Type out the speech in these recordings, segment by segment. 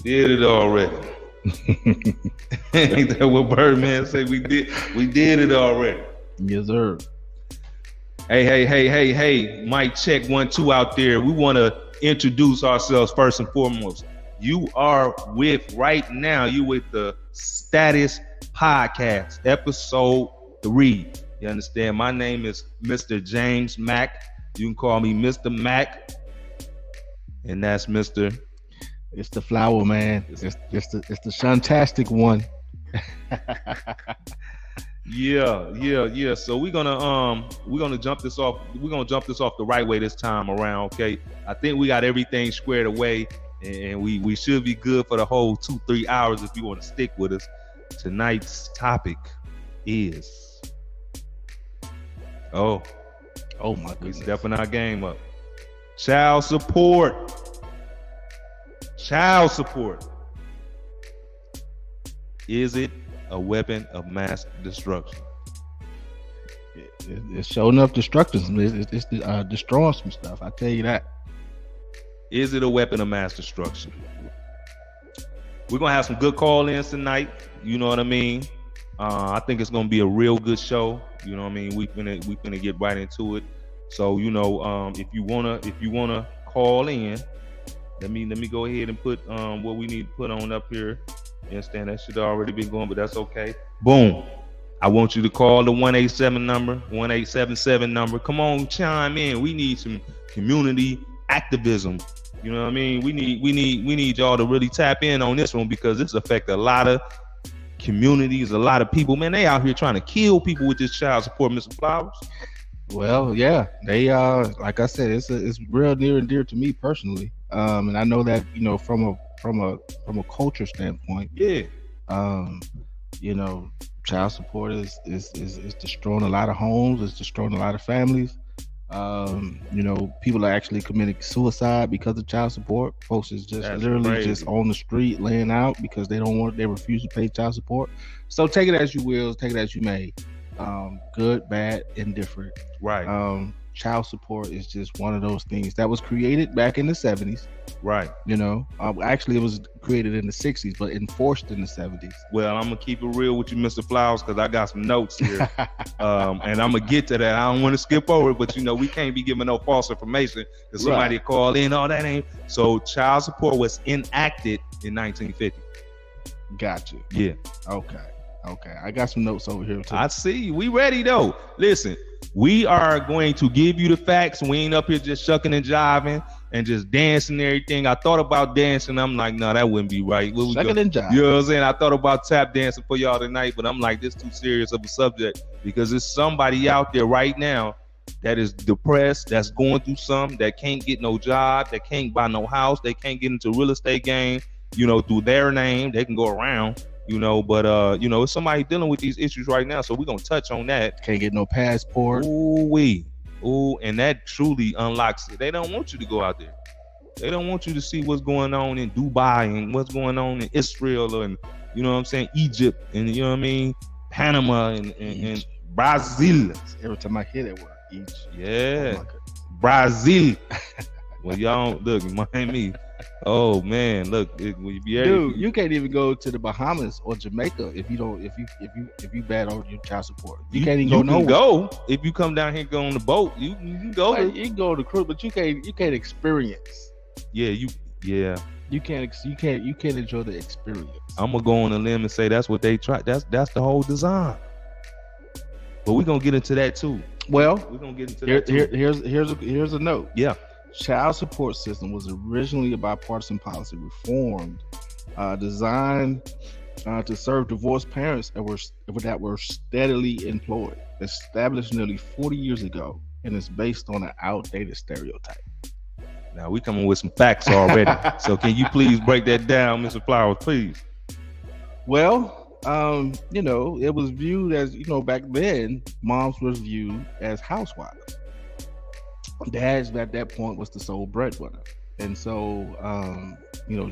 did it already. Ain't that what Birdman said? We did it already. Yes, sir. Hey. Mic check 1 2 out there. We want to introduce ourselves first and foremost. You are with right now. You with the Status Podcast, episode 3. You understand? My name is Mr. James Mack. You can call me Mr. Mack, and that's Mr. It's the flower man. It's the shantastic one. Yeah. So we're gonna jump this off. We're gonna jump this off the right way this time around. Okay. I think we got everything squared away, and we should be good for the whole 2-3 hours if you want to stick with us. Tonight's topic is oh my goodness. We stepping our game up. Child support. Is it a weapon of mass destruction? It's showing up destructive. It's destroying some stuff. I tell you that. Is it a weapon of mass destruction? We're gonna have some good call-ins tonight. You know what I mean? I think it's gonna be a real good show. You know what I mean? We finna get right into it. So if you wanna call in, let me go ahead and put what we need to put on up here. You understand? That should already been going, but that's okay. Boom. I want you to call the 1-877 number. Come on, chime in. We need some community activism. You know what I mean? We need y'all to really tap in on this one because this affects a lot of communities, a lot of people. Man, they out here trying to kill people with this child support, Mr. Flowers. Well, yeah, they like I said, it's real near and dear to me personally. And I know that from a culture standpoint, yeah. Child support is destroying a lot of homes. It's destroying a lot of families. People are actually committing suicide because of child support. Folks is just literally just on the street laying out because they refuse to pay child support. So take it as you will, take it as you may. Good, bad, indifferent. Right. Child support is just one of those things that was created back in the 70s. Right. Actually it was created in the 60s, but enforced in the 70s. Well, I'm gonna keep it real with you, Mr. Flowers, because I got some notes here. And I'm gonna get to that. I don't want to skip over it, but we can't be giving no false information because somebody call in, oh, that ain't. So child support was enacted in 1950. Gotcha. Yeah. Okay. I got some notes over here too. I see. We ready though. Listen, we are going to give you the facts. We ain't up here just shucking and jiving and just dancing and everything. I thought about dancing. I'm like, no, that wouldn't be right. Shucking and jiving. You know what I'm saying? I thought about tap dancing for y'all tonight, but I'm like, this too serious of a subject because there's somebody out there right now that is depressed, that's going through something, that can't get no job, that can't buy no house, they can't get into real estate game, through their name. They can go around. But it's somebody dealing with these issues right now, so we're gonna touch on that. Can't get no passport. And that truly unlocks it. They don't want you to go out there. They don't want you to see what's going on in Dubai and what's going on in Israel and Egypt and Panama and Brazil. Every time I hear that word, Egypt. Yeah, Brazil. Well, y'all look, Miami. Oh man, look, dude, you can't even go to the Bahamas or Jamaica if you bad on your child support. You can't even go nowhere. You can go if you come down here and go on the boat. You can go. You can go on the cruise, but you can't experience. Yeah, you can't enjoy the experience. I'm gonna go on a limb and say that's what they try. That's the whole design. But we're gonna get into that too. Well, we're gonna get into that too. Here's a note. Yeah. Child support system was originally a bipartisan policy reformed designed to serve divorced parents that were steadily employed, established nearly 40 years ago, and is based on an outdated stereotype. Now we coming with some facts already. So can you please break that down, Mr. Flowers, please? Well, it was viewed as, back then, moms was viewed as housewives. Dads at that point was the sole breadwinner. And so,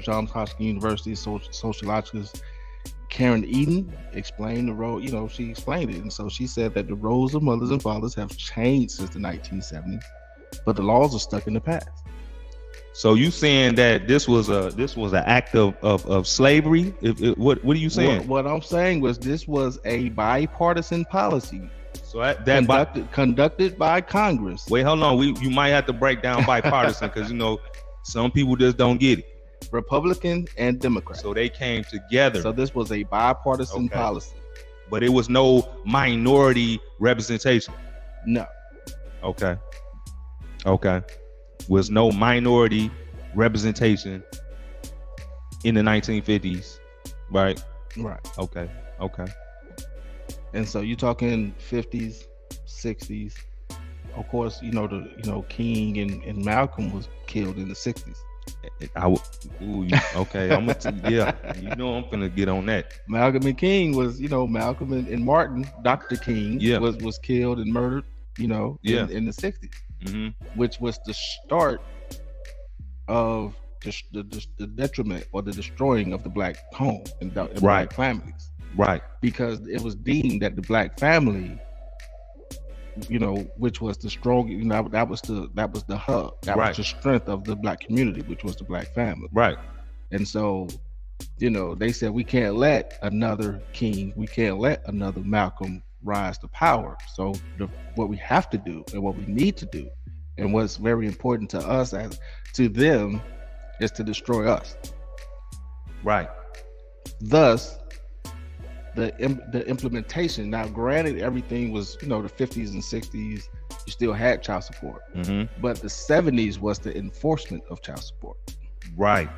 Johns Hopkins University sociologist Karen Eden explained the role, she explained it. And so she said that the roles of mothers and fathers have changed since the 1970s, but the laws are stuck in the past. So you saying that this was an act of slavery? What are you saying? What I'm saying was this was a bipartisan policy So that conducted by Congress. wait, hold on. You might have to break down bipartisan because some people just don't get it. Republican and Democrat. So they came together. So this was a bipartisan Okay. policy. But it was no minority representation. No. Okay. Was no minority representation in the 1950s, right? Right. Okay. And so you're talking 50s, 60s. Of course, King and Malcolm was killed in the 60s. Okay. I'm gonna get on that. Malcolm and King was, Malcolm and Martin, Dr. King was killed and murdered, in the 60s, which was the start of the detriment or the destroying of the black home and black families. Right. Because it was deemed that the black family, which was the strong, that was the hub, that was the strength of the black community, which was the black family. Right. And so, they said we can't let another King, we can't let another Malcolm rise to power. So what we have to do and what we need to do, and what's very important to us as to them, is to destroy us. Right. Thus, the implementation. Now, granted, everything was, the 50s and 60s, you still had child support, but the 70s was the enforcement of child support. Right.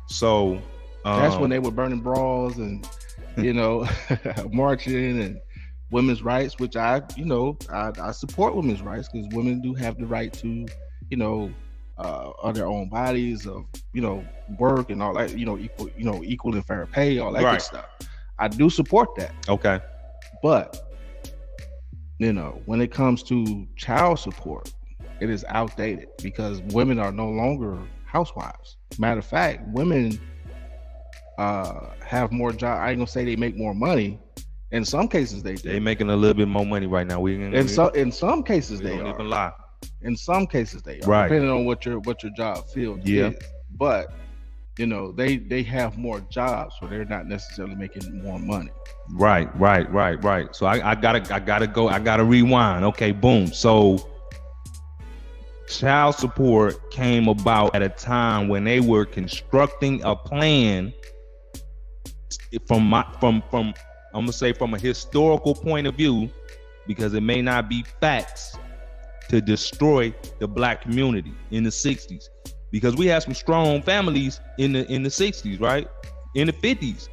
So that's when they were burning bras and, marching and women's rights, which I support women's rights, because women do have the right to, on their own bodies, of work and all that, equal and fair pay, all that good stuff. I do support that. Okay. But when it comes to child support, it is outdated because women are no longer housewives. Matter of fact, women have more job. I ain't gonna say they make more money. In some cases, they do. They making a little bit more money right now. In some cases, they don't are. even lie. In some cases, they are, right, depending on what your job field is. But they have more jobs, so they're not necessarily making more money. Right. So I gotta rewind. Okay, boom. So child support came about at a time when they were constructing a plan from I'm gonna say from a historical point of view, because it may not be facts, to destroy the black community in the 60s, because we had some strong families in the 60s, right? In the 50s,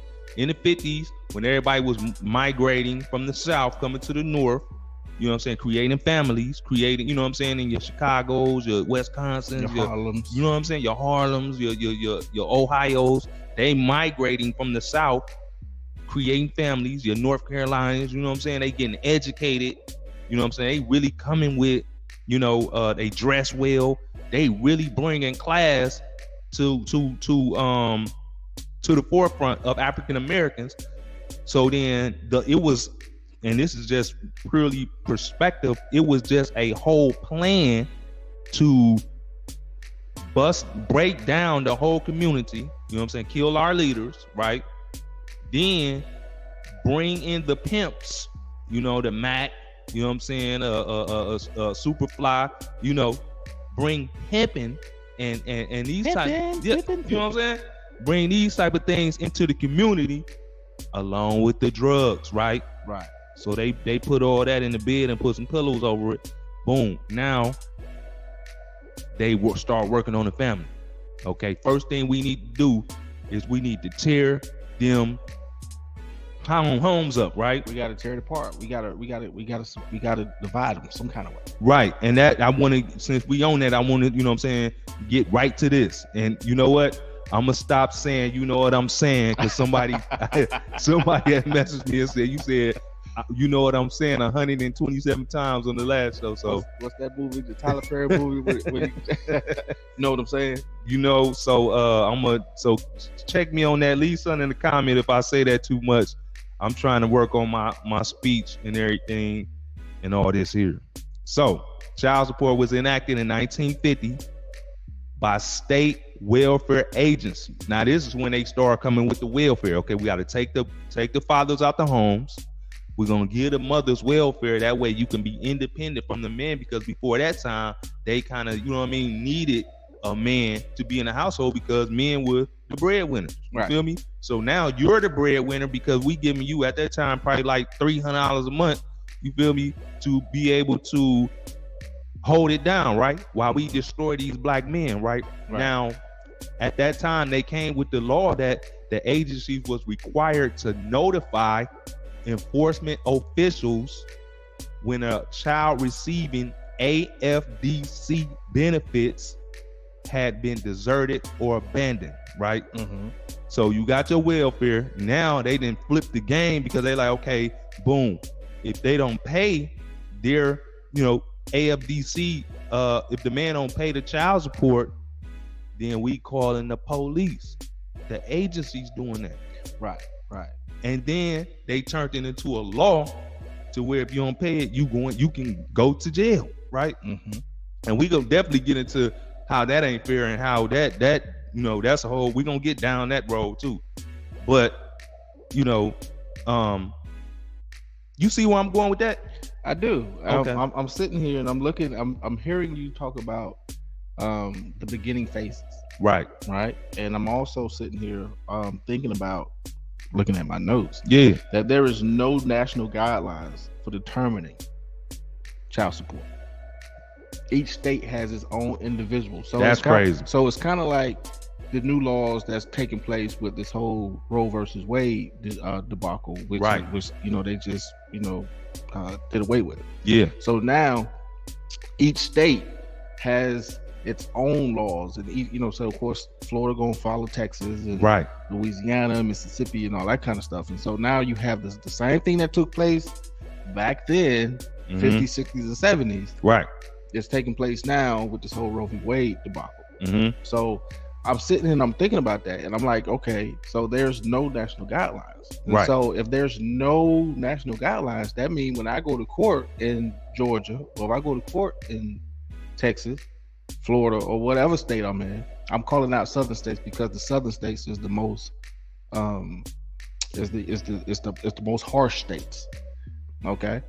when everybody was migrating from the South, coming to the North, creating families, in your Chicagos, your Wisconsins, your Harlems, your Harlems, your Ohio's, they migrating from the South, creating families, your North Carolinas, they getting educated, they really coming with, they dress well, they really bringing class to the forefront of African Americans. So then it was, and this is just purely perspective, it was just a whole plan to break down the whole community, kill our leaders, right? Then bring in the pimps, the Mac, Superfly, bring pimping and these type, bring these type of things into the community along with the drugs, right? Right. So they put all that in the bed and put some pillows over it. Boom. Now they start working on the family. Okay. First thing we need to do is we need to tear them homes up, right? We got to tear it apart. We got to divide them some kind of way. Right. And that I want to, since we own that, I want to, get right to this. And you know what? I'm gonna stop saying, you know what I'm saying, because somebody had messaged me and said, you said, you know what I'm saying, 127 times on the last show. So what's that movie, the Tyler Perry movie? Where you know what I'm saying? So check me on that. Leave something in the comment if I say that too much. I'm trying to work on my speech and everything and all this here. So child support was enacted in 1950 by state welfare agencies. Now this is when they start coming with the welfare. Okay, we got to take the fathers out the homes. We're gonna give the mothers welfare. That way you can be independent from the men, because before that time they kind of, needed a man to be in the household because men were the breadwinners. You feel me? So now you're the breadwinner because we giving you at that time probably like $300 a month. You feel me? To be able to hold it down, right? While we destroy these black men, right? Now, at that time, they came with the law that the agencies was required to notify enforcement officials when a child receiving AFDC benefits had been deserted or abandoned, right? So you got your welfare. Now they didn't flip the game because they like, okay, boom. If they don't pay their, AFDC, if the man don't pay the child support, then we calling the police. The agency's doing that. Right. And then they turned it into a law to where if you don't pay it, you can go to jail, right? And we gonna definitely get into how that ain't fair and how that that's a whole. We gonna get down that road too. But you see where I'm going with that? I do. Okay. I'm sitting here and I'm looking. I'm hearing you talk about the beginning phases. Right. And I'm also sitting here thinking about, looking at my notes, that there is no national guidelines for determining child support. Each state has its own individual. So that's crazy. So it's kind of like the new laws that's taking place with this whole Roe versus Wade debacle, which they just did away with it. Yeah. So now each state has its own laws, and so of course Florida gonna follow Texas, and Louisiana, Mississippi, and all that kind of stuff. And so now you have the same thing that took place back then, 50s, 60s, and 70s. Right. It's taking place now with this whole Roe v. Wade debacle. So I'm sitting and I'm thinking about that, and I'm like, okay, so there's no national guidelines. And so if there's no national guidelines, that means when I go to court in Georgia, or if I go to court in Texas, Florida, or whatever state I'm in, I'm calling out southern states because the southern states is the most is the most harsh states. Okay.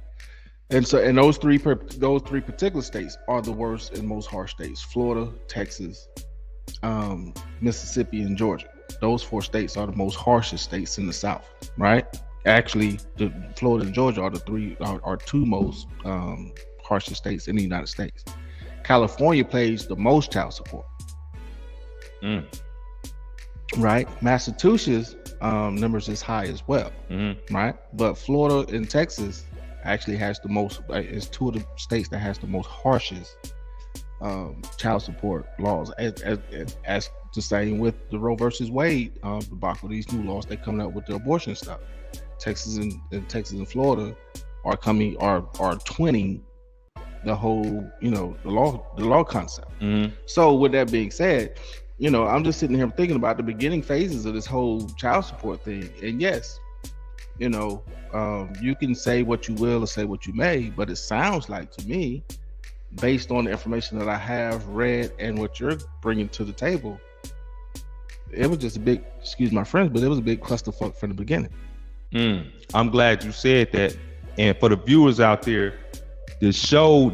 And so, and those three particular states are the worst and most harsh states: Florida, Texas, Mississippi, and Georgia. Those four states are the most harshest states in the South, right? Actually, the Florida and Georgia are two most harshest states in the United States. California pays the most child support. Right? Massachusetts numbers is high as well. Right? But Florida and Texas actually has the most, is two of the states that has the most harshest child support laws, as the same with the Roe versus Wade debacle. These new laws they coming up with the abortion stuff. Texas and Florida are twinning the whole, the law concept. So with that being said, I'm just sitting here thinking about the beginning phases of this whole child support thing. And yes, you can say what you will or say what you may, but it sounds like to me, based on the information that I have read and what you're bringing to the table, it was just a big, excuse my friends, but it was a big clusterfuck from the beginning. I'm glad you said that. And for the viewers out there, this show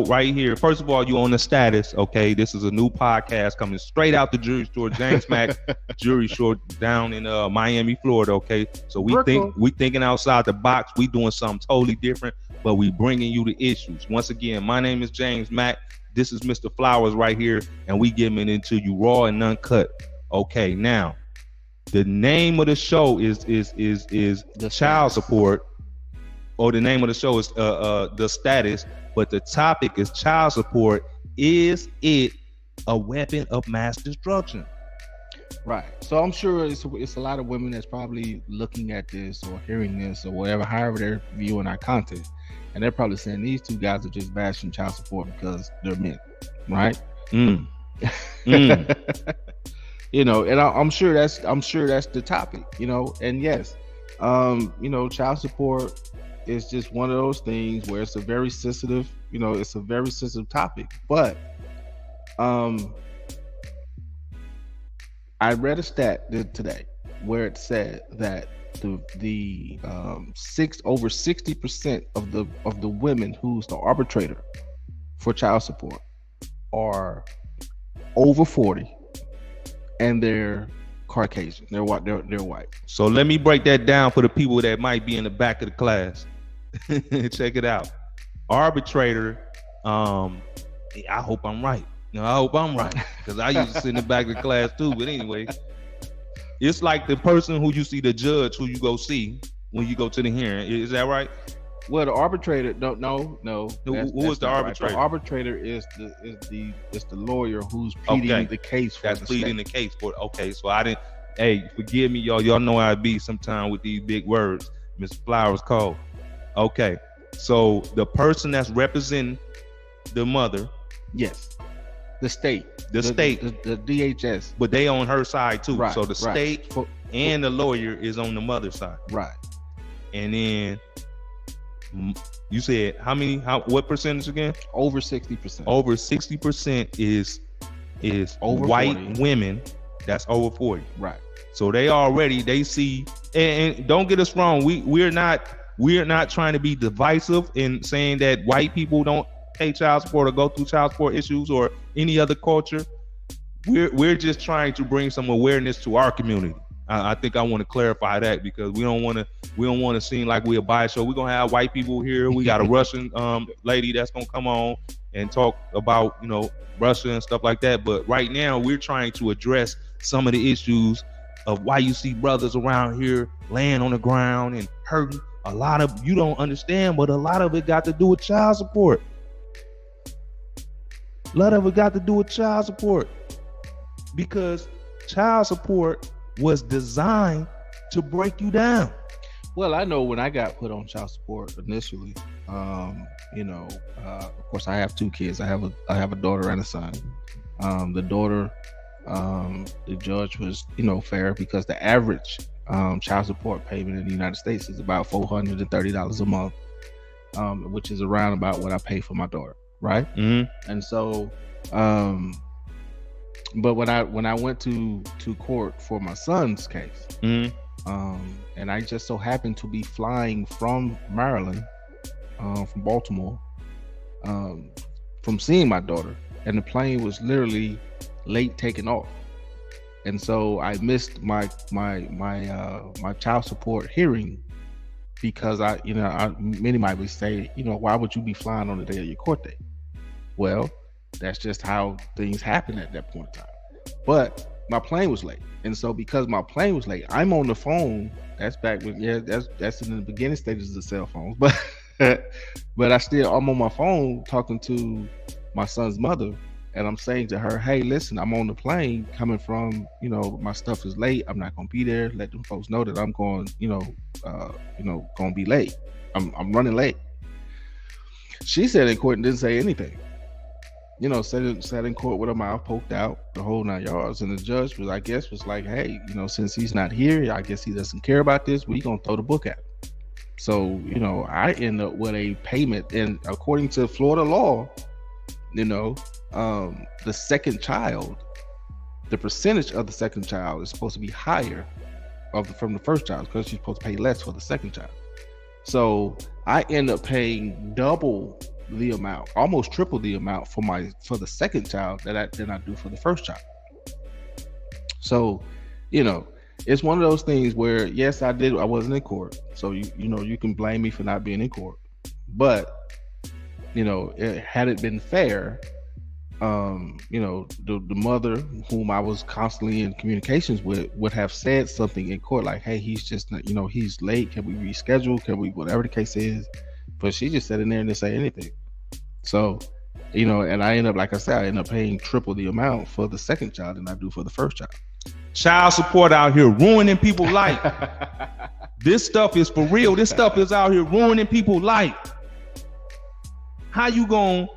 right here, first of all, you on the status, okay? This is a new podcast coming straight out the Jury Store, James Mack Jury Store down in Miami, Florida, okay? So we thinking outside the box. We doing something totally different, but we bringing you the issues. Once again, my name is James Mack. This is Mr. Flowers right here, and we giving it into you raw and uncut. Okay, now the name of the show is the child support. Or the name of the show is The Status, but the topic is child support. Is it a weapon of mass destruction? Right. So I'm sure it's a lot of women that's probably looking at this or hearing this or whatever, however they're viewing our content, and they're probably saying these two guys are just bashing child support because they're men, right? And I'm sure that's the topic, and yes, child support it's just one of those things where it's a very sensitive, it's a very sensitive topic. But I read a stat today where it said that the over 60% of the women who's the arbitrator for child support are over 40, and they're Caucasian. They're white. They're white. So let me break that down for the people that might be in the back of the class. Check it out. Arbitrator. I hope I'm right. I hope I'm right, because I used to sit in the back of the class too. But anyway, it's like the person who you see, the judge who you go see when you go to the hearing. Is that right? Well, the arbitrator, no. Who is the arbitrator? Right. The arbitrator is the lawyer who's pleading the case for that's the pleading state. The case for. Okay, so I didn't. Hey, forgive me, y'all. Y'all know how I be sometimes with these big words. Miss Flowers called. Okay, so the person that's representing the mother. Yes. The state. The state. The DHS. But they on her side too. Right, so the state and the lawyer is on the mother's side. Right. And then you said what percentage again? Over 60%. Over 60% is over white 40. women that's over 40. Right. So they see, and don't get us wrong, we're not trying to be divisive in saying that white people don't pay child support or go through child support issues or any other culture. We're just trying to bring some awareness to our community. I think I want to clarify that, because we don't want to seem like we're a bias show. We're gonna have white people here. We got a Russian lady that's gonna come on and talk about Russia and stuff like that. But right now we're trying to address some of the issues of why you see brothers around here laying on the ground and hurting. A lot of you don't understand, but a lot of it got to do with child support. A lot of it got to do with child support, because child support was designed to break you down. Well, I know when I got put on child support initially, of course I have two kids. I have a daughter and a son. The daughter, the judge was, fair, because the average child support payment in the United States is about $430 a month, which is around about what I pay for my daughter, right? Mm-hmm. And so, but when I went to court for my son's case, mm-hmm. And I just so happened to be flying from Maryland, from Baltimore, from seeing my daughter, and the plane was literally late taking off, and so I missed my child support hearing, because many might say, why would you be flying on the day of your court date? Well, that's just how things happen at that point in time. But my plane was late, and so because my plane was late, I'm on the phone. That's back when that's in the beginning stages of the cell phones, but I'm on my phone talking to my son's mother, and I'm saying to her, hey, listen, I'm on the plane coming from, my stuff is late. I'm not gonna be there. Let them folks know that I'm going, gonna be late. I'm running late. She said in court and didn't say anything. Sat in court with her mouth poked out, the whole 9 yards, and the judge was like, hey, since he's not here, I guess he doesn't care about this. We gonna throw the book at him. So, I end up with a payment, and according to Florida law, the second child, the percentage of the second child is supposed to be higher from the first child, because you're supposed to pay less for the second child. So I end up paying double the amount, almost triple the amount for the second child than I do for the first child. So, it's one of those things where, yes, I wasn't in court, so you can blame me for not being in court, but had it been fair, the mother, whom I was constantly in communications with, would have said something in court like, hey, he's just he's late, can we reschedule, can we, whatever the case is. But she just sat in there and didn't say anything. So, and I end up paying triple the amount for the second child than I do for the first child. Child support out here ruining people's life. This stuff is for real. This stuff is out here ruining people's life. How you gonna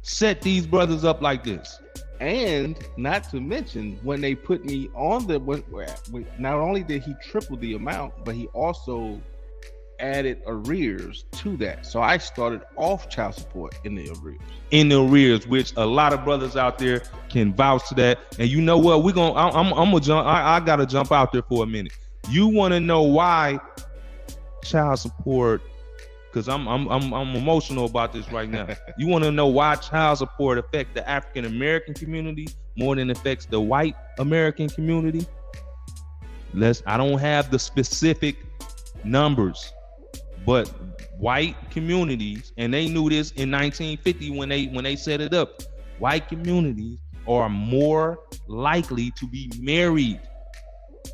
set these brothers up like this? And not to mention, when they put me on not only did he triple the amount, but he also added arrears to that. So I started off child support in the arrears. Which a lot of brothers out there can vouch to that. And you know what? I'm gonna jump. I gotta jump out there for a minute. You want to know why child support? Because I'm emotional about this right now. You want to know why child support affects the African American community more than it affects the white American community? I don't have the specific numbers, but white communities, and they knew this in 1950 when they set it up. White communities are more likely to be married.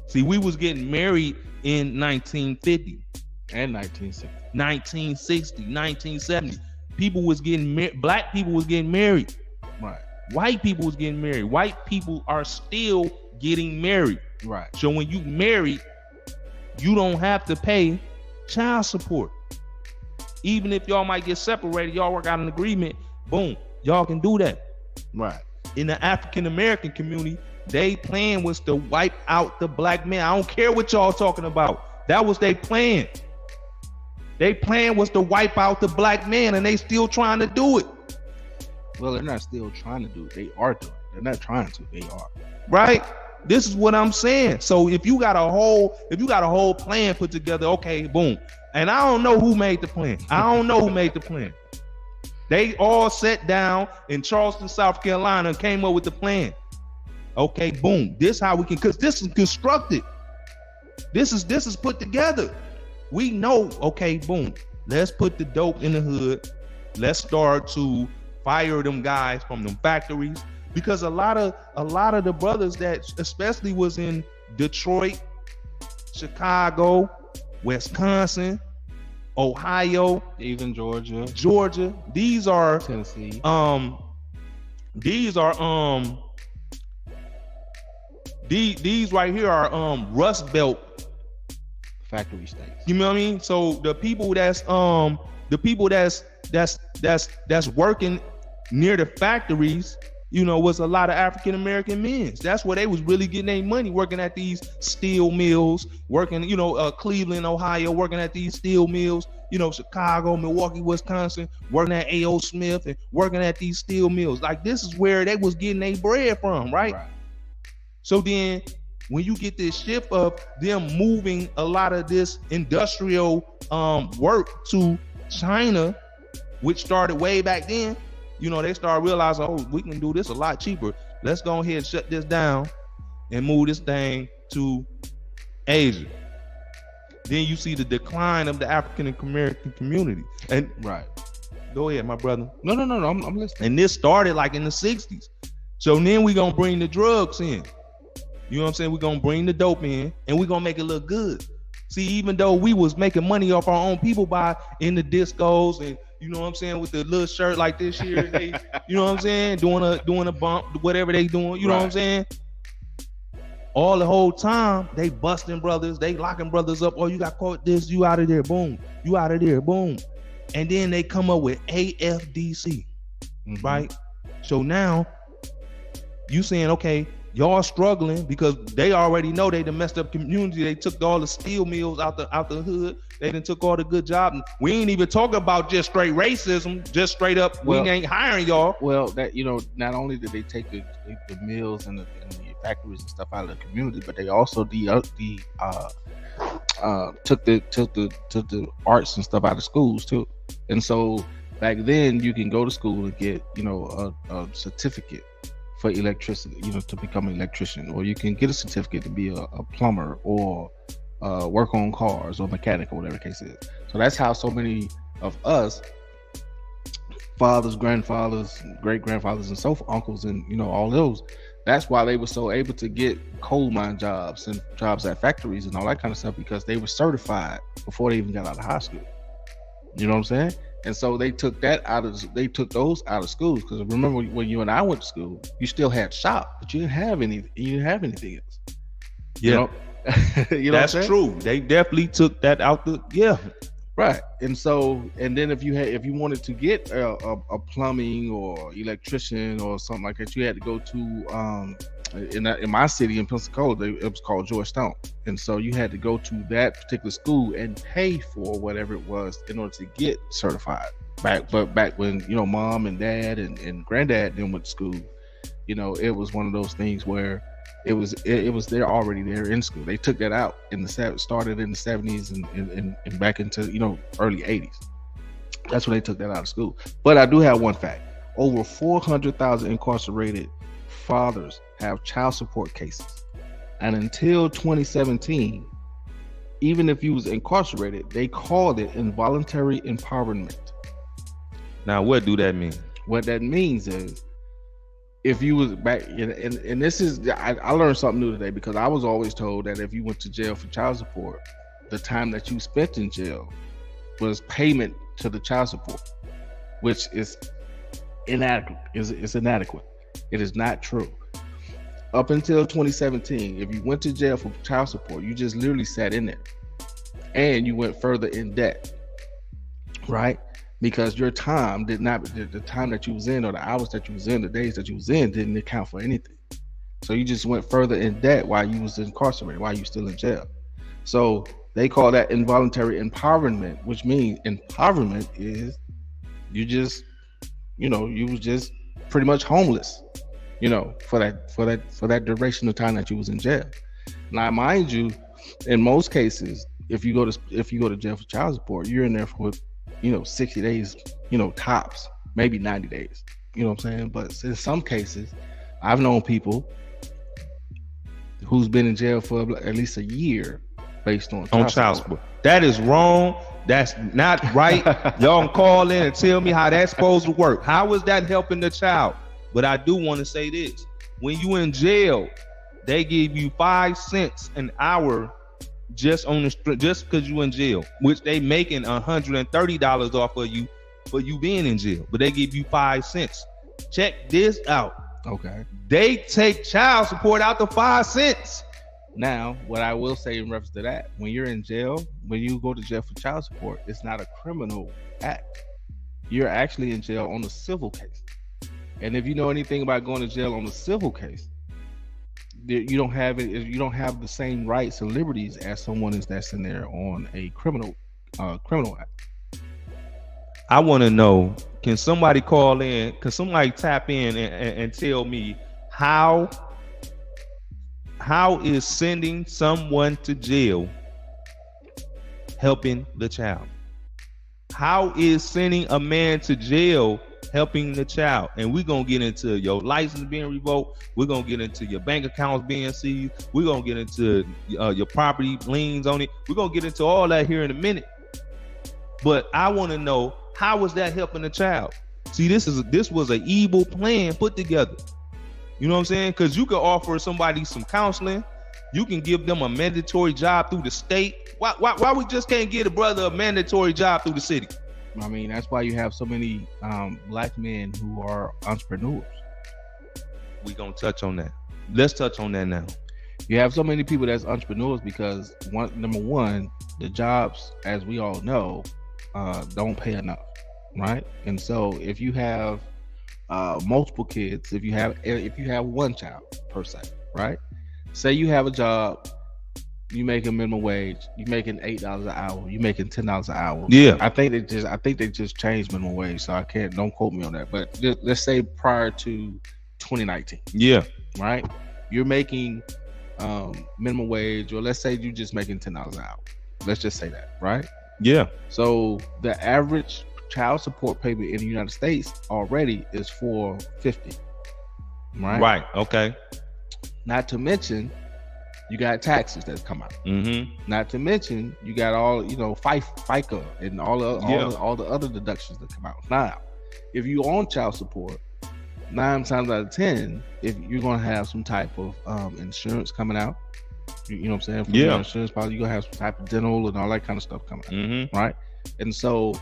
See, we was getting married in 1950 and 1960. 1960, 1970. People was getting black people was getting married. Right. White people was getting married. White people are still getting married. Right. So when you marry, you don't have to pay child support. Even if y'all might get separated, y'all work out an agreement, boom, y'all can do that. Right. In the African American community, they plan was to wipe out the black man. I don't care what y'all talking about. That was their plan. Their plan was to wipe out the black man, and they still trying to do it. Well, they're not still trying to do it. They are doing it. They're not trying to. They are. Right? This is what I'm saying. So if you got a whole plan put together, okay, boom. And I don't know who made the plan. They all sat down in Charleston, South Carolina, and came up with the plan. Okay, boom. This how we can, because this is constructed. This is put together. We know, okay, boom. Let's put the dope in the hood. Let's start to fire them guys from them factories. Because a lot of the brothers that especially was in Detroit, Chicago, Wisconsin, Ohio, even Georgia, these are Tennessee. These right here are Rust Belt factory states. You know what I mean? So the people that's working near the factories, you know, was a lot of African American men. That's where they was really getting their money, working at these steel mills, working, you know, Cleveland, Ohio, working at these steel mills, you know, Chicago, Milwaukee, Wisconsin, working at A.O. Smith and working at these steel mills. Like, this is where they was getting their bread from, right? So then when you get this shift of them moving a lot of this industrial work to China, which started way back then, you know, they started realizing, oh, we can do this a lot cheaper. Let's go ahead and shut this down and move this thing to Asia. Then you see the decline of the African American community. And go ahead, my brother. No, I'm listening. And this started like in the 60s. So then we're going to bring the drugs in. You know what I'm saying? We're going to bring the dope in and we're going to make it look good. See, even though we was making money off our own people by in the discos and, you know what I'm saying, with the little shirt like this here, they, you know what I'm saying, doing a bump, whatever they doing, you know what I'm saying? All the whole time, they busting brothers, they locking brothers up. Oh, you got caught this, you out of there, boom. You out of there, boom. And then they come up with AFDC, right? So now, you saying, okay, y'all struggling because they already know they done messed up community. They took all the steel mills out the hood. They done took all the good jobs. We ain't even talking about just straight racism, just straight up. We ain't hiring y'all. Well, that, you know, not only did they take the mills and the factories and stuff out of the community, but they also took the arts and stuff out of schools too. And so back then, you can go to school and get, you know, a certificate for electricity, you know, to become an electrician, or you can get a certificate to be a plumber or work on cars or mechanic or whatever the case is. So that's how so many of us, fathers, grandfathers, great grandfathers, and so forth, uncles, and, you know, all those, that's why they were so able to get coal mine jobs and jobs at factories and all that kind of stuff, because they were certified before they even got out of high school. You know what I'm saying? And so they took those out of schools, because remember when you and I went to school, you still had shop, but you didn't have anything else. Yeah, you know? You know, that's true. They definitely took that out right. And so, and then if you wanted to get a plumbing or electrician or something like that, you had to go to in my city in Pensacola, it was called George Stone, and so you had to go to that particular school and pay for whatever it was in order to get certified. Back when mom and dad and granddad then went to school, it was one of those things where it was they're already there in school. They took that out started in the 70s and back into early 80s. That's when they took that out of school. But I do have one fact: over 400,000 incarcerated fathers have child support cases, and until 2017, even if you was incarcerated, they called it involuntary empowerment. Now, what do that mean? What that means is, if you was back, and this is, I learned something new today, because I was always told that if you went to jail for child support, the time that you spent in jail was payment to the child support, which is inadequate. It's inadequate. It is not true. Up until 2017, if you went to jail for child support, you just literally sat in there, and you went further in debt, right? Because your time did not, the time that you was in, or the hours that you was in, the days that you was in, didn't account for anything. So you just went further in debt while you was incarcerated, while you still in jail. So they call that involuntary empowerment, which means empowerment is you was just pretty much homeless, for that duration of time that you was in jail. Now, mind you, in most cases, if you go to jail for child support, you're in there for 60 days, tops, maybe 90 days. You know what I'm saying? But in some cases, I've known people who's been in jail for at least a year based on child support. That is wrong. That's not right. Y'all can call in and tell me how that's supposed to work. How is that helping the child? But I do want to say this: when you in jail, they give you 5 cents an hour just because you in jail, which they making $130 off of you for you being in jail, but they give you 5 cents. Check this out. Okay. They take child support out the 5 cents. Now, what I will say in reference to that, when you're in jail, when you go to jail for child support, it's not a criminal act. You're actually in jail on a civil case. And if you know anything about going to jail on a civil case, you don't have the same rights and liberties as someone that's in there on a criminal act. I want to know, can somebody call in? Can somebody tap in and tell me how is sending someone to jail helping the child? How is sending a man to jail helping the child? And we're going to get into your license being revoked. We're going to get into your bank accounts being seized. We're going to get into your property liens on it. We're going to get into all that here in a minute. But I want to know, how is that helping the child? See, this was an evil plan put together. You know what I'm saying? Because you could offer somebody some counseling. You can give them a mandatory job through the state. Why we just can't get a brother a mandatory job through the city? I mean, that's why you have so many black men who are entrepreneurs. We're going to touch on that. Let's touch on that now. You have so many people that's entrepreneurs because, number one, the jobs, as we all know, don't pay enough, right? And so if you have multiple kids, if you have one child per se, right? Say you have a job, you make a minimum wage, you making $8 an hour, you making $10 an hour. Yeah. I think they just changed minimum wage, so don't quote me on that. But let's say prior to 2019. Yeah. Right? You're making minimum wage, or let's say you're just making $10 an hour. Let's just say that, right? Yeah. So the average child support payment in the United States already is $450. Right? Right. Okay. Not to mention, you got taxes that come out. Mm-hmm. Not to mention, you got all FICA and all the other deductions that come out. Now, if you own child support, 9 times out of 10, if you're gonna have some type of insurance coming out, you know what I'm saying? From your insurance policy, you're gonna have some type of dental and all that kind of stuff coming out, mm-hmm. right? And so,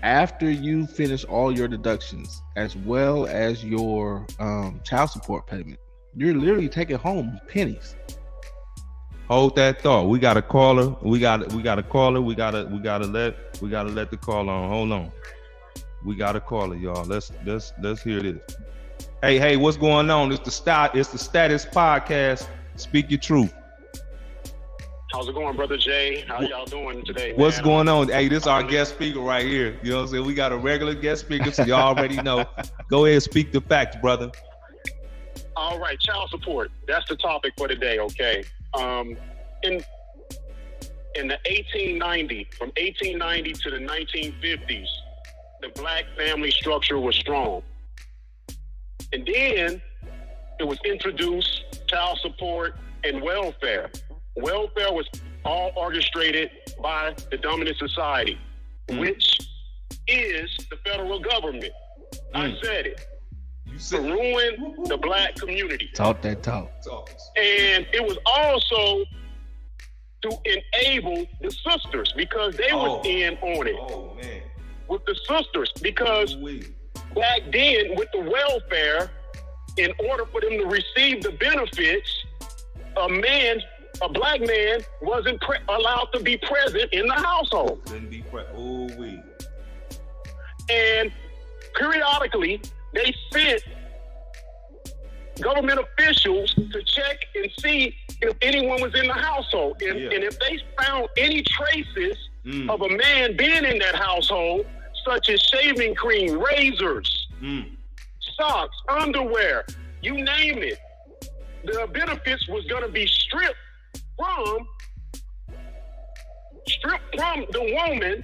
after you finish all your deductions as well as your child support payment, you're literally taking home pennies. Hold that thought. We got a caller. We got a caller. We gotta let the caller on. Hold on. We got a caller, y'all. Let's hear this. Hey, what's going on? It's the Status Podcast. Speak your truth. How's it going, Brother Jay? How y'all doing today, man? What's going on? Hey, this is our guest speaker right here. You know what I'm saying? We got a regular guest speaker, so y'all already know. Go ahead and speak the facts, brother. All right, child support. That's the topic for today, okay? In the 1890, from 1890 to the 1950s, the black family structure was strong. And then it was introduced child support and welfare. Welfare was all orchestrated by the dominant society, which is the federal government. I said it. You To said ruin the black community. Talk that talk. And it was also to enable the sisters because they were in on it. Oh man. With the sisters because Ooh-wee. back then with the welfare, in order for them to receive the benefits, a black man wasn't allowed to be present in the household. Couldn't be ooh-wee. And periodically, they sent government officials to check and see if anyone was in the household. And if they found any traces of a man being in that household, such as shaving cream, razors, socks, underwear, you name it, the benefits was going to be stripped from the woman,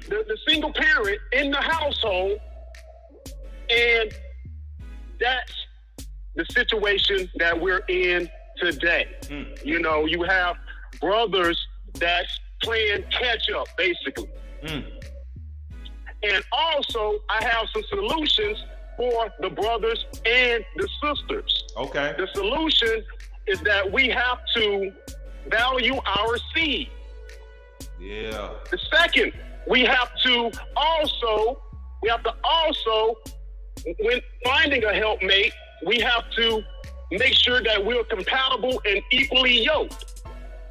the single parent in the household. And that's the situation that we're in today. You know, you have brothers that's playing catch up, basically. And also, I have some solutions for the brothers and the sisters. Okay. The solution is that we have to value our seed. Yeah. The second, we have to also, when finding a helpmate, we have to make sure that we're compatible and equally yoked.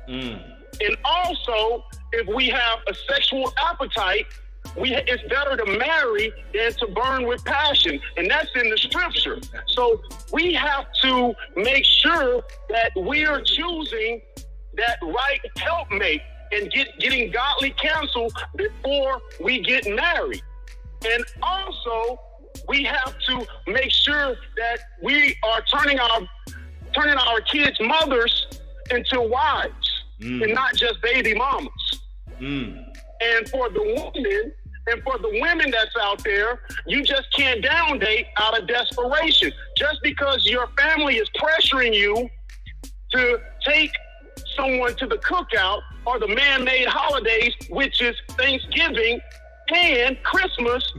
And also, if we have a sexual appetite, it's better to marry than to burn with passion. And that's in the scripture. So we have to make sure that we're choosing that right helpmate and getting godly counsel before we get married. And also, we have to make sure that we are turning our kids' mothers into wives and not just baby mamas. And for the women that's out there, you just can't down date out of desperation. Just because your family is pressuring you to take someone to the cookout or the man-made holidays, which is Thanksgiving and Christmas,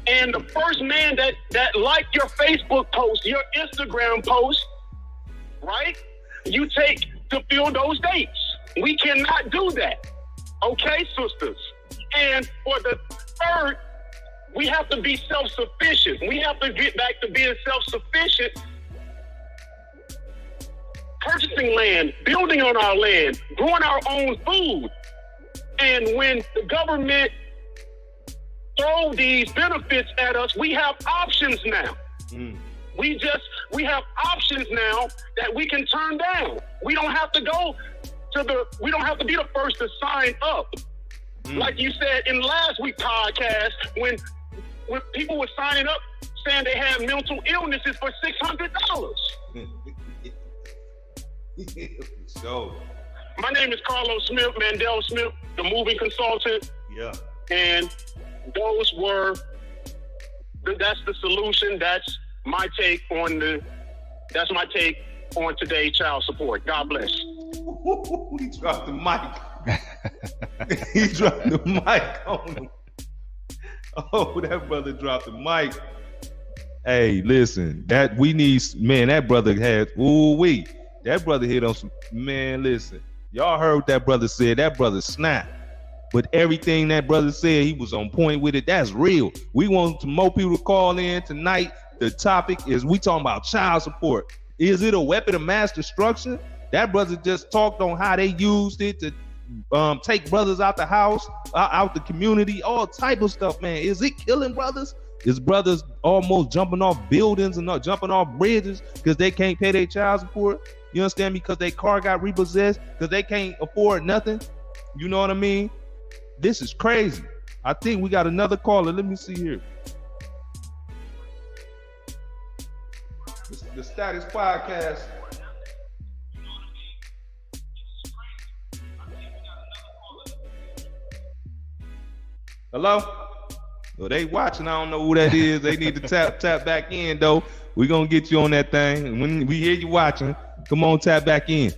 and the first man that liked your Facebook post, your Instagram post, right? You take to fill those dates. We cannot do that. Okay, sisters? And for the third, we have to be self-sufficient. We have to get back to being self-sufficient, purchasing land, building on our land, growing our own food. And when the government throw these benefits at us, we have options now. We have options now that we can turn down. We don't have to we don't have to be the first to sign up. Like you said in last week's podcast, when people were signing up saying they had mental illnesses for $600. So, my name is Carlos Smith, Mandel Smith, the moving consultant. yeah. And that's the solution. That's my take on today's child support. God bless. He dropped the mic. He dropped the mic on him. Oh, that brother dropped the mic. Hey, listen, that brother had, that brother hit on some, man, listen. Y'all heard what that brother said. That brother snapped. But everything that brother said, he was on point with it. That's real. We want more people to call in tonight. The topic is we talking about child support. Is it a weapon of mass destruction? That brother just talked on how they used it to take brothers out the house, out the community, all type of stuff, man. Is it killing brothers? Is brothers almost jumping off buildings and not jumping off bridges because they can't pay their child support? You understand me? Because their car got repossessed, because they can't afford nothing. You know what I mean? This is crazy. I think we got another caller. Let me see here. The Status Podcast. Hello? Well, they watching. I don't know who that is. They need to tap back in, though. We're going to get you on that thing. And when we hear you watching, come on, tap back in.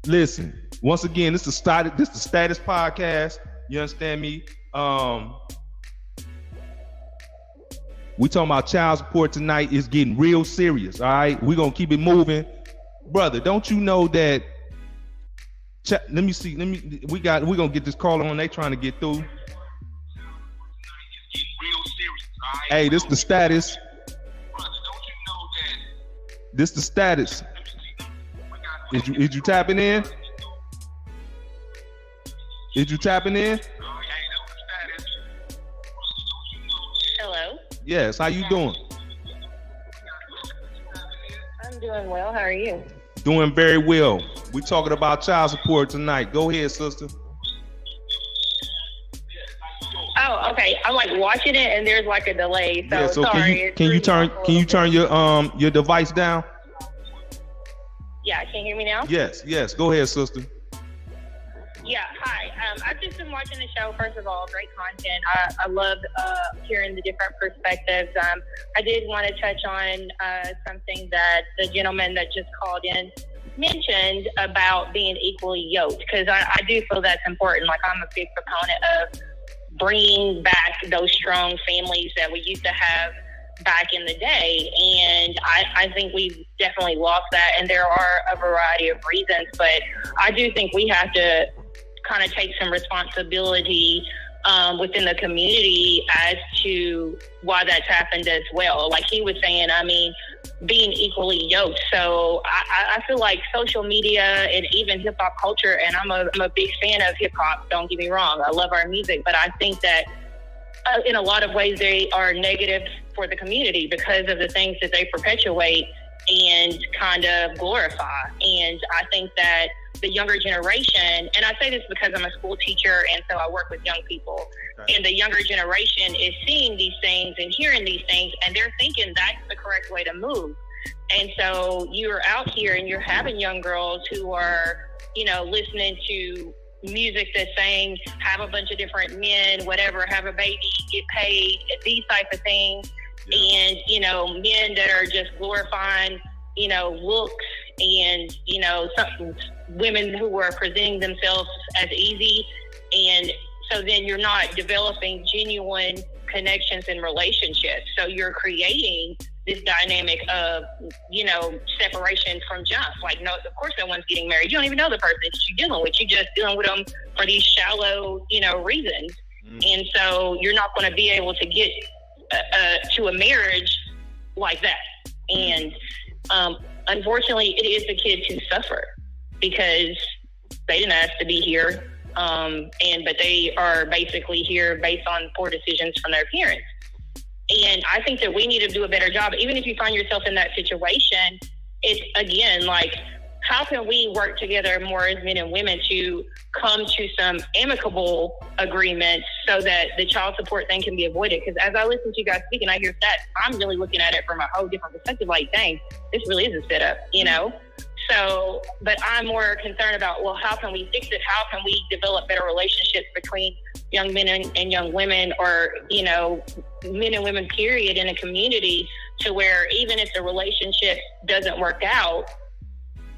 Listen, once again, this is the Status Podcast. You understand me? We talking about child support tonight. It's getting real serious, all right? We're going to keep it moving. Brother, don't you know that? Let me see. We're going to get this caller on. They trying to get through. Hey, this the Status. This the Status. Is you tapping in? Is you tapping in? Hello. Yes. How you doing? I'm doing well. How are you? Doing very well. We talking about child support tonight. Go ahead, sister. Oh, okay. I'm like watching it, and there's like a delay. So, yeah, so sorry. Can you turn your device down? Yeah, can you hear me now? Yes. Go ahead, sister. Yeah. Hi. I've just been watching the show. First of all, great content. I love hearing the different perspectives. I did want to touch on something that the gentleman that just called in mentioned about being equally yoked, because I do feel that's important. Like, I'm a big proponent of bringing back those strong families that we used to have back in the day, and I think we've definitely lost that, and there are a variety of reasons, but I do think we have to kind of take some responsibility within the community as to why that's happened as well. Like he was saying, I mean, being equally yoked. So I feel like social media and even hip hop culture, and I'm a big fan of hip hop, don't get me wrong, I love our music, but I think that in a lot of ways they are negative for the community because of the things that they perpetuate and kind of glorify. And I think that the younger generation, and I say this because I'm a school teacher and so I work with young people, okay, and the younger generation is seeing these things and hearing these things, and they're thinking that's the correct way to move. And so you're out here and you're having young girls who are, listening to music that's saying have a bunch of different men, whatever, have a baby, get paid, these type of things. And, men that are just glorifying, looks and, some women who are presenting themselves as easy. And so then you're not developing genuine connections and relationships. So you're creating this dynamic of, separation from jump. Like, no, of course no one's getting married. You don't even know the person that you're dealing with. You're just dealing with them for these shallow, reasons. And so you're not going to be able to get to a marriage like that. And unfortunately, it is the kids who suffer because they didn't ask to be here. But they are basically here based on poor decisions from their parents. And I think that we need to do a better job. Even if you find yourself in that situation, it's, again, like, how can we work together more as men and women to come to some amicable agreements so that the child support thing can be avoided? Because as I listen to you guys speak and I hear stats, I'm really looking at it from a whole different perspective. Like, dang, this really is a setup, So, but I'm more concerned about, well, how can we fix it? How can we develop better relationships between young men and young women, or, men and women, period, in a community, to where even if the relationship doesn't work out,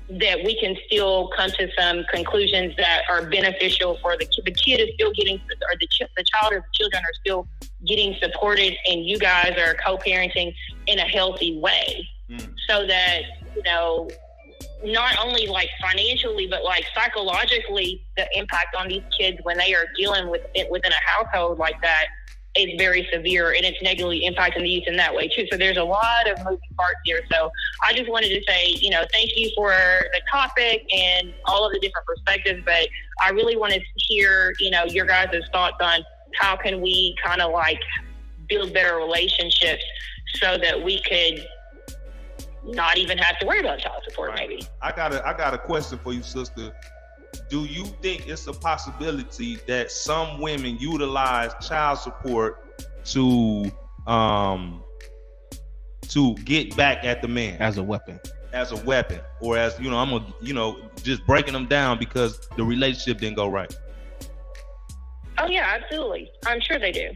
that we can still come to some conclusions that are beneficial for the kid. The kid is still getting, or the child or the children are still getting supported, and you guys are co-parenting in a healthy way, so that, not only like financially, but like psychologically, the impact on these kids when they are dealing with it within a household like that is very severe, and it's negatively impacting the youth in that way too. So there's a lot of moving parts here. So I just wanted to say, thank you for the topic and all of the different perspectives, but I really want to hear, your guys' thoughts on how can we kind of like build better relationships so that we could not even have to worry about child support. Maybe. I got a question for you, sister. Do you think it's a possibility that some women utilize child support to get back at the man as a weapon, or as I'm just breaking them down because the relationship didn't go right? Oh yeah, absolutely. I'm sure they do.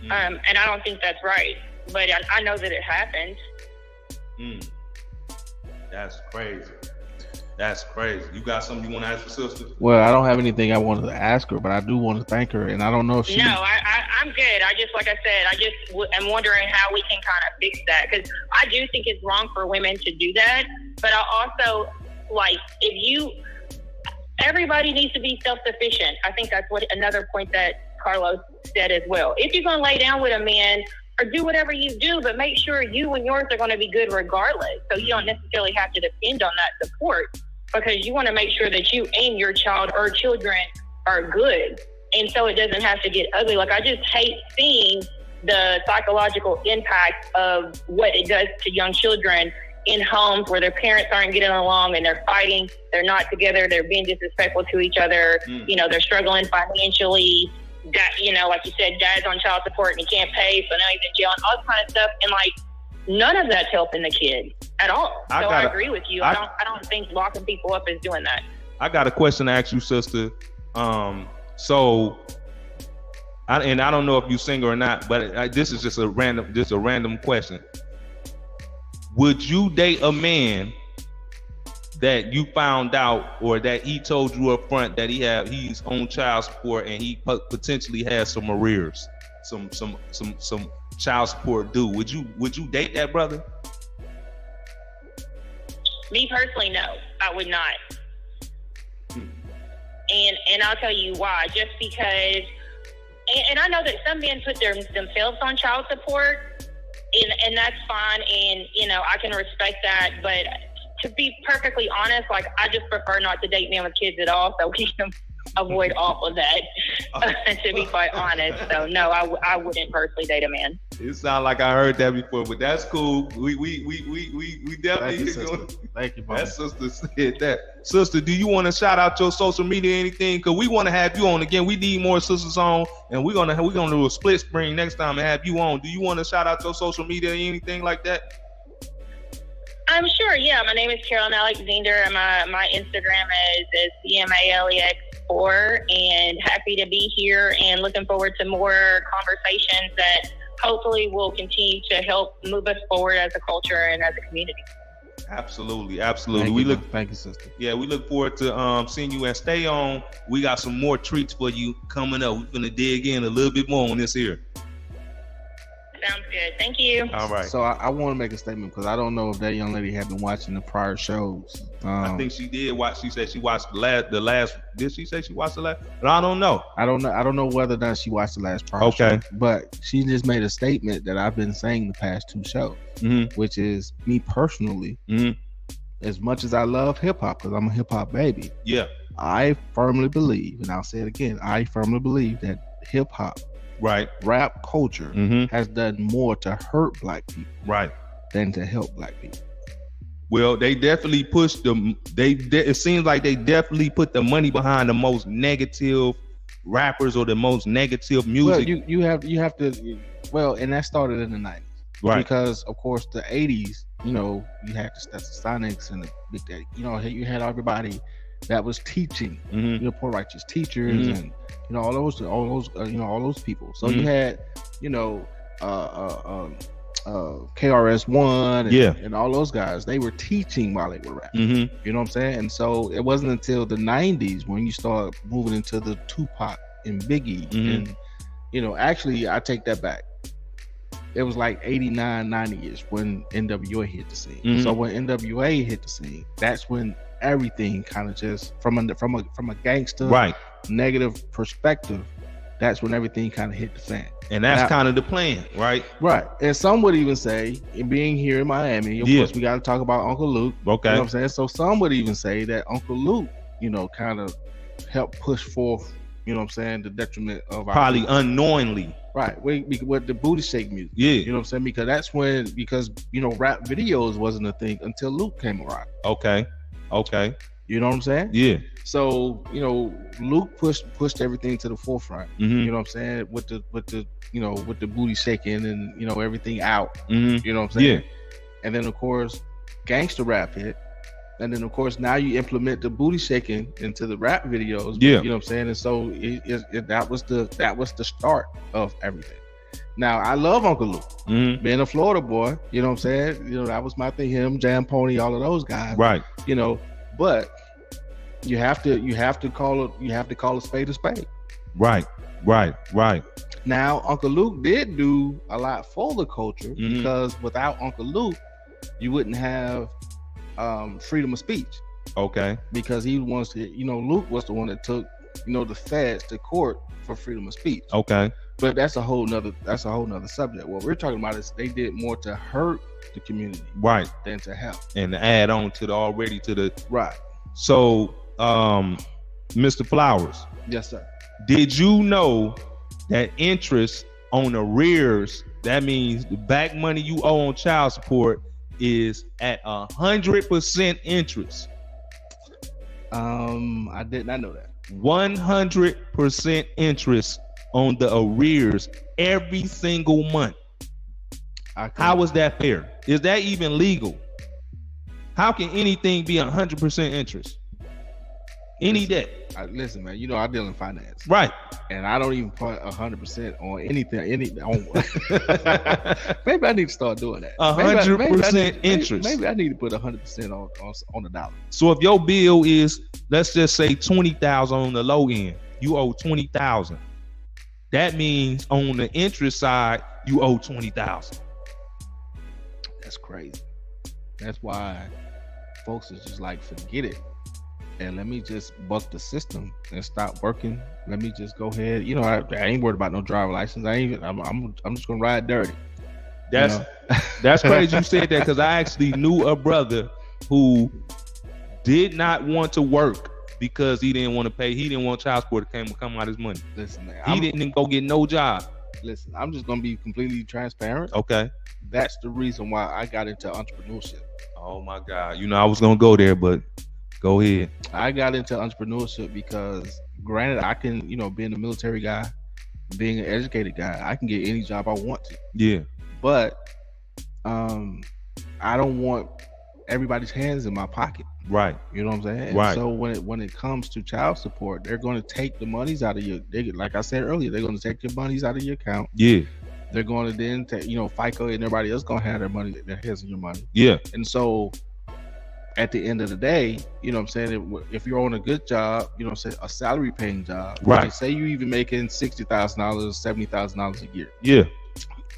And I don't think that's right, but I know that it happens. That's crazy. That's crazy. You got something you want to ask the sister? Well, I don't have anything I wanted to ask her, but I do want to thank her, and I don't know if she... No, I'm good. Like I said, I'm wondering how we can kind of fix that, because I do think it's wrong for women to do that, but I also, everybody needs to be self-sufficient. I think that's another point that Carlos said as well. If you're going to lay down with a man, or do whatever you do, but make sure you and yours are going to be good regardless. So you don't necessarily have to depend on that support, because you want to make sure that you and your child or children are good. And so it doesn't have to get ugly. Like, I just hate seeing the psychological impact of what it does to young children in homes where their parents aren't getting along and they're fighting, they're not together, they're being disrespectful to each other, they're struggling financially. Like you said, dad's on child support and he can't pay, so now he's in jail and all kind of stuff. And none of that's helping the kid at all. I agree with you. I don't think locking people up is doing that. I got a question to ask you, sister. I don't know if you single or not, but this is just a random question. Would you date a man that you found out, or that he told you up front that he's on child support and he potentially has some arrears, some child support due? Would you date that brother? Me personally, no, I would not. And I'll tell you why. Just because, and I know that some men put themselves on child support, and that's fine, and I can respect that, but to be perfectly honest, I just prefer not to date men with kids at all, so we can avoid all of that, to be quite honest. So no, I wouldn't personally date a man. It sounds like I heard that before, but that's cool. We definitely Thank you, that sister said that. Sister, do you want to shout out your social media or anything? Because we want to have you on again. We need more sisters on, and we're gonna do a split screen next time and have you on. Do you want to shout out your social media or anything like that? I'm sure, yeah. My name is Carolyn Alexander, and my Instagram is CMALEX4, and happy to be here and looking forward to more conversations that hopefully will continue to help move us forward as a culture and as a community. Absolutely. Thank you, sister. Yeah, we look forward to seeing you, and stay on. We got some more treats for you coming up. We're gonna dig in a little bit more on this here. Sounds good. Thank you. All right. So I want to make a statement, because I don't know if that young lady had been watching the prior shows. I think she did watch. She said she watched the last. Did she say she watched the last? But I don't know. I don't know whether or not she watched the last prior show. But she just made a statement that I've been saying the past two shows, which is, me personally, as much as I love hip hop, because I'm a hip hop baby. Yeah. I firmly believe, and I'll say it again, I firmly believe that hip hop, rap culture, has done more to hurt black people, than to help black people. Well, they definitely pushed them. It seems like they definitely put the money behind the most negative rappers or the most negative music. Well, you have to. Well, and that started in the 90s, because of course the 80s. You had the Stetsasonics and the Big Daddy. You had everybody that was teaching. Poor righteous teachers and all those people. So you had KRS-One and all those guys. They were teaching while they were rapping. You know what I'm saying? And so it wasn't until the 90s when you start moving into the Tupac and Biggie and actually I take that back. It was like 89, 90ish when NWA hit the scene. So when NWA hit the scene, that's when everything kind of just from a gangster negative perspective, that's when everything kind of hit the fan. And that's kind of the plan, right? Right. And some would even say, being here in Miami, of course, we got to talk about Uncle Luke. Okay. You know what I'm saying? So some would even say that Uncle Luke, kind of helped push forth you know what I'm saying, the detriment of our Probably people. unknowingly. Right, with the booty shake music. Yeah. You know what I'm saying? Because that's when, because, you know, rap videos wasn't a thing until Luke came around. Okay. You know what I'm saying? Yeah. So, you know, Luke pushed everything to the forefront. Mm-hmm. You know what I'm saying? With the you know, with the booty shaking and, you know, everything out. Mm-hmm. You know what I'm saying? Yeah. And then of course, gangster rap hit. And then of course now you implement the booty shaking into the rap videos. Yeah. You know what I'm saying? And so that was the start of everything. Now I love Uncle Luke. Mm-hmm. Being a Florida boy, you know what I'm saying? You know, that was my thing. Him, Jam Pony, all of those guys. Right. You know, but you have to call a spade a spade. Right. Now, Uncle Luke did do a lot for the culture, Mm-hmm. because without Uncle Luke, you wouldn't have freedom of speech. Okay. Because he wants to, you know, Luke was the one that took, you know, the feds to court for freedom of speech. Okay. But that's a whole nother subject. What we're talking about is they did more to hurt the community, Right. than to help. And to add on to the Right. So, Mr. Flowers, Yes, sir. did you know that interest on arrears, that means the back money you owe on child support, is at 100% interest? I did not know that. 100% interest on the arrears every single month. How is that fair? Is that even legal? How can anything be 100% interest? Any debt. Listen, man. You know I deal in finance, Right. and I don't even put 100% on anything. Maybe I need to start doing that. 100% interest. Maybe I need to put 100% on the dollar. So if your bill is, let's just say 20,000 on the low end, you owe 20,000. That means on the interest side, you owe 20,000. That's crazy. That's why folks is just like, forget it, and let me just buck the system and stop working. Let me just go ahead. You know, I ain't worried about no driver license. I'm just gonna ride dirty. That's crazy you said that, because I actually knew a brother who did not want to work because he didn't want to pay. He didn't want child support to come out of his money. Listen, man. He didn't go get no job. Listen, I'm just gonna be completely transparent. Okay. That's the reason why I got into entrepreneurship. Oh my God. You know, I was gonna go there, but go ahead. I got into entrepreneurship because, granted, I can, you know, being a military guy, being an educated guy, I can get any job I want to. Yeah. But I don't want everybody's hands in my pocket. Right. You know what I'm saying? Right. So when it comes to child support, they're going to take the monies out of your. Like I said earlier, they're going to take your monies out of your account. Yeah. They're going to then take, you know, FICA and everybody else going to have their money, their hands in your money. Yeah. And so at the end of the day, you know what I'm saying, if you're on a good job, you know what I'm saying, a salary paying job, right? Like say you even making $60,000, $70,000 a year. Yeah.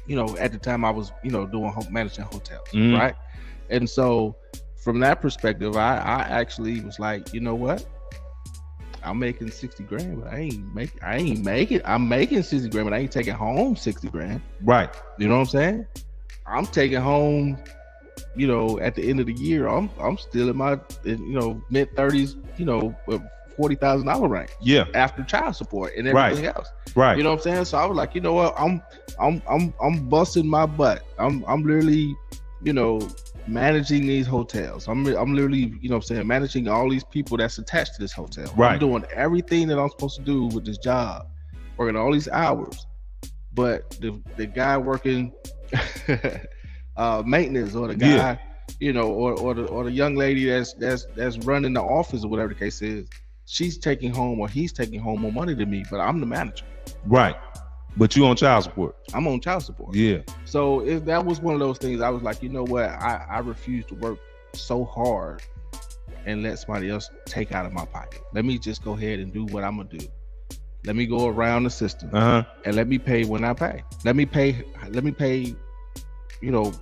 You know, at the time I was, you know, doing managing hotels, Mm-hmm. right? And so from that perspective, I actually was like, you know what? I'm making 60 grand, but I'm making 60 grand, but I ain't taking home 60 grand. Right. You know what I'm saying? I'm taking home, you know, at the end of the year, I'm still in my, you know, mid 30s, you know, $40,000 range. Yeah. After child support and everything else. Right. You know what I'm saying? So I was like, you know what? I'm busting my butt. I'm literally, you know, managing these hotels. I'm literally, you know what I'm saying, managing all these people that's attached to this hotel. Right. I'm doing everything that I'm supposed to do with this job, working all these hours. But the guy working maintenance, or the guy, you know, or the young lady that's running the office or whatever the case is, she's taking home, or he's taking home more money than me, but I'm the manager. Right. But you on child support. I'm on child support. Yeah. So if that was one of those things, I was like, you know what? I refuse to work so hard and let somebody else take out of my pocket. Let me just go ahead and do what I'm gonna do. Let me go around the system, and let me pay when I pay. Let me pay. You know,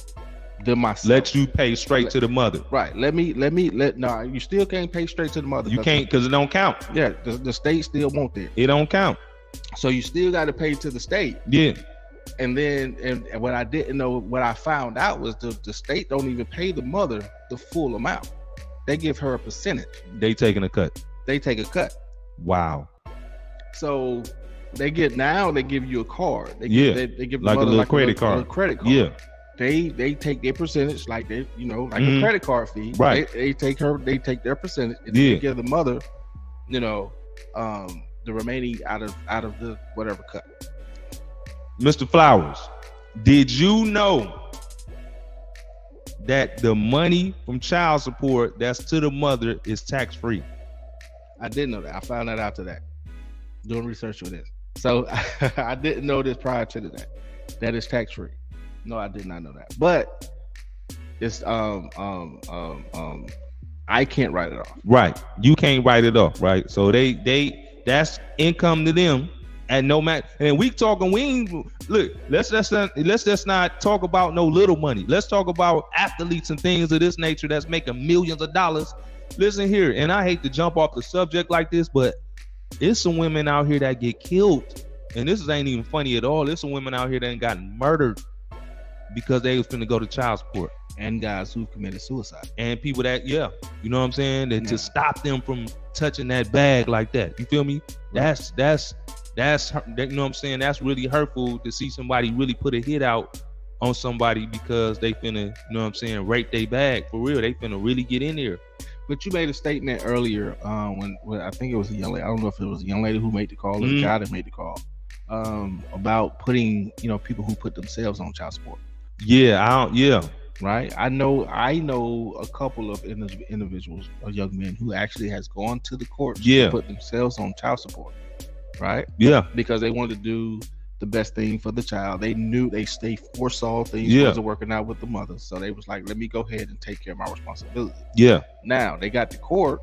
them myself. Let you pay straight to the mother. Right. No, you still can't pay straight to the mother. You can't, because it don't count. Yeah, the state still won't that. It don't count. So you still got to pay to the state. Yeah. And then, and what I didn't know, what I found out was the state don't even pay the mother the full amount. They give her a percentage. They taking a cut. They take a cut. Wow. So they give you a card. They give like a little credit card. A credit card. Yeah. They take their percentage, like they, a credit card fee. Right. They take their percentage, and they give the mother, the remaining out of the whatever cut. Mr. Flowers, did you know that the money from child support that's to the mother is tax free? I didn't know that. I found that out today, doing research on this. So I didn't know this prior to that. That is tax free. No, I did not know that. But it's I can't write it off. Right. You can't write it off, right? So they that's income to them at no matter. And we ain't look, let's just not talk about no little money. Let's talk about athletes and things of this nature that's making millions of dollars. Listen here, and I hate to jump off the subject like this, but it's some women out here that get killed. And this ain't even funny at all. There's some women out here that ain't gotten murdered because they was finna go to child support. And guys who committed suicide. And people that, you know what I'm saying? That to stop them from touching that bag like that. You feel me? That's you know what I'm saying? That's really hurtful to see somebody really put a hit out on somebody because they finna, you know what I'm saying, rape their bag. For real, they finna really get in there. But you made a statement earlier when I think it was a young lady. I don't know if it was a young lady who made the call or the guy that made the call about putting, people who put themselves on child support. Right. I know a couple of individuals or young men who actually has gone to the court to put themselves on child support. Right. Yeah. Because they wanted to do the best thing for the child. They foresaw things wasn't working out with the mother. So they was like, let me go ahead and take care of my responsibility. Yeah. Now they got to court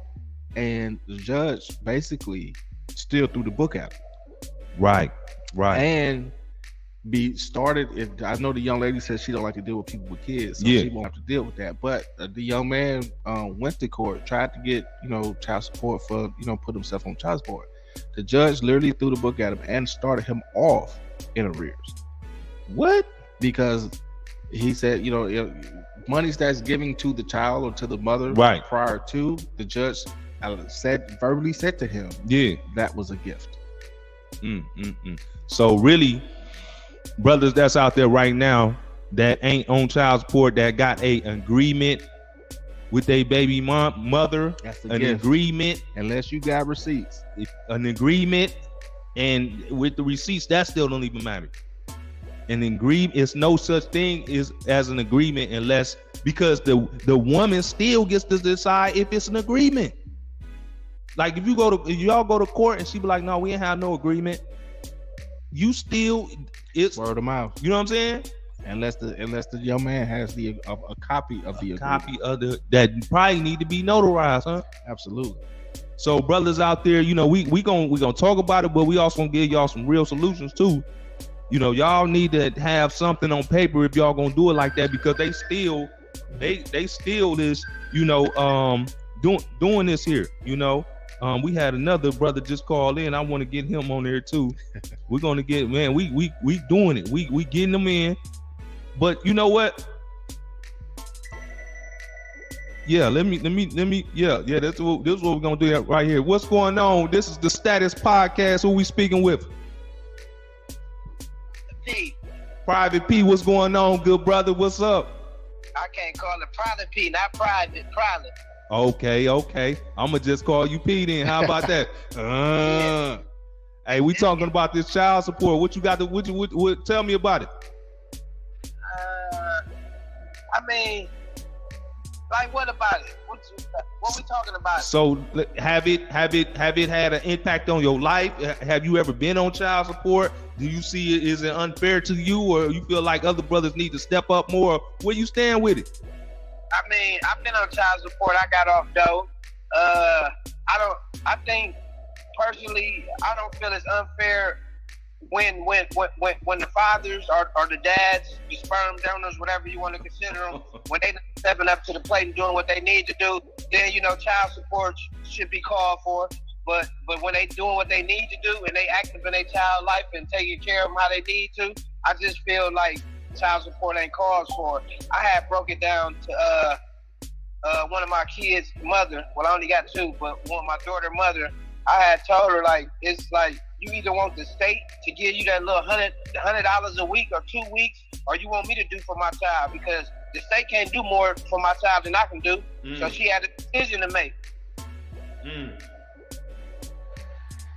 and the judge basically still threw the book at them. Right. And I know the young lady says she don't like to deal with people with kids, so she won't have to deal with that. But the young man went to court, tried to get, child support for, put himself on child support. The judge literally threw the book at him and started him off in arrears. What? Because he said, monies that's giving to the child or to the mother prior to, the judge verbally said to him, that was a gift. So really, brothers that's out there right now that ain't on child support, that got an agreement with a baby mother, an agreement, unless you got receipts, an agreement, and with the receipts, that still don't even matter. An agreement is no such thing as an agreement because the woman still gets to decide if it's an agreement. Like if y'all go to court and she be like, no, we ain't have no agreement. It's word of mouth. You know what I'm saying? Unless the young man has a copy of the agreement. That probably need to be notarized, huh? Absolutely. So brothers out there, we gonna talk about it, but we also gonna give y'all some real solutions too. Y'all need to have something on paper if y'all gonna do it like that, because they still is doing this here. We had another brother just call in. I want to get him on there too. We're gonna get, man, we doing it. We getting them in. But you know what? Yeah, let me. Yeah. This is what we're gonna do right here. What's going on? This is the Status Podcast. Who we speaking with? P. Private P. What's going on, good brother? What's up? I can't call it Private P, not private. Private. Okay. I'm gonna just call you P then. How about that? Hey, we talking about this child support. What you got to? What tell me about it? What about it? What we talking about? So have it had an impact on your life? Have you ever been on child support? Do you see it? Is it unfair to you, or you feel like other brothers need to step up more? Where you stand with it? I've been on child support. I got off though. I think personally, I don't feel it's unfair when the fathers or the dads, the sperm donors, whatever you want to consider them, when they stepping up to the plate and doing what they need to do, then child support should be called for. But when they doing what they need to do and they active in their child life and taking care of them how they need to, I just feel like child support ain't called for. I had broke it down to one of my kids' mother. Well, I only got two, but my daughter's mother. I had told her it's like you either want the state to give you that little $100 a week or 2 weeks, or you want me to do for my child, because the state can't do more for my child than I can do. So she had a decision to make.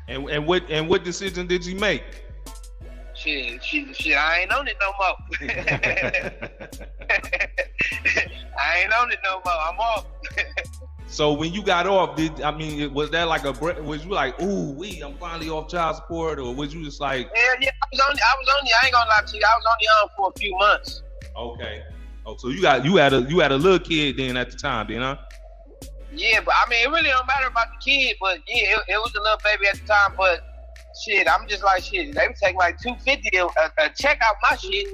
And what decision did you make? Shit, I ain't on it no more. I ain't on it no more. I'm off. So when you got off, was that like was you like, ooh, I'm finally off child support, or was you just like? Yeah, I was only. I ain't gonna lie to you. I was only on for a few months. Okay. Oh, so you had a little kid then at the time, then, huh? Yeah, but I mean, it really don't matter about the kid, but yeah, it was a little baby at the time. But shit, I'm just like, shit, they would take like $250 a check out my shit.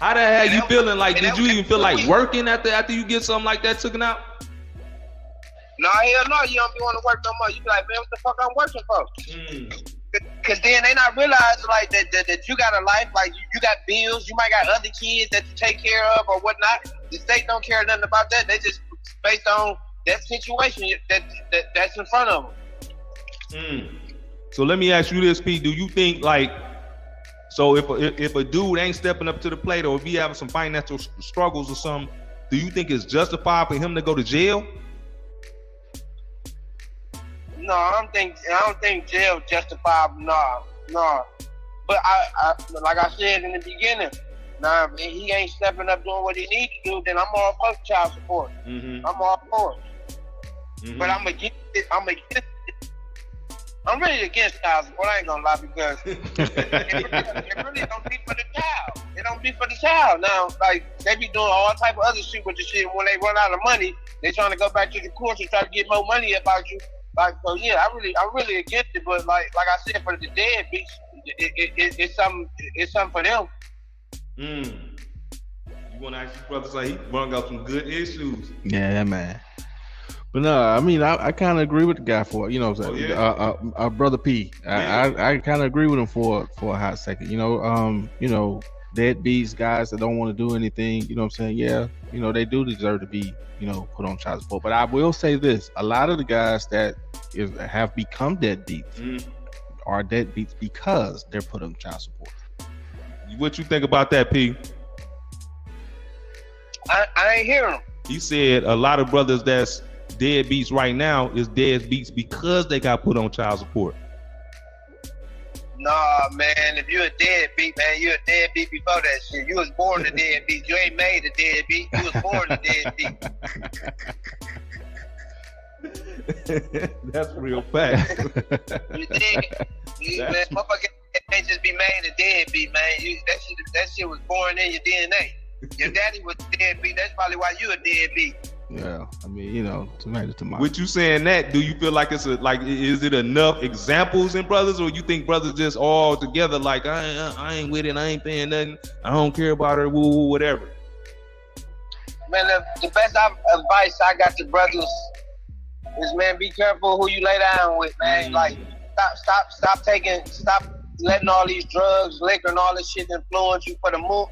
How the hell you feeling? Like, did you even feel like working after you get something like that taken out? No, hell no, you don't be want to work no more. You be like, man, what the fuck I'm working for? Because then they not realizing like that you got a life, like you got bills, you might got other kids that you take care of or whatnot. The state don't care nothing about that. They just based on that situation that's in front of them. So let me ask you this, Pete. Do you think like, so if a dude ain't stepping up to the plate, or if he having some financial struggles or something, do you think it's justified for him to go to jail? No, I don't think jail justifiable. No. But I like I said in the beginning, if he ain't stepping up doing what he needs to do, then I'm all for child support. I'm all for it. But I'm against it. I'm really against child support. I ain't gonna lie, because it really don't be for the child. It don't be for the child. Now, like, they be doing all type of other shit with the shit. When they run out of money, they trying to go back to the courts and try to get more money about you. Like, so yeah, I'm really against it. But like I said, for the deadbeats, it's something for them. You want to ask your brother, say he brought up some good issues. Yeah, man. But no, I mean, I kind of agree with the guy for, you know what I'm saying? Brother P. I kind of agree with him for a hot second. You know, deadbeats, guys that don't want to do anything, you know what I'm saying? Yeah, you know, they do deserve to be, you know, put on child support. But I will say this, a lot of the guys that have become deadbeats are deadbeats because they're put on child support. What you think about that, P? I ain't hear him. He said a lot of brothers that's deadbeats right now is deadbeats because they got put on child support. Nah, man, if you're a deadbeat, man, you're a deadbeat before that shit. You was born a deadbeat. You ain't made a deadbeat. You was born a deadbeat. That's real fact. You dig? Man, motherfucker ain't just be made a deadbeat, man. That shit was born in your DNA. Your daddy was a deadbeat. That's probably why you a deadbeat. Yeah, I mean, you know, tomato. With you saying that, do you feel like is it enough examples in brothers, or you think brothers just all together like I ain't with it, I ain't paying nothing, I don't care about her, woo, whatever? Man, the best advice I got to brothers is, man, be careful who you lay down with, man. Like, stop letting all these drugs, liquor, and all this shit influence you for the mood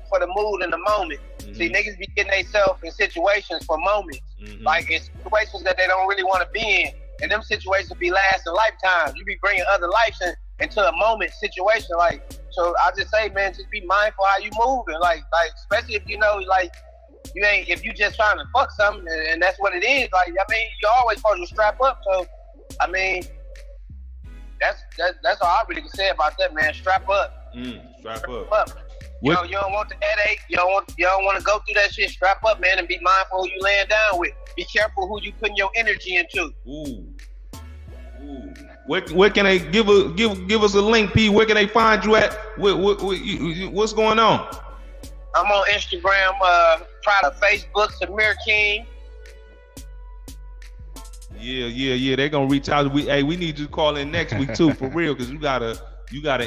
in the moment. See, niggas be getting themselves in situations for moments, like in situations that they don't really want to be in, and them situations be lasting lifetimes. You be bringing other lives into a moment situation, like. So I just say, man, just be mindful how you moving, like especially if you know, like, if you just trying to fuck something and that's what it is. Like, I mean, you're always supposed to strap up. So, I mean, that's all I really can say about that, man. Strap up. Strap up. You don't want the headache. You don't want to go through that shit. Strap up, man, and be mindful who you laying down with. Be careful who you putting your energy into. Ooh. Where can they give us a link, P? Where can they find you at? What's going on? I'm on Instagram, Facebook, Samir King. Yeah. They're gonna reach out. We need you to call in next week too, for real, because you got an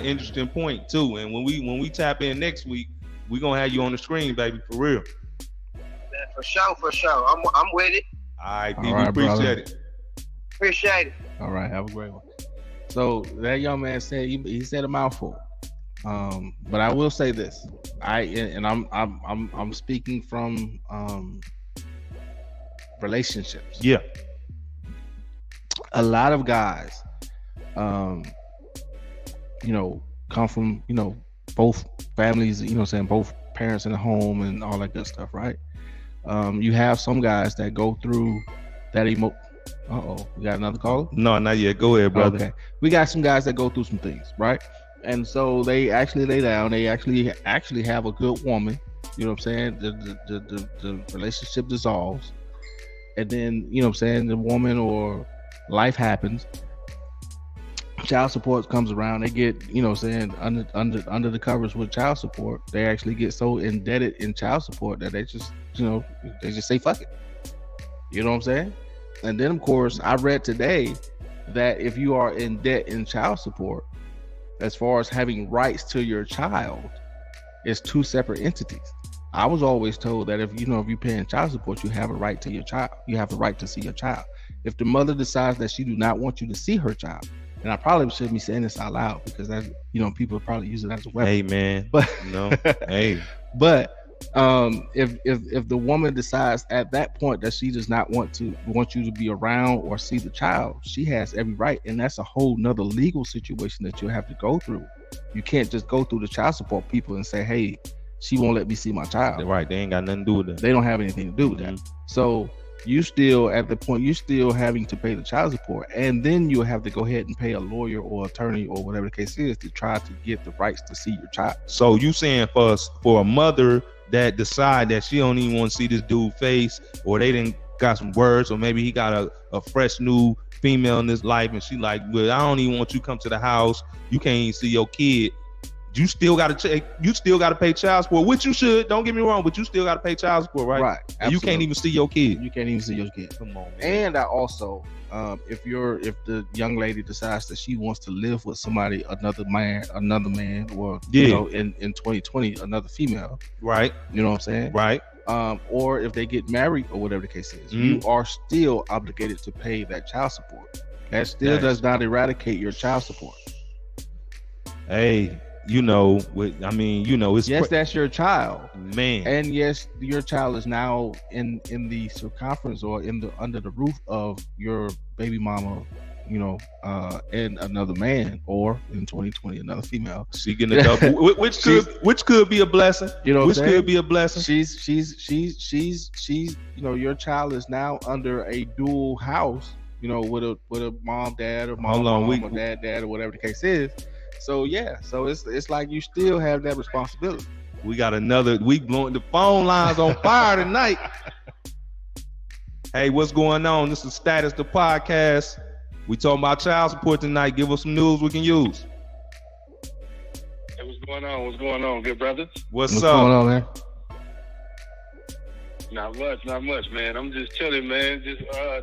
interesting point too. And when we tap in next week, we're gonna have you on the screen, baby, for real. Man, for sure. I'm with it. All right, P, we appreciate it. Appreciate it. All right, have a great one. So that young man said he said a mouthful. But I will say this. I'm speaking from relationships. Yeah. A lot of guys come from, both families, both parents in the home and all that good stuff, right? You have some guys that go through that we got another caller? No, not yet. Go ahead, brother. Okay. We got some guys that go through some things, right? And so they actually lay down. They actually have a good woman. You know what I'm saying? The relationship dissolves. And then, the woman or life happens. Child support comes around. They get, under the covers with child support. They actually get so indebted in child support that they just, they just say, fuck it. You know what I'm saying? And then, of course, I read today that if you are in debt in child support, as far as having rights to your child, it's two separate entities. I was always told that if you're paying child support, you have a right to your child. You have the right to see your child. If the mother decides that she do not want you to see her child, and I probably shouldn't be saying this out loud because that's, people probably use it as a weapon. Hey man, but hey, but if the woman decides at that point that she does not want you to be around or see the child, she has every right, and that's a whole nother legal situation that you have to go through. You can't just go through the child support people and say, hey, she won't let me see my child. Right, they ain't got nothing to do with that. They don't have anything to do with that. So you still at the point you're still having to pay the child support, and then you'll have to go ahead and pay a lawyer or attorney or whatever the case is to try to get the rights to see your child. So you saying for a mother that decide that she don't even want to see this dude face, or they didn't got some words, or maybe he got a fresh new female in his life, and she like, well, I don't even want you to come to the house. You can't even see your kid. You still got to pay child support, which you should. Don't get me wrong, but you still got to pay child support, right? Right. And you can't even see your kid. You can't even see your kid. Come on, man. And I also, if the young lady decides that she wants to live with somebody, another man, or in 2020, another female, right? You know what I'm saying, right? Or if they get married or whatever the case is, you are still obligated to pay that child support. That still does not eradicate your child support. Hey. It's yes, that's your child, man, and yes, your child is now in the circumference or under the roof of your baby mama, and another man, or in 2020 another female. She getting a double, which could be a blessing. Which could be a blessing. She's your child is now under a dual house, with a mom, dad, or mom, or dad, or whatever the case is. So it's like you still have that responsibility. We got another week blowing the phone lines on fire tonight. Hey, what's going on? This is Status the Podcast. We talking about child support tonight. Give us some news we can use. Hey, what's going on, good brothers? What's up? Going on, man? Not much, man. I'm just chilling, man. Just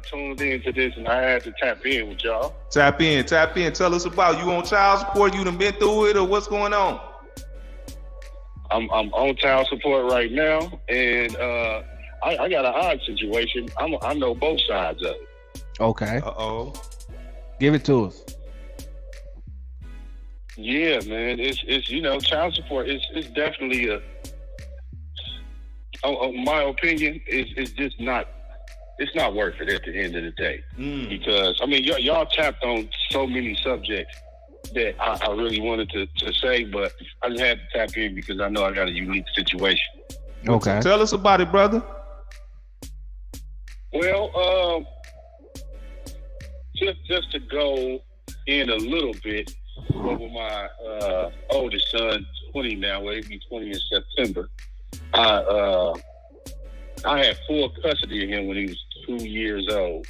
tuned into this, and I had to tap in with y'all. Tap in. Tell us about you on child support. You done been through it, or what's going on? I'm on child support right now, and I got an odd situation. I know both sides of it. Okay. Uh-oh. Give it to us. Yeah, man. It's child support. It's definitely my opinion is just not. It's not worth it at the end of the day, because y'all tapped on so many subjects that I really wanted to say, but I just had to tap in because I know I got a unique situation. Okay, tell us about it, brother. Well, just to go in a little bit over my oldest son, 20 now, well, he'll be 20 in September. I had full custody of him when he was 2 years old.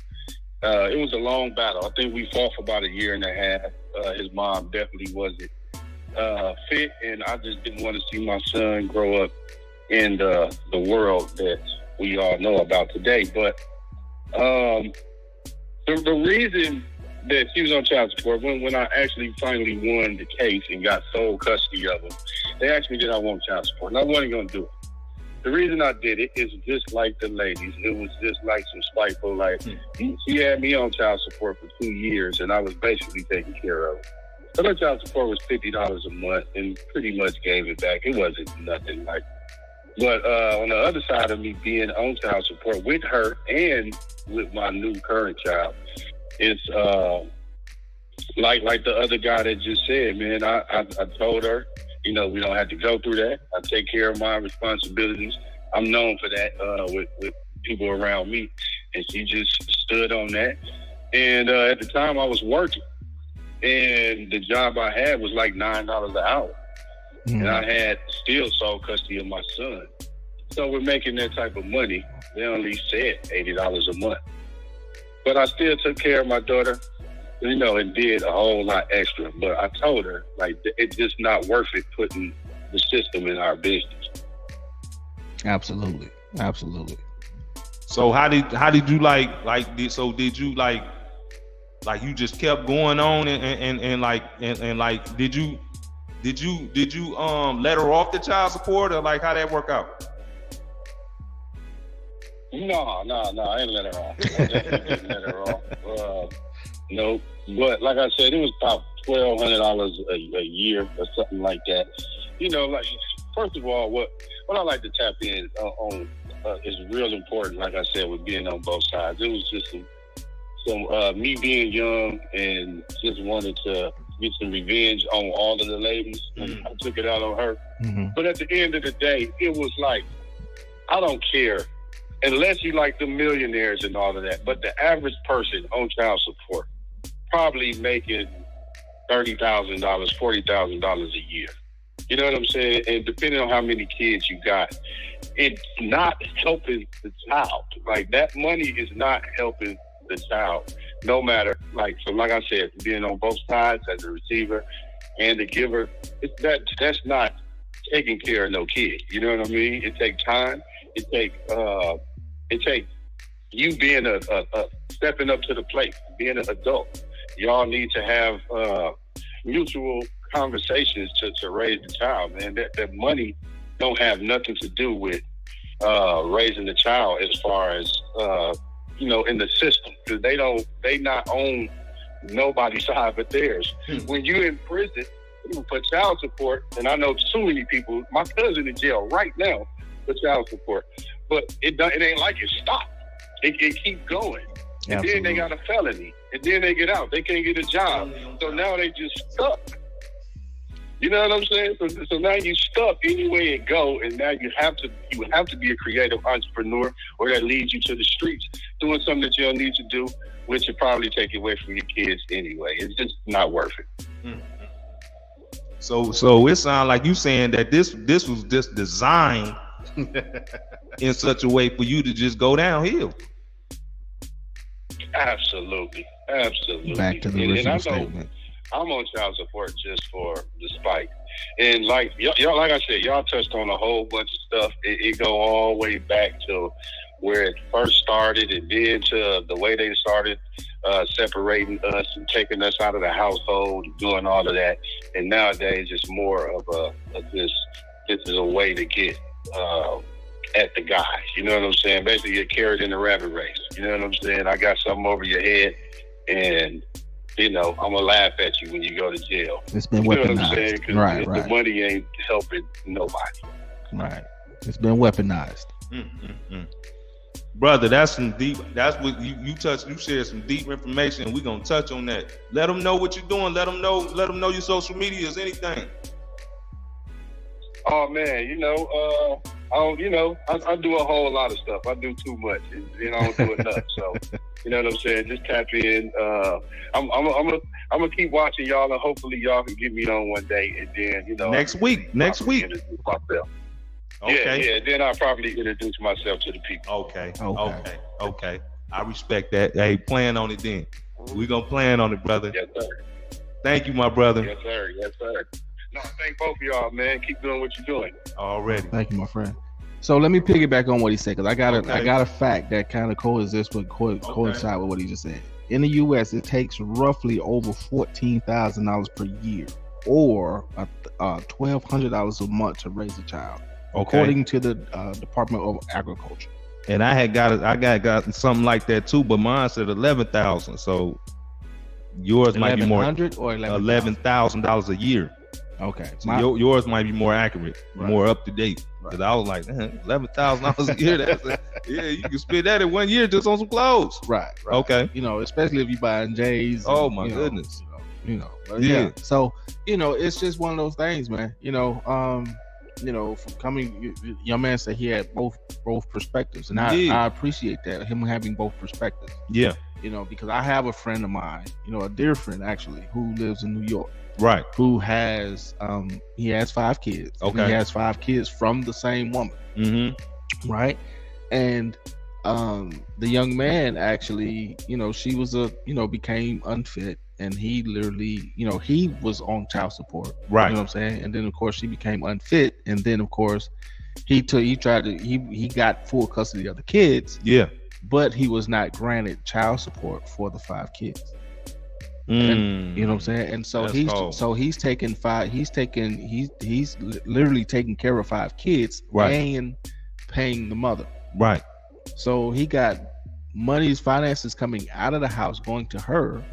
It was a long battle. I think we fought for about a year and a half. His mom definitely wasn't fit, and I just didn't want to see my son grow up in the world that we all know about today. But the reason that he was on child support, when I actually finally won the case and got sole custody of him, they asked me did I want child support, and I wasn't going to do it. The reason I did it is just like the ladies. It was just like some spiteful, like, he had me on child support for 2 years, and I was basically taking care of it. So that child support was $50 a month, and pretty much gave it back. It wasn't nothing like. But on the other side of me being on child support with her and with my new current child, it's like the other guy that just said, man, I told her, we don't have to go through that. I take care of my responsibilities. I'm known for that with people around me. And she just stood on that. And at the time I was working. And the job I had was like $9 an hour. And I had still sole custody of my son. So we're making that type of money. They only said $80 a month. But I still took care of my daughter, and did a whole lot extra. But I told her, like, it's just not worth it putting the system in our business. Absolutely. Absolutely. So how did you did you like you just kept going on and did you let her off the child support, or like how that work out? No, I ain't let her off. I definitely didn't let her off. Nope. But like I said, it was about $1,200 a year or something like that. First of all, what I like to tap in on is real important. Like I said, with being on both sides, it was just some me being young and just wanted to get some revenge on all of the ladies. I took it out on her. But at the end of the day, it was like, I don't care unless you like the millionaires and all of that. But the average person on child support probably making $30,000, $40,000 a year. You know what I'm saying? And depending on how many kids you got, it's not helping the child. Like, that money is not helping the child. No matter, like I said, being on both sides as a receiver and the giver, that's not taking care of no kid. You know what I mean? It takes time. It takes you being a stepping up to the plate, being an adult. Y'all need to have mutual conversations to raise the child, man. That money don't have nothing to do with raising the child as far as in the system, because they not own nobody's side but theirs. When you in prison for child support, and I know too many people, my cousin in jail right now for child support, but it ain't like it stopped. It keep going. And Absolutely. Then they got a felony, and then they get out. They can't get a job, so now they just stuck. You know what I'm saying? So now you stuck anyway it go, and now you have to be a creative entrepreneur, or that leads you to the streets doing something that you don't need to do, which will probably take you away from your kids anyway. It's just not worth it. Mm-hmm. So it sounds like you saying that this was just designed in such a way for you to just go downhill. Absolutely. Back to the original statement. I'm on child support just for the spike. And like y'all, like I said, y'all touched on a whole bunch of stuff. It go all the way back to where it first started, and then to the way they started separating us and taking us out of the household, doing all of that. And nowadays it's more of this is a way to get at the guys. You know what I'm saying? Basically, you're carried in the rabbit race. You know what I'm saying? I got something over your head, and I'm gonna laugh at you when you go to jail. It's been weaponized. You know what I'm saying? Right. The money ain't helping nobody. Right. It's been weaponized. Brother, that's some deep. That's what you touched. You shared some deep information. We're gonna touch on that. Let them know what you're doing. Let them know your social media is anything. Oh man, I do a whole lot of stuff. I do too much, and I don't do enough. So, you know what I'm saying? Just tap in. I'm gonna keep watching y'all, and hopefully y'all can get me on one day, and then next week. Okay. Yeah. Then I'll probably introduce myself to the people. Okay. I respect that. Hey, plan on it then. We're gonna plan on it, brother. Yes, sir. Thank you, my brother. Yes, sir. No, thank both of y'all, man. Keep doing what you're doing. Already. Thank you, my friend. So let me piggyback on what he said, because I got a fact that kind of coincide with what he just said. In the U.S., it takes roughly over $14,000 per year, or $1,200 a month to raise a child, according to the Department of Agriculture. And I got something like that too, but mine said 11,000. So yours might be more $11,000 a year. Okay, so yours might be more accurate, more up to date. Because I was like, $11,000 a year. You can spend that in 1 year just on some clothes. Right. Okay. Especially if you buying J's. Oh my goodness. you know. But yeah. So, you know, it's just one of those things, man. You know, from coming, your man said he had both perspectives, and I appreciate that, him having both perspectives. Yeah. You know, because I have a friend of mine, you know, a dear friend actually, who lives in New York. Right. Who has he has 5 kids. Okay. He has 5 kids from the same woman. Mm-hmm. Right. And the young man actually, you know, she was became unfit, and he literally, you know, he was on child support. Right. You know what I'm saying? And then of course she became unfit, and then of course he got full custody of the kids. Yeah. But he was not granted child support for the 5 kids. And, you know what I'm saying? And so he's literally taking care of 5 kids, right, and paying the mother. Right. So he got finances coming out of the house going to her,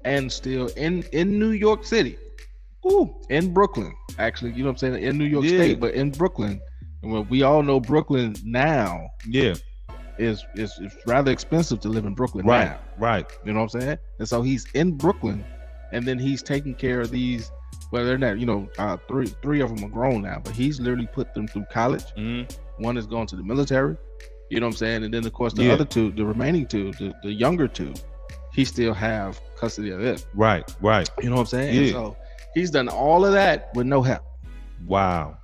and still in New York City. In Brooklyn, actually, you know what I'm saying? In New York State, but in Brooklyn. And we all know Brooklyn now. Yeah. Is rather expensive to live in Brooklyn now. Right. You know what I'm saying? And so he's in Brooklyn, and then he's taking care of these. Well, they're not, you know, three of them are grown now, but he's literally put them through college. One is going to the military. You know what I'm saying? And then of course the other 2, the remaining 2, the younger 2, he still have custody of them. Right. You know what I'm saying? Yeah. And so he's done all of that with no help. Wow.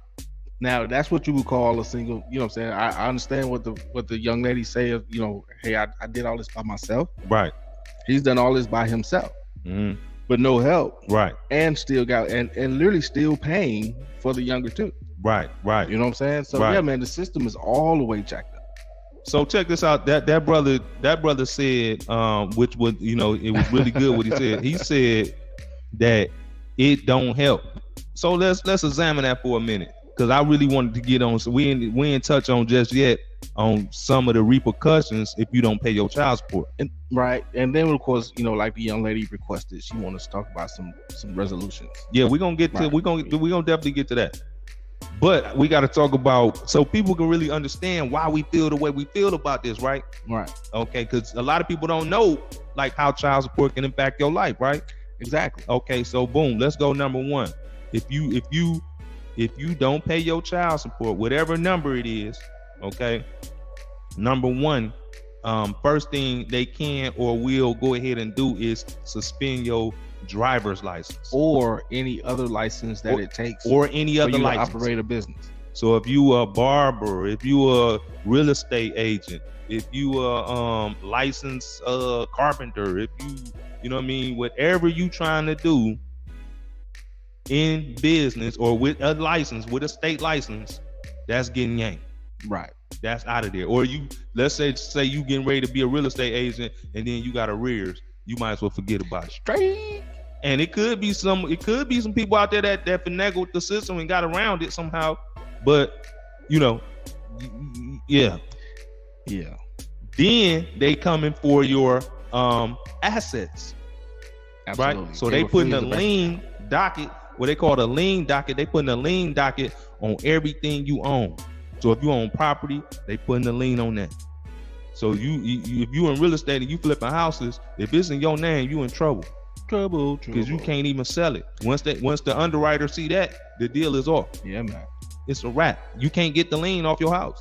Now that's what you would call a single. You know what I'm saying? I understand what the young lady say. You know, hey, I did all this by myself. Right. He's done all this by himself, but no help. Right. And still got and literally still paying for the younger 2. Right. You know what I'm saying? So yeah, man, the system is all the way jacked up. So check this out. That brother said, which was, you know, it was really good what he said. He said that it don't help. So let's examine that for a minute, because I really wanted to get on. So we ain't touch on just yet on some of the repercussions if you don't pay your child support. And then of course, you know, like the young lady requested, she wanted us to talk about some resolutions. Yeah, we're gonna get to we're gonna definitely get to that. But we got to talk about, so people can really understand why we feel the way we feel about this, right? Right. Okay, because a lot of people don't know like how child support can impact your life, right? Exactly. Okay, so boom, let's go number 1. If you don't pay your child support, whatever number it is, okay, number 1, first thing they can or will go ahead and do is suspend your driver's license or any other license that it takes, or any other license to operate a business. So if you are a barber, if you are a real estate agent, if you are licensed carpenter, if you know what I mean, whatever you trying to do in business or with a license, with a state license, that's getting yanked. Right. That's out of there. Or you, let's say you getting ready to be a real estate agent and then you got arrears, you might as well forget about it. Straight. And it could be some people out there that finagled the system and got around it somehow. But you know, yeah. Then they coming for your assets. Absolutely. Right? So they putting a lien docket, what they call a lien docket. They putting a lien docket on everything you own. So if you own property, they putting a lien on that. So if you in real estate and you flipping houses, if it's in your name, you in trouble. Trouble. Because you can't even sell it. Once the underwriter see that, the deal is off. Yeah, man. It's a wrap. You can't get the lien off your house.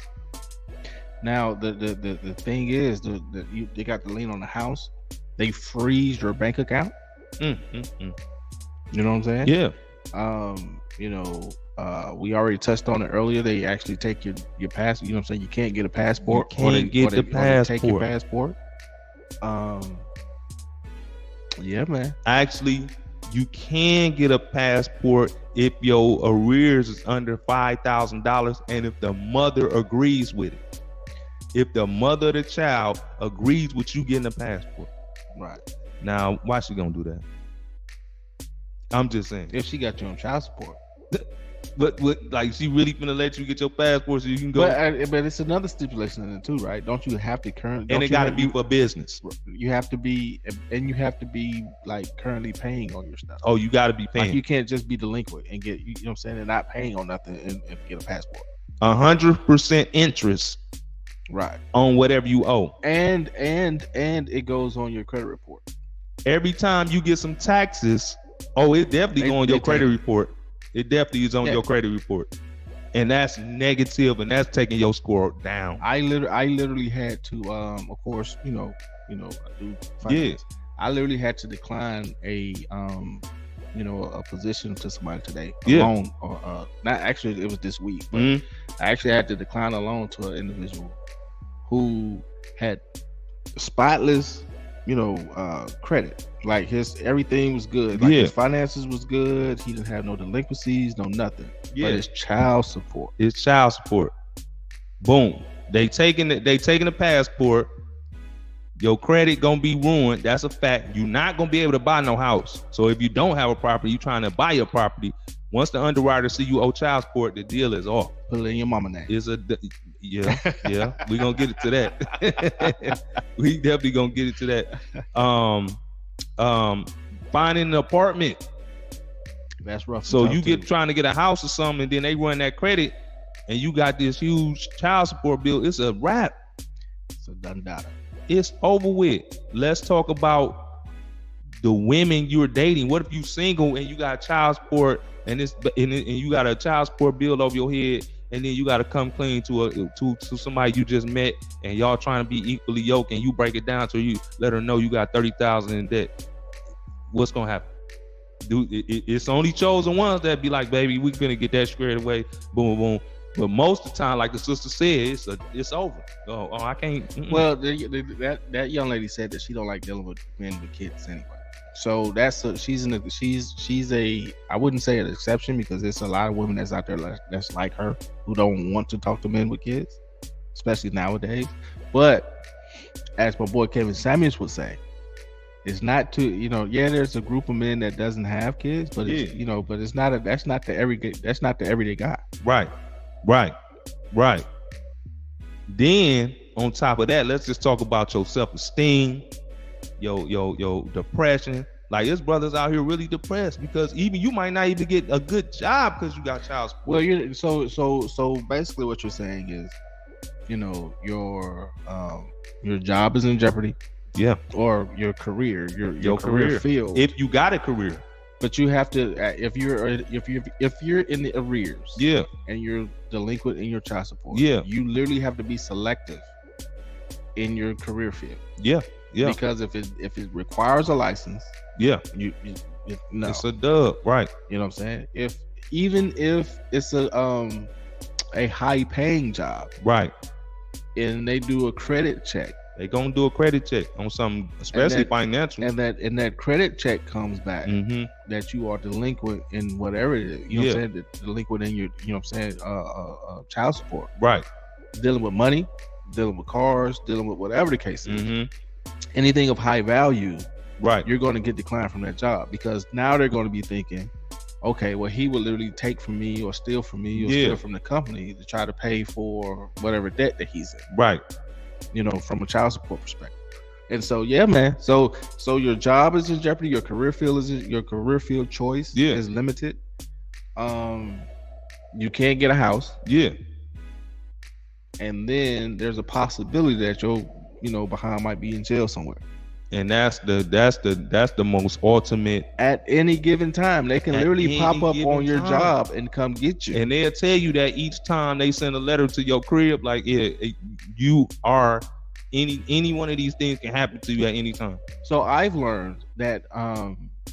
Now the thing is, they got the lien on the house. They freeze your bank account. You know what I'm saying? Yeah. You know, we already touched on it earlier. They actually take your passport. You know what I'm saying? You can't get a passport. You can't get the passport. Take your passport. Yeah, man. Actually, you can get a passport if your arrears is under $5,000 and if the mother agrees with it. If the mother of the child agrees with you getting a passport. Right. Now, why she gonna do that? I'm just saying. If she got you on child support. But like, she really finna let you get your passport so you can go? But it's another stipulation in it too, right? Don't you have to currently? And it got to be for business. You have to be, and you have to be like currently paying on your stuff. Oh, you got to be paying. Like, you can't just be delinquent and get, you know what I'm saying, and not paying on nothing and get a passport. 100% interest, right, on whatever you owe, and it goes on your credit report. every time you get some taxes, it definitely on your credit report. It definitely is on your credit report. And that's negative, and that's taking your score down. I literally had to, of course, I do finance. I literally had to decline a position to somebody today. A loan, or not actually, it was this week, but I actually had to decline a loan to an individual who had spotless, credit. Like everything was good. Like his finances was good. He didn't have no delinquencies, no nothing. Yeah. But it's child support. It's child support. Boom. They taking the passport. Your credit gonna be ruined. That's a fact. You're not gonna be able to buy no house. So if you don't have a property, you trying to buy a property. Once the underwriter see you owe child support, the deal is off. Put it in your mama name. Yeah. We gonna get it to that. We definitely gonna get it to that. Finding an apartment. That's rough. So you trying to get a house or something, and then they run that credit, and you got this huge child support bill. It's a wrap. It's a done data. It's over with. Let's talk about the women you're dating. What if you single and you got child support and you got a child support bill over your head, and then you got to come clean to somebody you just met, and y'all trying to be equally yoked, and you break it down to you let her know you got $30,000 in debt. What's gonna happen? It's only chosen ones that be like, baby, we finna get that squared away. Boom, boom. But most of the time, like the sister said, it's over. Oh, I can't. Mm-mm. Well, that young lady said that she don't like dealing with men with kids anyway. So she's I wouldn't say an exception, because there's a lot of women that's out there that's like her who don't want to talk to men with kids, especially nowadays. But as my boy Kevin Samuels would say, it's not there's a group of men that doesn't have kids, but it's not that's not the everyday guy. Right. Then on top of that, let's just talk about your self-esteem, your depression. Like, there's brothers out here really depressed because even you might not even get a good job because you got child support. Well, so basically what you're saying is, your job is in jeopardy. Yeah. Or your career, your career field. If you got a career. But you have to, if you're in the arrears, and you're delinquent in your child support, you literally have to be selective in your career field. Yeah. Because if it requires a license, no. It's a dub, right? You know what I'm saying? Even if it's a high paying job, right, and they do a credit check. They gonna do a credit check on something, especially financial. And that credit check comes back that you are delinquent in whatever it is. You know what I'm saying? Delinquent in your, child support. Right. Dealing with money, dealing with cars, dealing with whatever the case is. Anything of high value, right, you're going to get declined from that job, because now they're going to be thinking, okay, well, he would literally take from me or steal from me or steal from the company to try to pay for whatever debt that he's in. Right. From a child support perspective. And so, man. So your job is in jeopardy. Your career field choice is limited. You can't get a house. Yeah. And then there's a possibility that your behind might be in jail somewhere. And that's the most ultimate. At any given time, they can literally pop up on your job and come get you. And they'll tell you that each time they send a letter to your crib, like, you are any one of these things can happen to you at any time. So I've learned that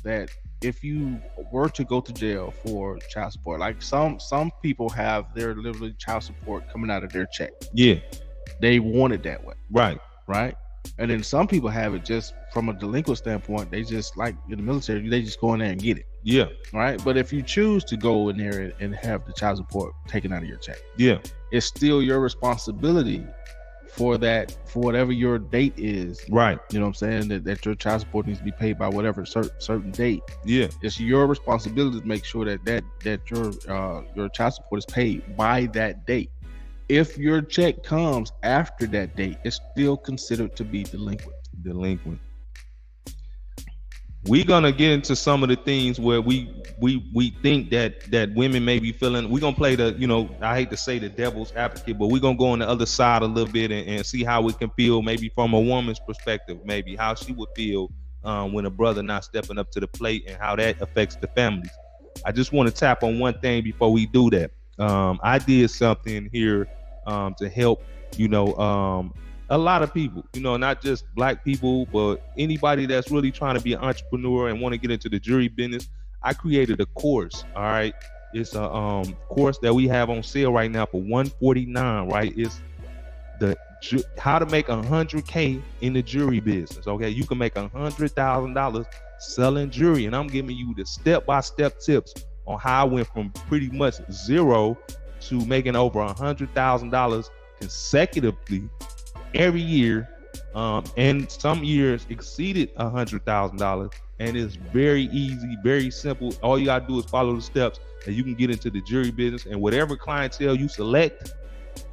that if you were to go to jail for child support, like some people have their literally child support coming out of their check. Yeah. They want it that way. Right. And then some people have it just from a delinquent standpoint. They just, like in the military, they just go in there and get it. Yeah. Right. But if you choose to go in there and have the child support taken out of your check, it's still your responsibility for whatever your date is. Right. You know what I'm saying? That your child support needs to be paid by whatever certain date. Yeah. It's your responsibility to make sure that your child support is paid by that date. If your check comes after that date, it's still considered to be delinquent. We're gonna get into some of the things where we think that women may be feeling. We're gonna play I hate to say the devil's advocate, but we're gonna go on the other side a little bit and see how we can feel, maybe from a woman's perspective, maybe how she would feel when a brother not stepping up to the plate and how that affects the families. I just want to tap on one thing before we do that. I did something here to help, a lot of people, not just black people, but anybody that's really trying to be an entrepreneur and want to get into the jewelry business. I created a course. All right. It's a course that we have on sale right now for $149, right? It's how to make $100K in the jewelry business. Okay. You can make $100,000 selling jewelry. And I'm giving you the step-by-step tips on how I went from pretty much zero to making over $100,000 consecutively every year, and some years exceeded $100,000. And it's very easy, very simple. All you gotta do is follow the steps, and you can get into the jewelry business. And whatever clientele you select,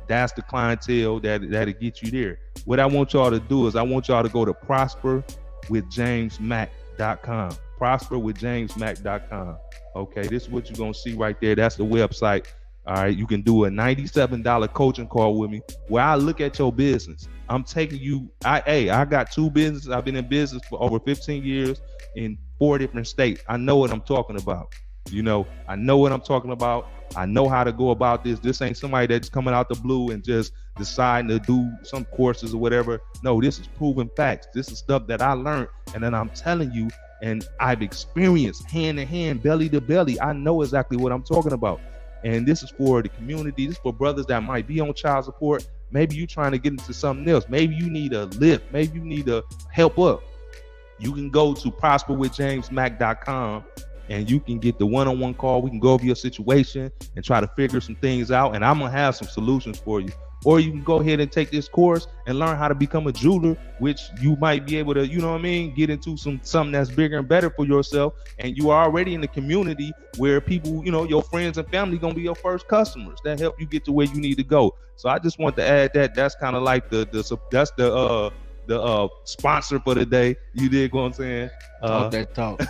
that's the clientele that'll get you there. What I want y'all to do is I want y'all to go to prosperwithjamesmack.com. prosperwithjamesmack.com. Okay, this is what you're gonna see right there. That's the website. All right, you can do a $97 coaching call with me where I look at your business. I'm taking you, I got 2 businesses. I've been in business for over 15 years in 4 different states. I know what I'm talking about. I know what I'm talking about. I know how to go about this. This ain't somebody that's coming out the blue and just deciding to do some courses or whatever. No, this is proven facts. This is stuff that I learned, and then I'm telling you, and I've experienced hand to hand, belly to belly. I know exactly what I'm talking about. And this is for the community. This is for brothers that might be on child support. Maybe you're trying to get into something else. Maybe you need a lift. Maybe you need a help up. You can go to prosperwithjamesmack.com and you can get the one-on-one call. We can go over your situation and try to figure some things out. And I'm going to have some solutions for you. Or you can go ahead and take this course and learn how to become a jeweler, which you might be able to, get into something that's bigger and better for yourself. And you are already in the community where people, your friends and family going to be your first customers that help you get to where you need to go. So I just want to add that. That's kind of like the sponsor for the day. You dig what I'm saying? Talk that talk.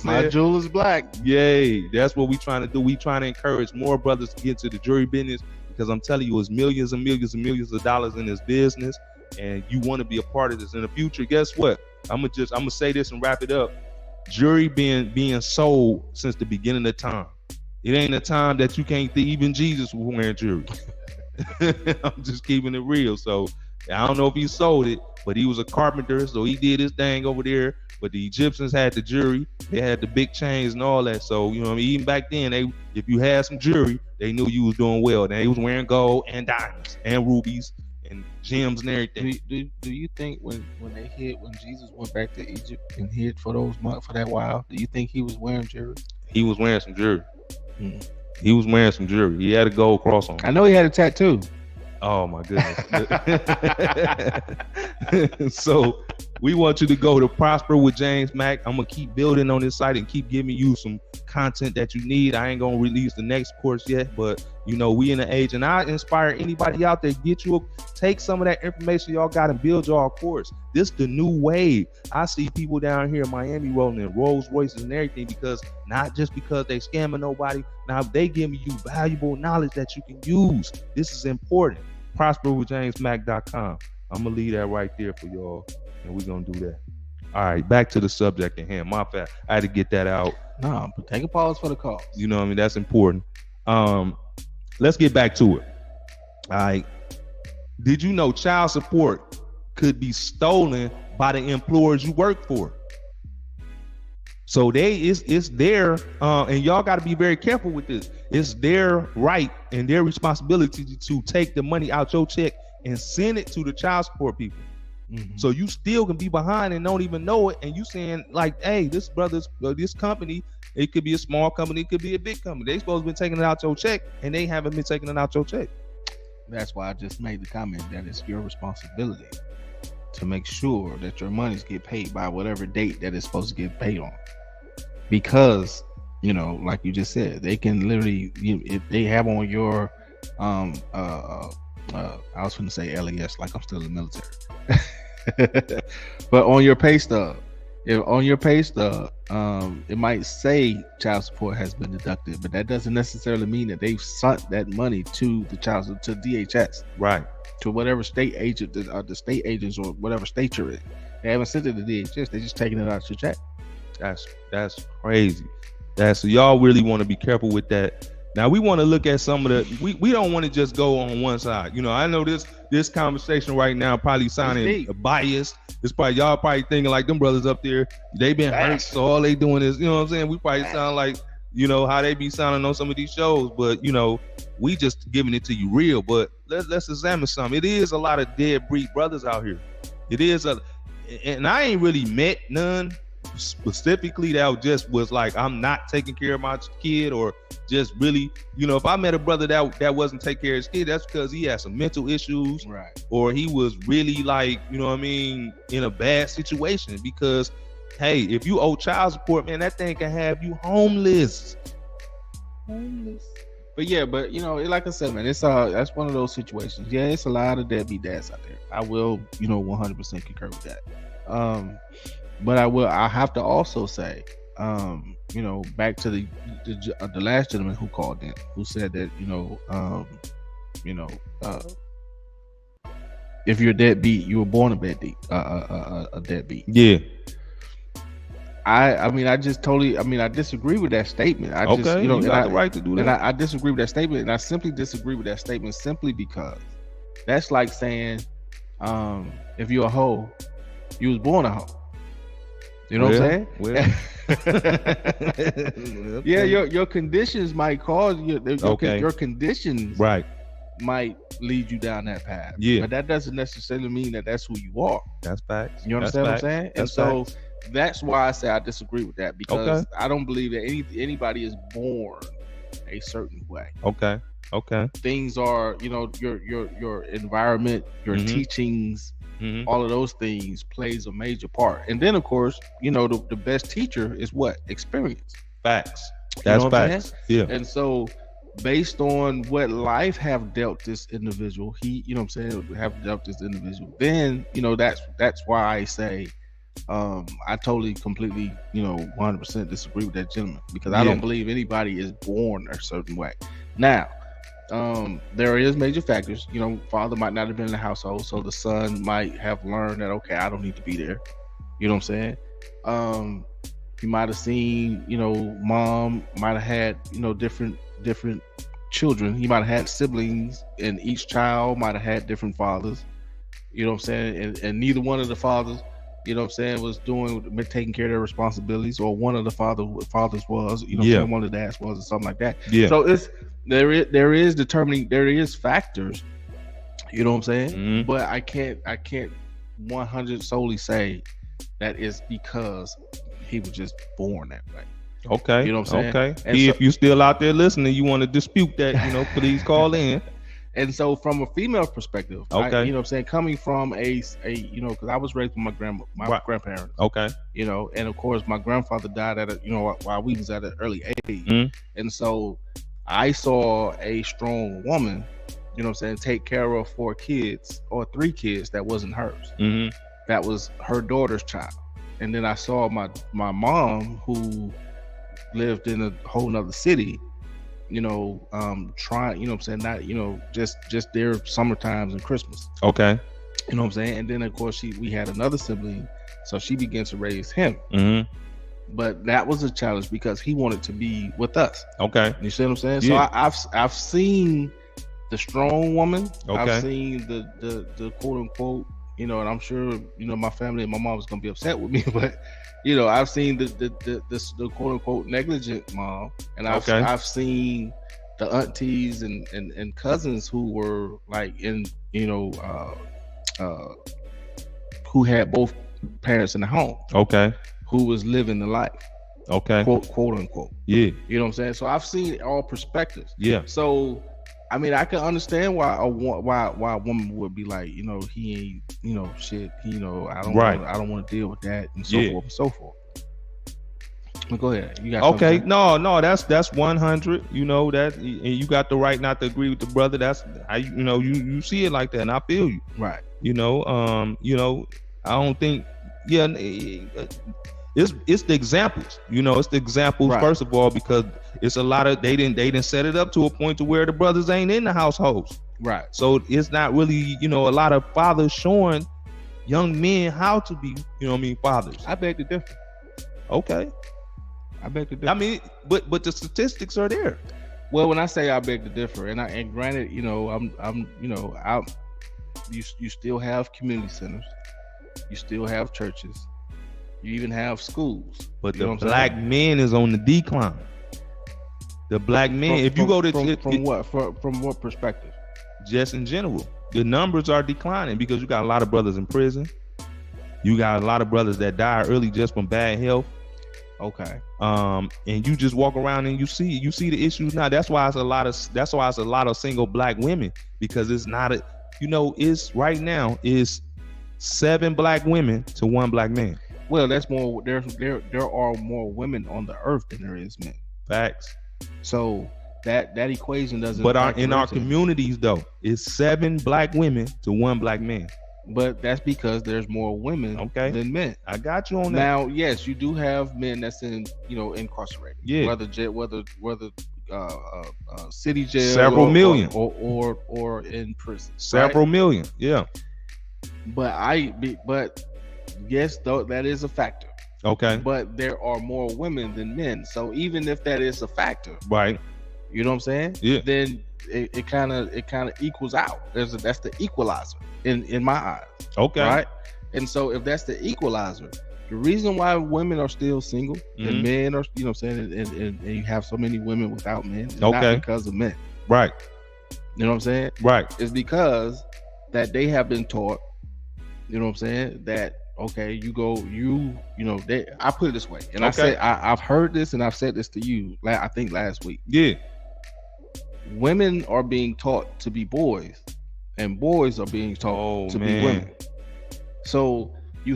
My jeweler's black. Yay. That's what we trying to do. We trying to encourage more brothers to get to the jewelry business. Because I'm telling you, it's millions and millions and millions of dollars in this business, and you want to be a part of this in the future. Guess what? I'm gonna say this and wrap it up. Jewelry being sold since the beginning of time. It ain't a time that you can't think even Jesus was wearing jewelry. I'm just keeping it real. So I don't know if he sold it, but he was a carpenter, so he did his thing over there. But the Egyptians had the jewelry, they had the big chains and all that. So even back then, if you had some jewelry, they knew you was doing well. They was wearing gold and diamonds and rubies and gems and everything. Do you think when Jesus went back to Egypt and hid for that while, do you think he was wearing jewelry? He was wearing some jewelry. He was wearing some jewelry. He had a gold cross on. I know he had a tattoo. Oh my goodness. So we want you to go to Prosper with James Mack. I'm gonna keep building on this site and keep giving you some content that you need. I ain't gonna release the next course yet, but we in the age, and I inspire anybody out there, take some of that information y'all got and build y'all course. This the new wave. I see people down here in Miami rolling in Rolls Royces and everything, not just because they scamming nobody. Now they giving you valuable knowledge that you can use. This is important. prosperwithjamesmack.com. I'm gonna leave that right there for y'all, and we're gonna do that. All right, back to the subject at hand. My fact, I had to get that out. No, but take a pause for the call. That's important. Let's get back to it. All right. Did you know child support could be stolen by the employers you work for? So it's their and y'all got to be very careful with this. It's their right and their responsibility to take the money out your check and send it to the child support people. Mm-hmm. So you still can be behind and don't even know it, and you saying like, hey, this company, it could be a small company, it could be a big company. They supposed to be taking it out your check, and they haven't been taking it out your check. That's why I just made the comment that it's your responsibility to make sure that your monies get paid by whatever date that it's supposed to get paid on. Because, like you just said, they can literally, if they have on your, I was going to say LAS, like I'm still in the military. But on your pay stub, it might say child support has been deducted, but that doesn't necessarily mean that they've sent that money to the to DHS, right? To whatever state agent, the state agents or whatever state you're in. They haven't sent it to DHS. They're just taking it out of your check. That's crazy. So y'all really want to be careful with that. Now we want to look at some of the. We don't want to just go on one side. You know, I know this conversation right now probably sounding biased. It's probably y'all probably thinking like them brothers up there, they been hurt, so all they doing is, you know what I'm saying? We probably sound like, you know, how they be sounding on some of these shows, but you know, we just giving it to you real. But let's examine something. It is a lot of dead breed brothers out here. It is and I ain't really met none specifically that just was like, I'm not taking care of my kid, or just really, you know, if I met a brother that wasn't taking care of his kid, that's because he had some mental issues, right? Or he was really like, you know what I mean, in a bad situation. Because hey, if you owe child support, man, that thing can have you homeless. But yeah, but you know, like I said, man, it's that's one of those situations. Yeah, it's a lot of deadbeat dads out there. I will, you know, 100% concur with that. But I have to also say, you know, back to the last gentleman who called in, who said that, you know, if you're a deadbeat, you were born a deadbeat. A deadbeat. Yeah. I mean, I disagree with that statement. I got the right to do that. And I disagree with that statement, and I simply disagree with that statement simply because that's like saying, if you're a hoe, you was born a hoe. You know what I'm saying? Yeah, your conditions might cause your conditions might lead you down that path. Yeah, but that doesn't necessarily mean that that's who you are. That's facts. You understand what I'm saying? And so that's why I say I disagree with that, because I don't believe that anybody is born a certain way. Okay. Things are, you know, your environment, your teachings. Mm-hmm. All of those things plays a major part. And then of course, you know, the best teacher is what? Experience. Facts. That's facts. Yeah. And so based on what life have dealt this individual, then, you know, that's why I say I totally completely, you know, 100% disagree with that gentleman, because I don't believe anybody is born a certain way. Now, there is major factors. You know, father might not have been in the household, so the son might have learned that, okay, I don't need to be there. You know what I'm saying? You might have seen, you know, mom might have had, you know, different children. He might have had siblings, and each child might have had different fathers. You know what I'm saying? And neither one of the fathers, you know what I'm saying, was taking care of their responsibilities, or one of the fathers was, you know what I'm saying, one of the dads was, or something like that. Yeah. So there is factors, you know what I'm saying? Mm-hmm. But I can't 100 solely say that is because he was just born that way. Okay. You know what I'm saying? Okay. And if you still out there listening, you want to dispute that, you know, please call in. And so from a female perspective, you know what I'm saying, coming from a you know, because I was raised with my grandparents. Okay. You know, and of course my grandfather died while we was at an early age. Mm-hmm. And so I saw a strong woman, you know what I'm saying, take care of 4 kids or 3 kids that wasn't hers. Mm-hmm. That was her daughter's child. And then I saw my mom, who lived in a whole nother city, you know, trying, you know what I'm saying, not, you know, just their summer times and Christmas. Okay. You know what I'm saying? And then of course we had another sibling, so she began to raise him. Mm-hmm. But that was a challenge because he wanted to be with us. Okay. You see what I'm saying? Yeah. So I've seen the strong woman. Okay. I've seen the quote unquote, you know, and I'm sure, you know, my family and my mom was gonna be upset with me, but you know, I've seen the quote unquote negligent mom, and I've seen the aunties and cousins who were like in, you know, who had both parents in the home. Okay. Who was living the life. Okay. Quote unquote. Yeah. You know what I'm saying? So I've seen all perspectives. Yeah. So I mean, I can understand why a woman would be like, you know, he ain't, you know, shit. You know, I don't want to deal with that, and so forth and so forth. But go ahead. You got no, that's 100. You know that, and you got the right not to agree with the brother. That's how you know you see it like that, and I feel you. Right. You know, I don't think. Yeah. It's the examples, you know, it's the examples first of all, because it's a lot of they didn't set it up to a point to where the brothers ain't in the households. Right. So it's not really, you know, a lot of fathers showing young men how to be, fathers. I beg to differ. Okay. I beg to differ. I mean, but the statistics are there. Well, when I say I beg to differ, and granted, you still have community centers, you still have churches, you even have schools. But the black men is on the decline. The black men, if you go to from what perspective? Just in general, the numbers are declining because you got a lot of brothers in prison. You got a lot of brothers that die early just from bad health. Okay. And you just walk around and you see the issues now. That's why it's a lot of single black women, because it's not it's right now is 7 black women to 1 black man. Well, that's more. There are more women on the earth than there is men. Facts. So that equation doesn't. But in our communities though, it's 7 black women to 1 black man. But that's because there's more women than men. I got you on that. Now, yes, you do have men that's incarcerated. Yeah. Whether city jail, several million, or in prison. Several million. Yeah. But yes, though that is a factor. Okay. But there are more women than men. So even if that is a factor, right? You know what I'm saying? Yeah. Then it kind of equals out. That's the equalizer in my eyes. Okay. Right. And so if that's the equalizer, the reason why women are still single and men are, you know what I'm saying, and you have so many women without men, is not because of men. Right. You know what I'm saying? Right. It's because that they have been taught, you know what I'm saying, that okay, I put it this way, and I've heard this and I've said this to you, I think last week. Yeah. Women are being taught to be boys, and boys are being taught to be women. So you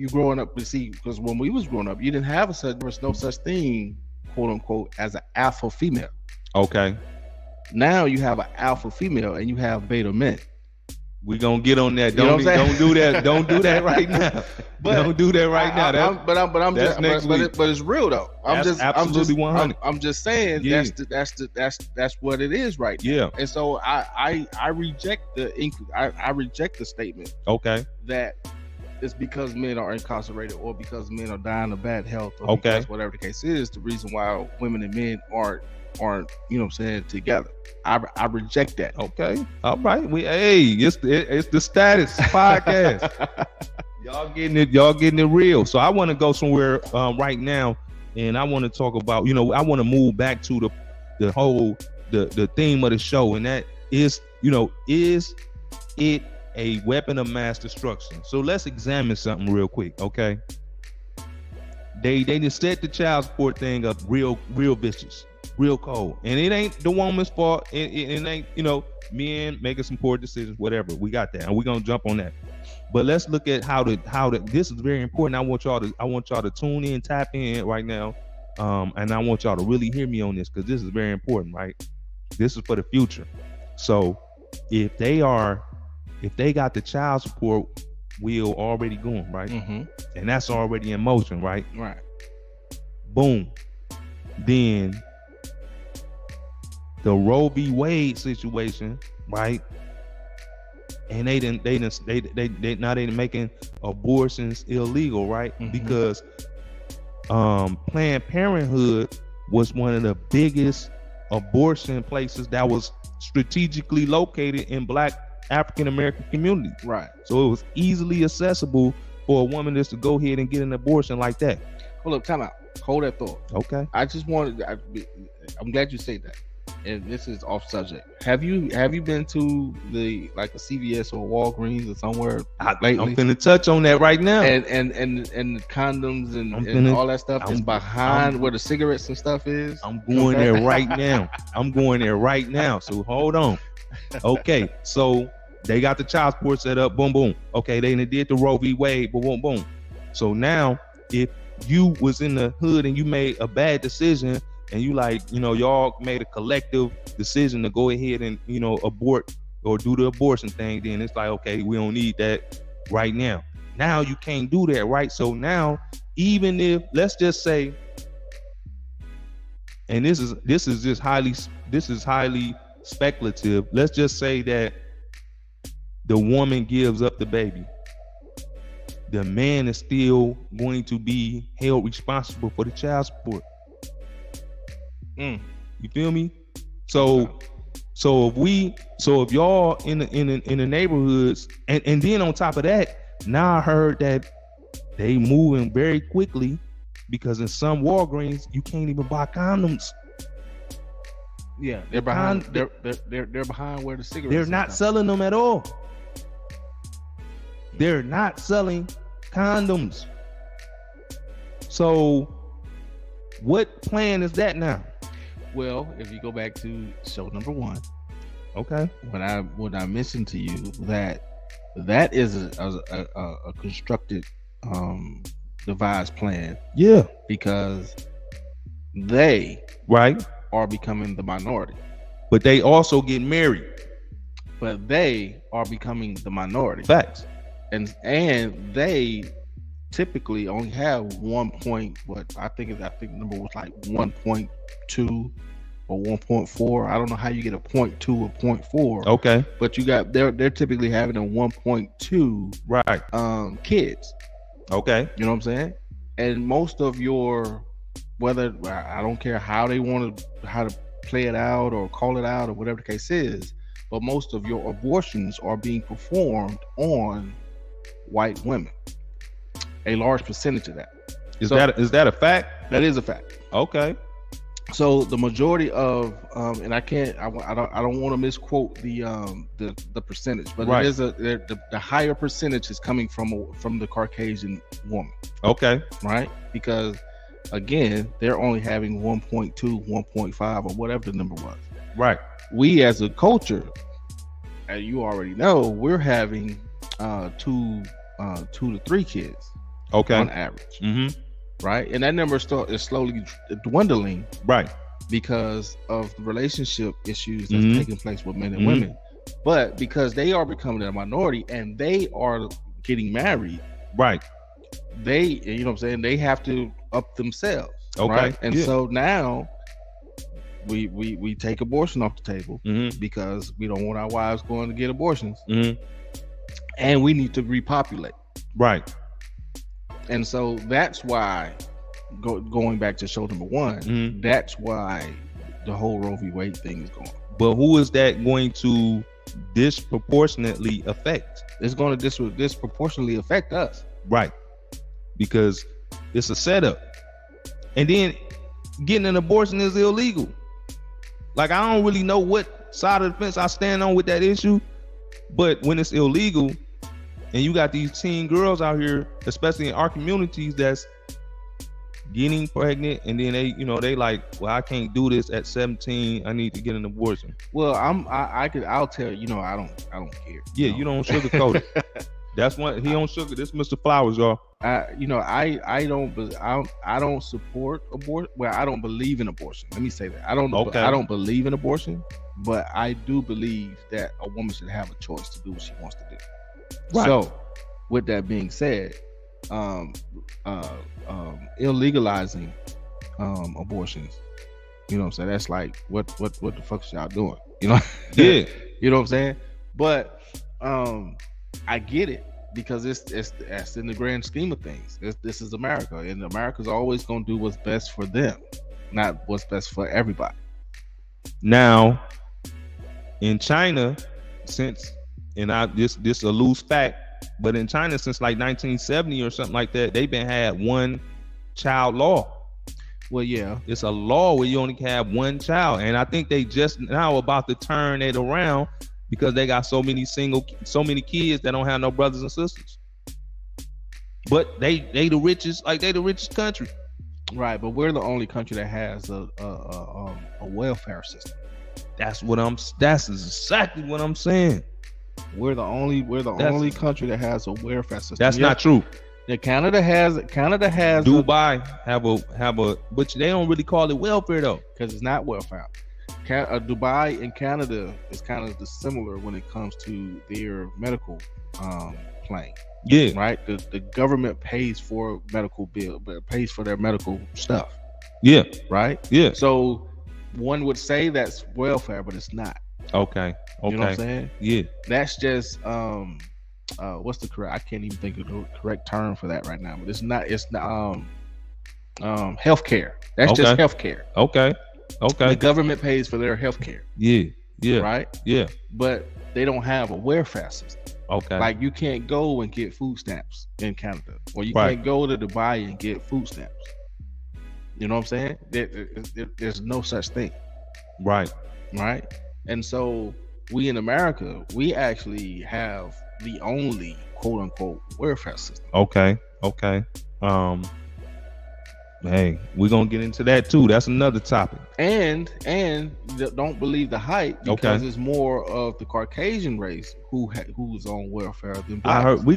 growing up to see, because when we was growing up, you didn't have there was no such thing, quote unquote, as an alpha female. Okay. Now you have an alpha female and you have beta men. We gonna get on that. Don't do that. Don't do that right now. Don't do that right now. But it's real though. Absolutely 100. I'm just saying that's what it is right now. Yeah. And so I reject the statement. Okay. That it's because men are incarcerated or because men are dying of bad health or because whatever the case is, the reason why women and men aren't you know what I'm saying, together. I reject that. Okay. All right. It's the Status Podcast. Y'all getting it real. So I want to go somewhere right now, and I want to talk about, I want to move back to the whole the theme of the show, and that is, is it a weapon of mass destruction? So let's examine something real quick, okay? They just set the child support thing up real vicious. Real cold, and it ain't the woman's fault. It ain't, men making some poor decisions, whatever. We got that, and we're gonna jump on that. But let's look at how this is very important. I want y'all to tune in, tap in right now, and I want y'all to really hear me on this, because this is very important, right? This is for the future. So if they got the child support wheel already going, right, and that's already in motion, right, boom, then the Roe v. Wade situation, right? And they making abortions illegal, right? Because Planned Parenthood was one of the biggest abortion places that was strategically located in Black African American communities. Right. So it was easily accessible for a woman just to go ahead and get an abortion like that. Hold up, time out. Hold that thought. Okay. I'm glad you said that. And this is off subject. Have you been to a CVS or Walgreens or somewhere lately? I'm finna touch on that right now. And the condoms and all that stuff is behind where the cigarettes and stuff is. I'm going there right now. So hold on. Okay, so they got the child support set up. Boom, boom. Okay, they did the Roe v. Wade. Boom, boom. So now, if you was in the hood and you made a bad decision, and you y'all made a collective decision to go ahead and, abort or do the abortion thing, then it's like, okay, we don't need that right now. Now you can't do that, right? So now, even if, let's just say, and this is highly speculative. Let's just say that the woman gives up the baby, the man is still going to be held responsible for the child support. You feel me? So if y'all in the neighborhoods, and then on top of that, now I heard that they moving very quickly because in some Walgreens you can't even buy condoms. Yeah, they're behind. They're behind where the cigarettes. They're not selling them at all. They're not selling condoms. So, what plan is that now? Well, if you go back to show number 1, okay, when I mentioned to you that is a constructed, devised plan. Yeah, because they right are becoming the minority, but they also get married. But they are becoming the minority. Facts. And they typically only have 1 point. I think the number was like 1.2 or 1.4. I don't know how you get a 0.2 or 0.4. Okay. But you got they're typically having a 1.2 right kids. Okay. You know what I'm saying? And most of your, whether, I don't care how they want to, how to play it out or call it out or whatever the case is, but most of your abortions are being performed on white women. A large percentage of that. Is that a fact? That is a fact. Okay. So the majority of and I don't want to misquote the percentage, but right. It is the higher percentage is coming from the Caucasian woman. Okay. Right? Because again, they're only having 1.2, 1.5 or whatever the number was. Right. We as a culture, as you already know, we're having 2 to 3 kids. Okay. On average. Right? And that number is slowly dwindling. Right. Because of the relationship issues that's taking place with men and women. But because they are becoming a minority and they are getting married. Right. They, you know what I'm saying, they have to up themselves. Okay. Right? And so now we take abortion off the table because we don't want our wives going to get abortions. And we need to repopulate. Right. And so that's why, going back to show number 1, that's why the whole Roe v. Wade thing is going. But who is that going to disproportionately affect? It's going to disproportionately affect us. Right. Because it's a setup. And then getting an abortion is illegal. Like, I don't really know what side of the fence I stand on with that issue. But when it's illegal, and you got these teen girls out here, especially in our communities, that's getting pregnant, and then they like, well, I can't do this at 17. I need to get an abortion. Well, I'll tell you, I don't care. Yeah, you don't sugarcoat it. That's what he don't sugar. This Mr. Flowers, y'all. I don't support abortion. Well, I don't believe in abortion. Let me say that. I don't believe in abortion, but I do believe that a woman should have a choice to do what she wants to do. Right. So, with that being said, illegalizing abortions, you know what I'm saying? That's like, what the fuck is y'all doing? You know? Yeah. You know what I'm saying? But I get it, because it's in the grand scheme of things. This is America, and America's always gonna do what's best for them, not what's best for everybody. Now, in China, this a loose fact, but in China since like 1970 or something like that, they've been had 1 child law. Well, yeah, it's a law where you only can have 1 child, and I think they just now about to turn it around because they got so many kids that don't have no brothers and sisters. But they the richest, like they the richest country. Right, but we're the only country that has a welfare system. That's exactly what I'm saying. We're the only country that has a welfare system. That's not true. Yeah, Canada has Dubai have a, but they don't really call it welfare though, because it's not welfare. Dubai and Canada is kind of similar when it comes to their medical plan. Yeah, right. The government pays for medical bill, but pays for their medical stuff. Yeah, right. Yeah. So one would say that's welfare, but it's not. Okay. You know what I'm saying? Yeah. That's just what's the correct? I can't even think of the correct term for that right now. But it's not healthcare. That's just healthcare. Okay. The government pays for their healthcare. Yeah. Right. Yeah. But they don't have a welfare system. Okay. Like you can't go and get food stamps in Canada, or you Right. can't go to Dubai and get food stamps. You know what I'm saying? There's no such thing. Right. Right. And so we in America, we actually have the only quote unquote welfare system. Okay. Hey, we're gonna get into that too. That's another topic. And don't believe the hype, because it's more of the Caucasian race who's on welfare than blacks. I heard we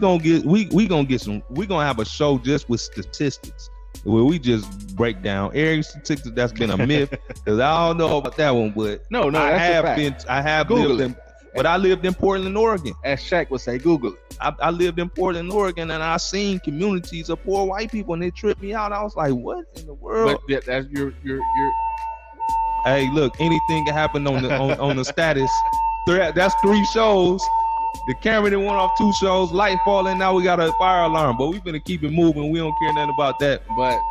gonna have a show just with statistics where we just break down every statistic that's been a myth. Because I don't know about that one, but no, I have Google lived in, but I lived in Portland, Oregon. As Shaq would say, Google it. I lived in Portland, Oregon, and I seen communities of poor white people, and they tripped me out. I was like, "What in the world?" But that's your. Hey, look, anything can happen on the status. That's 3 shows. The camera done went off 2 shows. Light falling. Now we got a fire alarm, but we finna keep it moving. We don't care nothing about that. But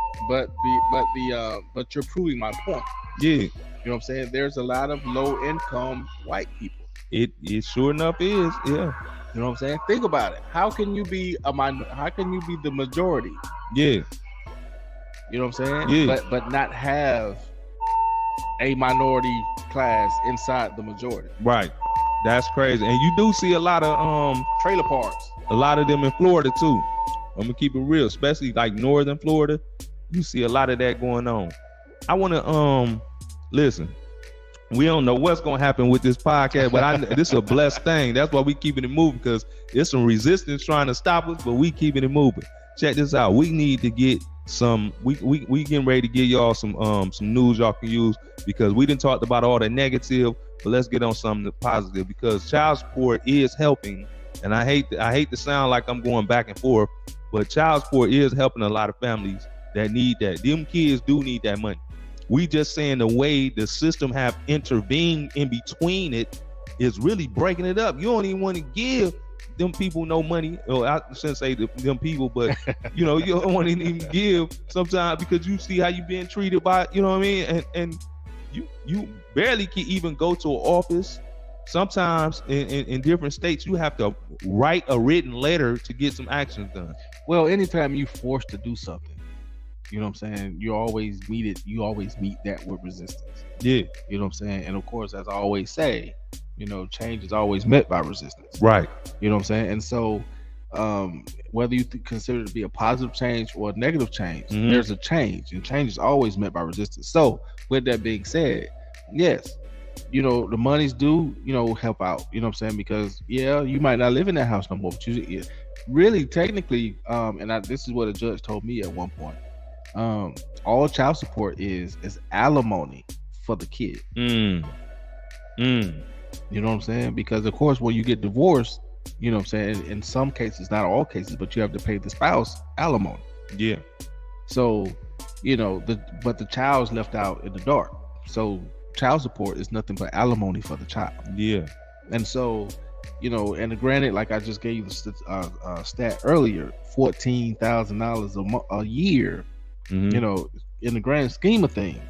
you're proving my point. Yeah, you know what I'm saying. There's a lot of low income white people. It sure enough is. Yeah. You know what I'm saying? Think about it. How can you be how can you be the majority? Yeah. You know what I'm saying? Yeah. But not have a minority class inside the majority. Right. That's crazy. And you do see a lot of trailer parks. A lot of them in Florida too. I'm gonna keep it real, especially like northern Florida. You see a lot of that going on. I wanna listen. We don't know what's gonna happen with this podcast, but this is a blessed thing. That's why we keeping it moving, because there's some resistance trying to stop us, but we keeping it moving. Check this out. We need to get some. We getting ready to give y'all some news y'all can use, because we didn't talk about all the negative, but let's get on something positive, because child support is helping. And I hate to sound like I'm going back and forth, but child support is helping a lot of families that need that. Them kids do need that money. We just saying the way the system have intervened in between it is really breaking it up. You don't even want to give them people no money. Or I shouldn't say them people, but you know, you don't want to even give sometimes, because you see how you being treated by, you know what I mean? And you barely can even go to an office. Sometimes in different states, you have to write a written letter to get some action done. Well, anytime you forced to do something, you know what I'm saying, you always meet that with resistance. Yeah. You know what I'm saying? And of course, as I always say, you know, change is always met by resistance. Right. You know what I'm saying? And so whether you consider it to be a positive change or a negative change, there's a change, and change is always met by resistance. So with that being said, yes, you know, the monies do, you know, help out, you know what I'm saying? Because yeah, you might not live in that house no more, but you really technically, this is what a judge told me at one point. All child support is alimony for the kid. You know what I'm saying? Because of course, when you get divorced, you know what I'm saying, in some cases, not all cases, but you have to pay the spouse alimony. Yeah. So, you know, but the child's left out in the dark. So child support is nothing but alimony for the child. Yeah. And so, you know, and granted, like I just gave you the stat earlier, $14,000 a year. You know, in the grand scheme of things,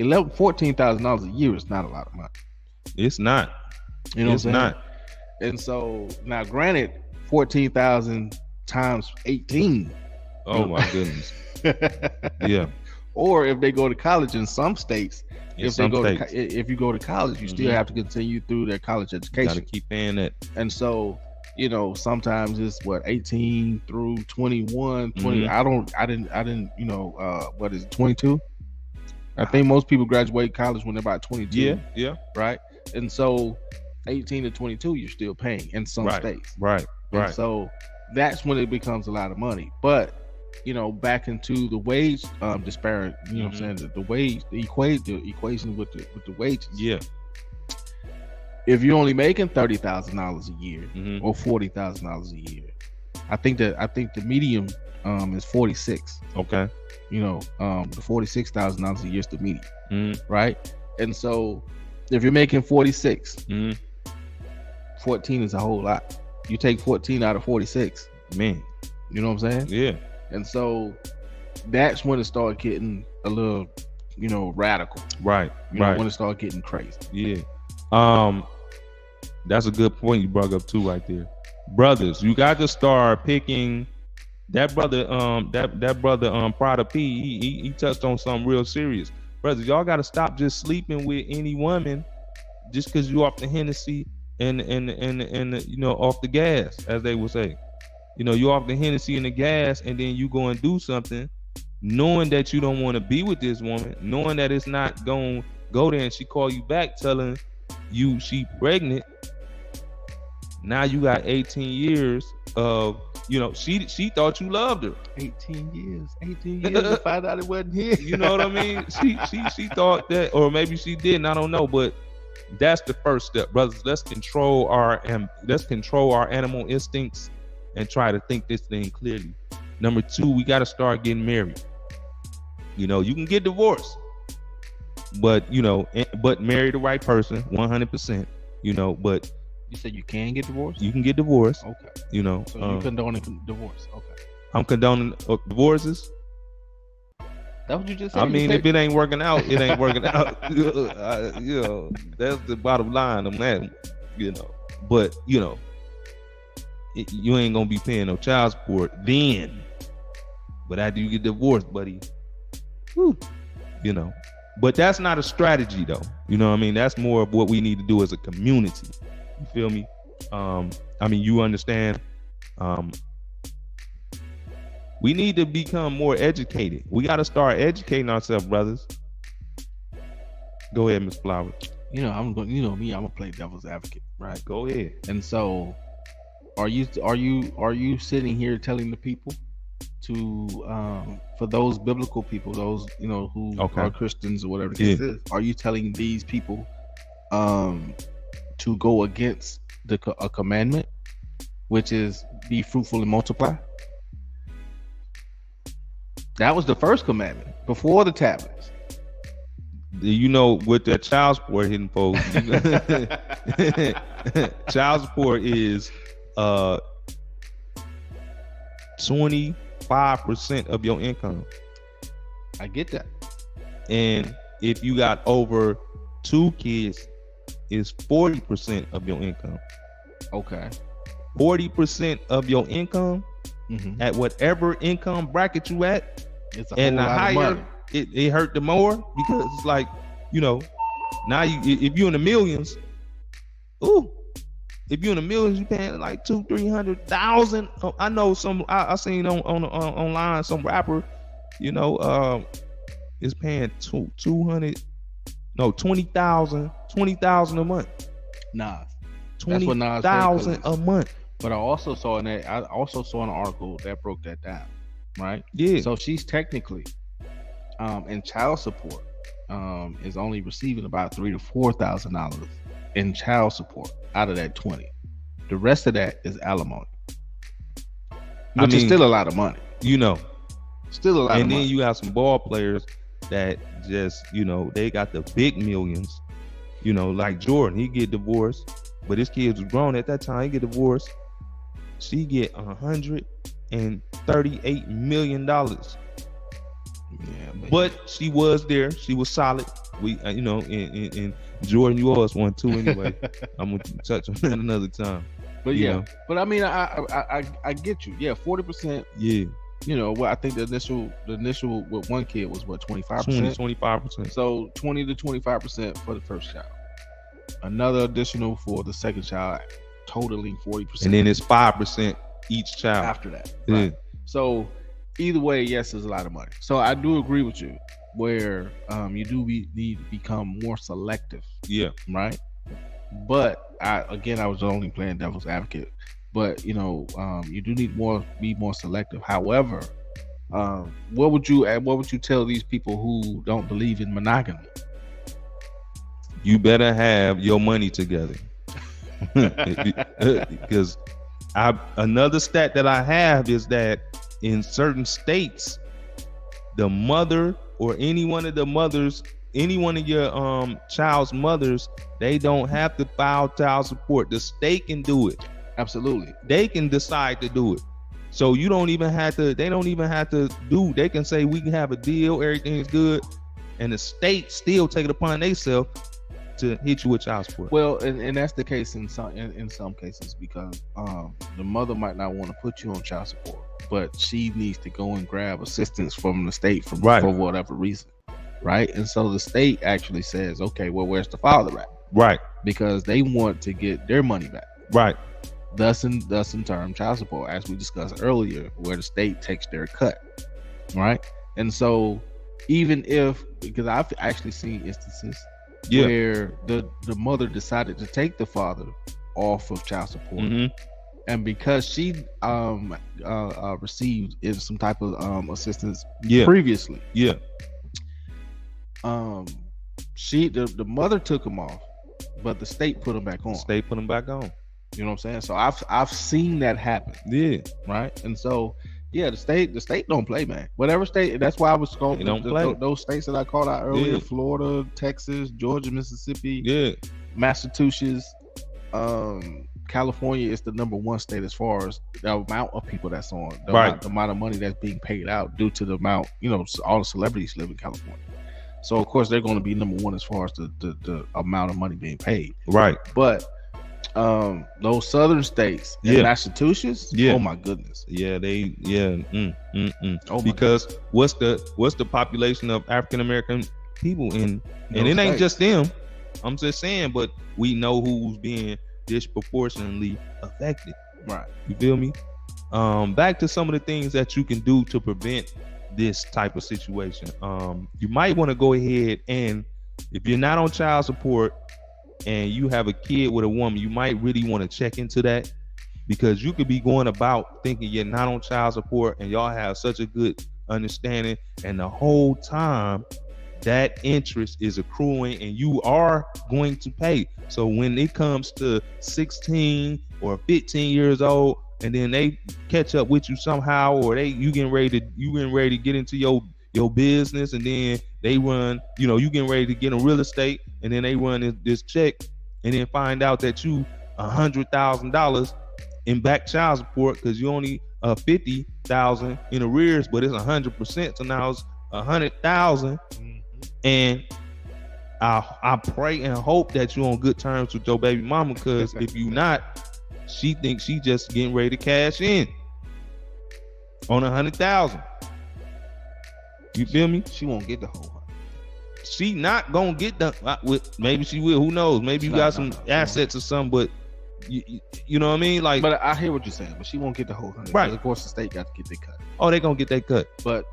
$14,000 a year is not a lot of money. It's not. You know, it's what I'm saying? not. And so now, granted, 14,000 times 18. Oh my goodness. Yeah. Or if they go to college in some states, if you go to college, you still have to continue through their college education. Got to keep paying that. And so, you know, sometimes it's 18 through 21, 20. I didn't, you know, what is it, 22? I think most people graduate college when they're about 22. Yeah. Right. And so 18 to 22, you're still paying in some states. Right. And so that's when it becomes a lot of money. But, you know, back into the wage disparity, you know what I'm saying? The equation with the wages. Yeah. If you're only making $30,000 a year or $40,000 a year, I think the medium is 46. Okay. You know, the $46,000 a year is the median, right? And so if you're making 46, 14 is a whole lot. You take 14 out of 46. Man, You know what I'm saying? yeah, And so that's when it started getting a little, radical. right, When it started getting crazy. yeah. That's a good point you brought up too, right there. Brothers, you got to start picking. That brother, Prada P, he touched on something real serious. Brothers, y'all got to stop just sleeping with any woman just because you off the Hennessy and off the gas, as they would say. You off the Hennessy and the gas, and then you go and do something, knowing that you don't want to be with this woman, knowing that it's not going to go there, and she call you back telling you she pregnant. Now you got 18 years of, she thought you loved her. 18 years to find out it wasn't here. You know what I mean? She thought that, or maybe she didn't. I don't know, but that's the first step, brothers. Let's control our animal instincts and try to think this thing clearly. Number 2, we got to start getting married. You can get divorced, but marry the right person, 100%. But you said you can get divorced? You can get divorced. Okay. So you condoning divorce. Okay. I'm condoning divorces. That's what you just said. I mean, if it ain't working out, it ain't working out. That's the bottom line on that. But you ain't gonna be paying no child support then. But after you get divorced, buddy, But that's not a strategy, though. You know what I mean? That's more of what we need to do as a community. You feel me? You understand. We need to become more educated. We got to start educating ourselves, brothers. Go ahead, Ms. Flowers. I'm gonna play devil's advocate, right? Go ahead. And so, are you sitting here telling the people to for those biblical people, those who are Christians or whatever the case is, are you telling these people to go against a commandment, which is be fruitful and multiply? That was the first commandment before the tablets. With that child support hitting folks, child support is 25% of your income. I get that. And if you got over 2 kids, is 40% of your income. Okay. 40% of your income at whatever income bracket you at, it's and the higher it hurt the more, because it's like, now if you're in the millions, if you're in the millions, you paying like 200,000-300,000. I know some. I seen on online some rapper, is paying 20,000 a month. Nas. 20,000 a month. But I also saw an article that broke that down, right? Yeah. So she's technically, in child support, is only receiving about $3,000 to $4,000 in child support out of that 20. The rest of that is alimony, which is still a lot of money. Still a lot of money. And then you have some ball players that just, they got the big millions. Like Jordan, he get divorced, but his kids was grown at that time. He get divorced. She get $138 million. Yeah, but she was there. She was solid. We, and Jordan, you always won too anyway. I'm gonna touch on that another time. But but I mean, I get you. Yeah, 40%. Yeah. I think the initial with one kid was what, 25%. 25%. So 20 to 25% for the first child. Another additional for the second child, totaling 40%. And then it's 5% each child after that. Right? Yeah. So either way, yes, there's a lot of money. So I do agree with you where you do need to become more selective. Yeah. Right. But I was only playing devil's advocate. But you do need be more selective. However, what would you tell these people who don't believe in monogamy? You better have your money together. Because another stat that I have is that in certain states, the mother or any one of your child's mothers, they don't have to file child support. The state can do it. Absolutely. They can decide to do it. So you don't even have to, they don't even have to do, they can say we can have a deal, everything's good, and the state still take it upon themselves to hit you with child support. Well, and that's the case in some cases, because the mother might not want to put you on child support, but she needs to go and grab assistance from the state for whatever reason, right? And so the state actually says, okay, well, where's the father at? Right. Because they want to get their money back. Right. Thus in term child support, as we discussed earlier, where the state takes their cut, right? And so even if, because I've actually seen instances where the mother decided to take the father off of child support, and because she received some type of assistance previously, the mother took him off, but the state put him back on. You know what I'm saying? So I've seen that happen. Yeah. Right. And so the state don't play, man. Whatever state, that's why I was going those states that I called out earlier: Florida, Texas, Georgia, Mississippi, Massachusetts, California is the number one state as far as the amount of people that's on, the amount of money that's being paid out due to the amount, all the celebrities live in California. So of course they're going to be number one as far as the amount of money being paid. Right. But those southern states and Massachusetts, oh my goodness, because what's the population of African American people in, and it ain't just them, I'm just saying, but we know who's being disproportionately affected. Right. You feel me? Back to some of the things that you can do to prevent this type of situation. You might want to go ahead, and if you're not on child support and you have a kid with a woman, you might really want to check into that, because you could be going about thinking you're not on child support and y'all have such a good understanding, and the whole time that interest is accruing and you are going to pay. So when it comes to 16 or 15 years old, and then they catch up with you somehow, or you getting ready to get into your business, and then they run, you getting ready to get in real estate, and then they run this check, and then find out that you $100,000 in back child support because you only $50,000 in arrears, but it's 100%, so now it's $100,000. And I pray and hope that you're on good terms with your baby mama, because if you not, she thinks she just getting ready to cash in on 100,000. You feel me? She won't get the whole 100. She not gonna get the. Maybe she will. Who knows? Maybe you got some assets or something, but you know what I mean? Like, but I hear what you're saying. But she won't get the whole 100. Right. Of course, the state got to get their cut. Oh, they gonna get their cut. But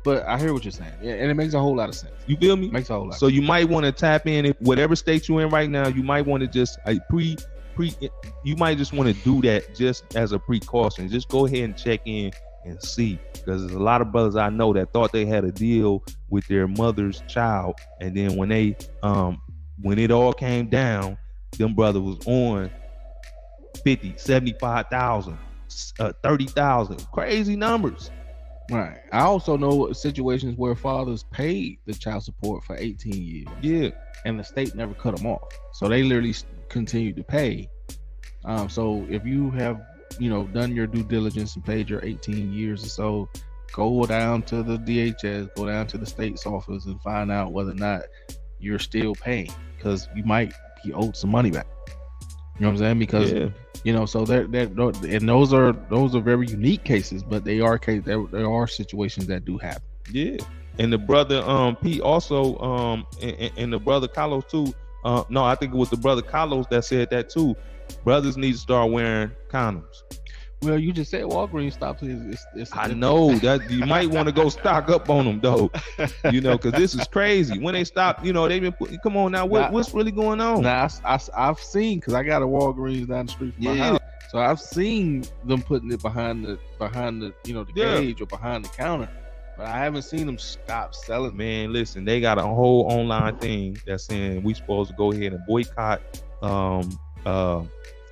but I hear what you're saying. Yeah, and it makes a whole lot of sense. You feel me? It makes a whole lot. So you might want to tap in, if whatever state you're in right now, you might want to just you might just want to do that just as a precaution. Just go ahead and check in and see, because there's a lot of brothers I know that thought they had a deal with their mother's child, and then when it all came down, them brother was on 50, 75,000, 30,000, crazy numbers. Right. I also know situations where fathers paid the child support for 18 years. Yeah. And the state never cut them off. So they literally continued to pay. So if you have, done your due diligence and paid your 18 years or so, go down to the DHS, go down to the state's office and find out whether or not you're still paying, because you might be owed some money back. You know what I'm saying? Because so and those are very unique cases, but there are situations that do happen. Yeah. And the brother Pete also and the brother Carlos too. No, I think it was the brother Carlos that said that too. Brothers need to start wearing condoms. Well, you just said Walgreens stopped. I know that you might want to go stock up on them though, because this is crazy. When they stop, they've been putting. Come on now, what's really going on? Now I've seen, because I got a Walgreens down the street from my house, so I've seen them putting it behind the cage or behind the counter, but I haven't seen them stop selling. Man, listen, they got a whole online thing that's saying we supposed to go ahead and boycott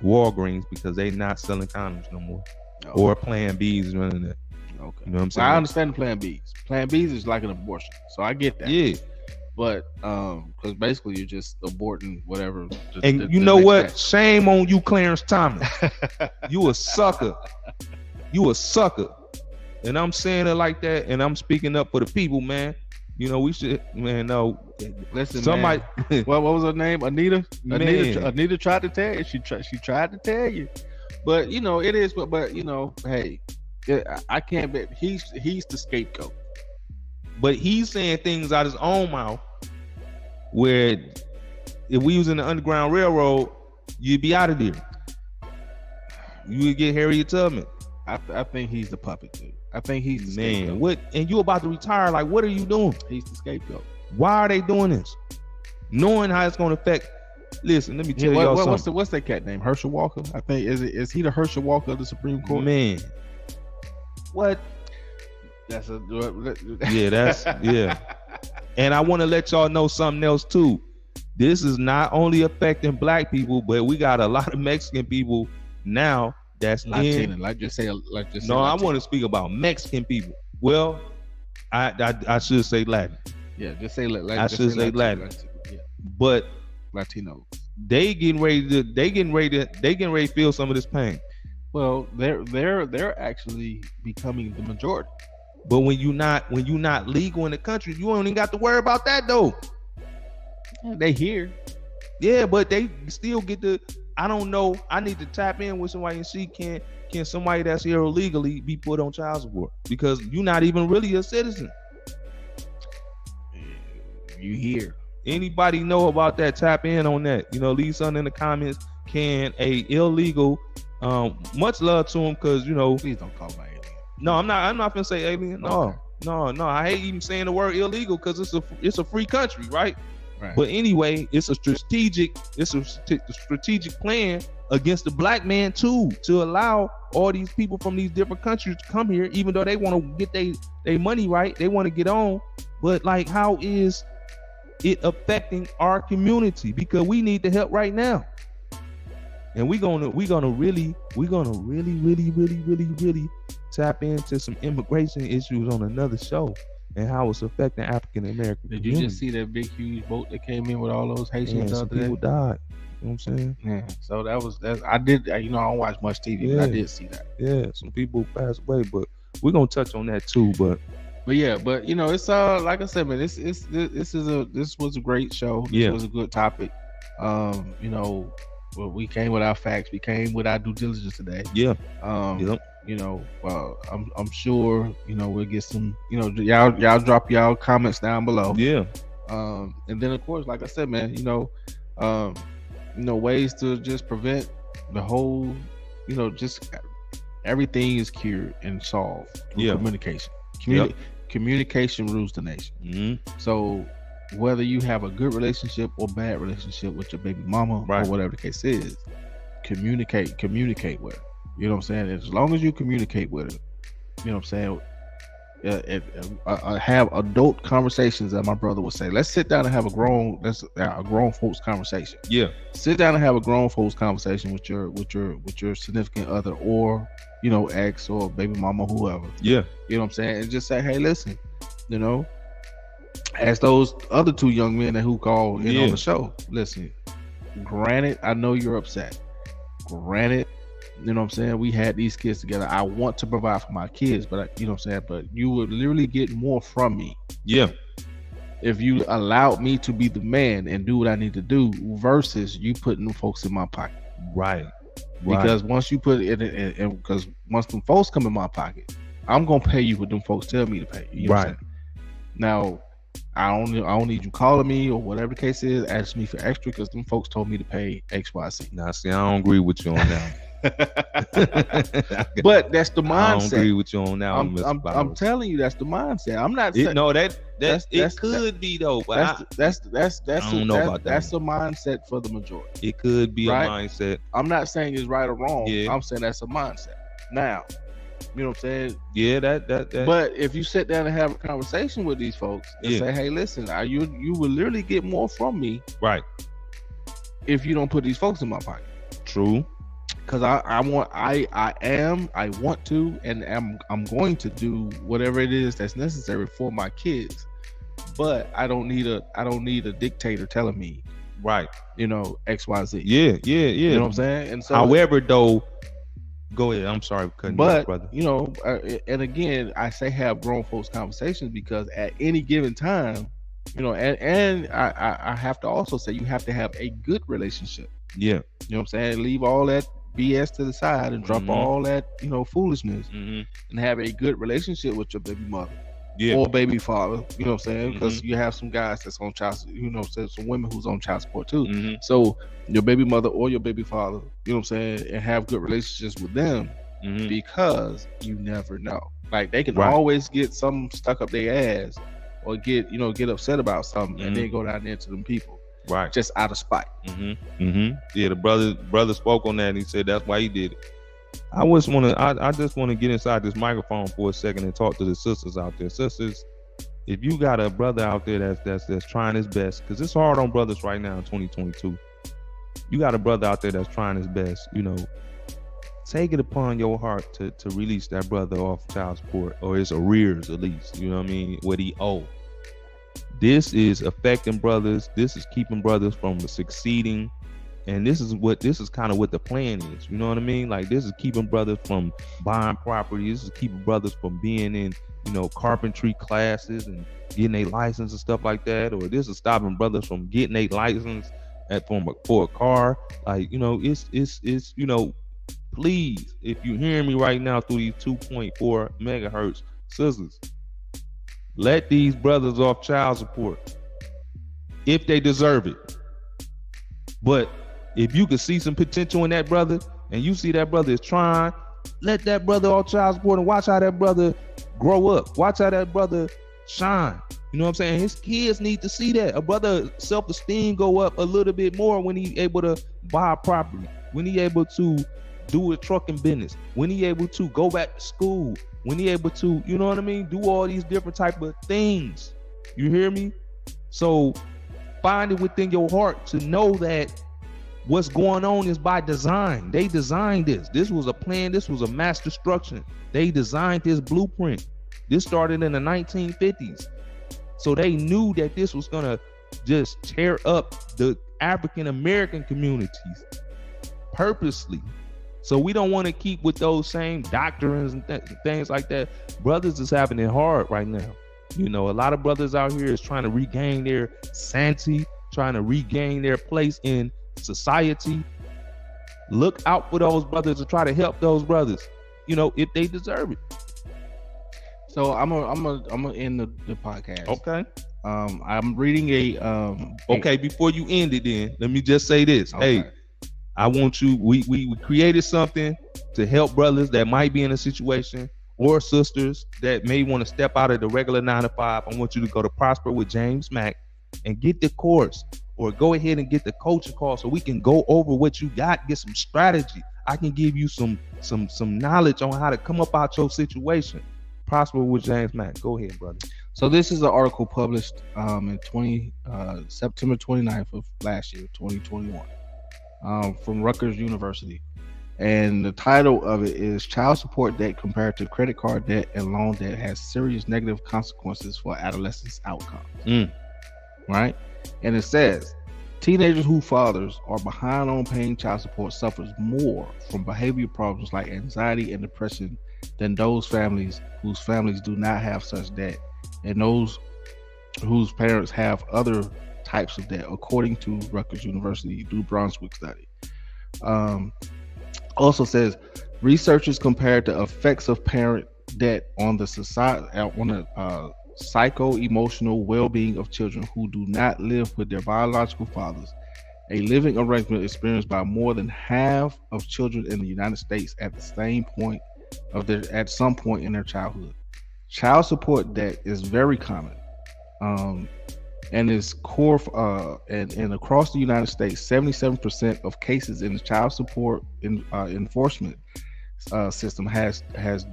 Walgreens because they not selling condoms no more, or Plan B's running that. Okay, you know what I'm saying? I understand Plan B's. Plan B's is like an abortion, so I get that. Yeah, But because basically you're just aborting whatever. And you know what? Shame on you, Clarence Thomas. You a sucker. You a sucker. And I'm saying it like that, and I'm speaking up for the people, man. You know, we should, man. No, listen, somebody. Man. What was her name? Anita. Man. Anita tried to tell you. She tried to tell you, but you know it is. But you know, hey, I can't bet he's the scapegoat. But he's saying things out his own mouth, where if we was in the Underground Railroad, you'd be out of there. You would get Harriet Tubman. I think he's the puppet dude. I think he's the scapegoat. What? And you about to retire? Like, what are you doing? He's the scapegoat. Why are they doing this? Knowing how it's going to affect. Listen, let me tell y'all something. What's that cat name? Herschel Walker. I think is he the Herschel Walker of the Supreme Court? Man, what? That's a yeah. And I want to let y'all know something else too. This is not only affecting black people, but we got a lot of Mexican people now. That's Latina, I want to speak about Mexican people. Well, I should say Latin. Yeah, just say Latin. I should say Latin. Yeah. But Latino. They getting ready to feel some of this pain. Well, they're actually becoming the majority. But when you not legal in the country, you don't even got to worry about that though. Yeah, they here. Yeah, but they still get the. I don't know. I need to tap in with somebody and see can somebody that's here illegally be put on child support, because you're not even really a citizen. You here? Anybody know about that? Tap in on that. You know, leave something in the comments. Can a illegal? Much love to him, because you know. Please don't call my alien. No, I'm not gonna say alien. No, okay. no. I hate even saying the word illegal because it's a free country, right? Right. But anyway, it's a strategic plan against the black man too, to allow all these people from these different countries to come here, even though they want to get their money right, they want to get on. But like, how is it affecting our community? Because we need the help right now, and we're gonna really tap into some immigration issues on another show. And how it's affecting African American. Did you just see that big huge boat that came in with all those Haitians? Some people died. You know what I'm saying? Yeah. So I don't watch much TV, but I did see that. Yeah, some people passed away, but we're gonna touch on that too. But you know, it's like I said, man, this was a great show. This was a good topic. You know, we came with our facts, we came with our due diligence today. Yeah. You know, I'm sure, you know, we'll get some, you know, y'all drop y'all comments down below. Yeah. And then of course, like I said, man, you know, ways to just prevent the whole, you know, just everything is cured and solved through communication. Communication rules the nation. Mm-hmm. So whether you have a good relationship or bad relationship with your baby mama or whatever the case is, communicate with her. You know what I'm saying? As long as you communicate with her, you know what I'm saying? Have adult conversations, as my brother would say. Let's sit down and have a grown folks conversation. Yeah. Sit down and have a grown folks conversation with your significant other, or you know, ex or baby mama, whoever. Yeah. You know what I'm saying? And just say, hey, listen, you know, as those other two young men who called in on the show, listen, granted, I know you're upset. Granted, you know what I'm saying, we had these kids together. I want to provide for my kids, but you know what I'm saying, but you would literally get more from me. Yeah. If you allowed me to be the man and do what I need to do, versus you putting them folks in my pocket. Right. Because once you put it in, because once them folks come in my pocket, I'm gonna pay you what them folks tell me to pay you. You know what I'm saying? Now, I don't need you calling me or whatever the case is, asking me for extra because them folks told me to pay XYZ. Now, see, I don't agree with you on that. But that's the mindset. I don't agree with you on that. I'm telling you, that's the mindset. I'm not saying it could be though. But that's I don't know about that. That's a mindset for the majority. It could be a mindset. I'm not saying it's right or wrong. Yeah. I'm saying that's a mindset. Now, you know what I'm saying? Yeah, that. But if you sit down and have a conversation with these folks and say, hey, listen, you will literally get more from me, right? If you don't put these folks in my pocket. True. Because I want to, and I'm going to do whatever it is that's necessary for my kids. but I don't need a dictator telling me, right, XYZ. Yeah. You know what I'm saying? And so, however, though, go ahead. I'm sorry for cutting you off, brother. And again, I say have grown folks conversations because at any given time, and I have to also say you have to have a good relationship. Yeah. You know what I'm saying? Leave all that BS to the side and drop all that, foolishness, and have a good relationship with your baby mother. Yeah. Or baby father, you know what I'm saying? Because you have some guys that's on child, some women who's on child support too. So your baby mother or your baby father, you know what I'm saying, and have good relationships with them because you never know. Like they can always get something stuck up their ass or get upset about something and then go down there to them people. Right. Just out of spite. Yeah, the brother spoke on that and he said that's why he did it. I just want to get inside this microphone for a second and talk to the sisters out there. Sisters, if you got a brother out there that's trying his best, because it's hard on brothers right now in 2022. You got a brother out there that's trying his best, take it upon your heart to release that brother off child support or his arrears at least, you know what I mean, what he owe. This is affecting brothers. This is keeping brothers from succeeding. And this is kind of what the plan is. You know what I mean? Like this is keeping brothers from buying property. This is keeping brothers from being in, carpentry classes and getting a license and stuff like that. Or this is stopping brothers from getting a license for a car. Like, it's please, if you're hearing me right now through these 2.4 megahertz, sisters, let these brothers off child support if they deserve it. But if you can see some potential in that brother and you see that brother is trying, let that brother off child support and watch how that brother grow up. Watch how that brother shine. You know what I'm saying? His kids need to see that. A brother self-esteem go up a little bit more when he able to buy a property, when he able to do a trucking business, when he able to go back to school, when he able to, you know what I mean, do all these different type of things. You hear me? So find it within your heart to know that what's going on is by design. They designed this. This was a plan. This was a mass destruction. They designed this blueprint. This started in the 1950s. So they knew that this was going to just tear up the African American communities purposely. So we don't want to keep with those same doctrines and things like that. Brothers is having it hard right now. A lot of brothers out here is trying to regain their sanity, trying to regain their place in society. Look out for those brothers to try to help those brothers, if they deserve it. So I'm gonna end the podcast. Okay. I'm reading okay, before you end it, then let me just say this. Okay. Hey, I want you. We created something to help brothers that might be in a situation, or sisters that may want to step out of the regular 9-to-5. I want you to go to Prosper with James Mack and get the course, or go ahead and get the coaching call so we can go over what you got, get some strategy. I can give you some knowledge on how to come up out your situation. Prosper with James Mack. Go ahead, brother. So this is an article published in September 29th of last year, 2021, from Rutgers University. And the title of it is Child Support Debt Compared to Credit Card Debt and Loan Debt Has Serious Negative Consequences for Adolescents' Outcomes. Right? And it says, teenagers whose fathers are behind on paying child support suffers more from behavior problems like anxiety and depression than those families whose families do not have such debt, and those whose parents have other types of debt, according to Rutgers University New Brunswick study. Also says researchers compared the effects of parent debt on the society, on the psycho-emotional well-being of children who do not live with their biological fathers, a living arrangement experienced by more than half of children in the United States at some point in their childhood. Child support debt is very common, and is core. And across the United States, 77% of cases in the child support enforcement system has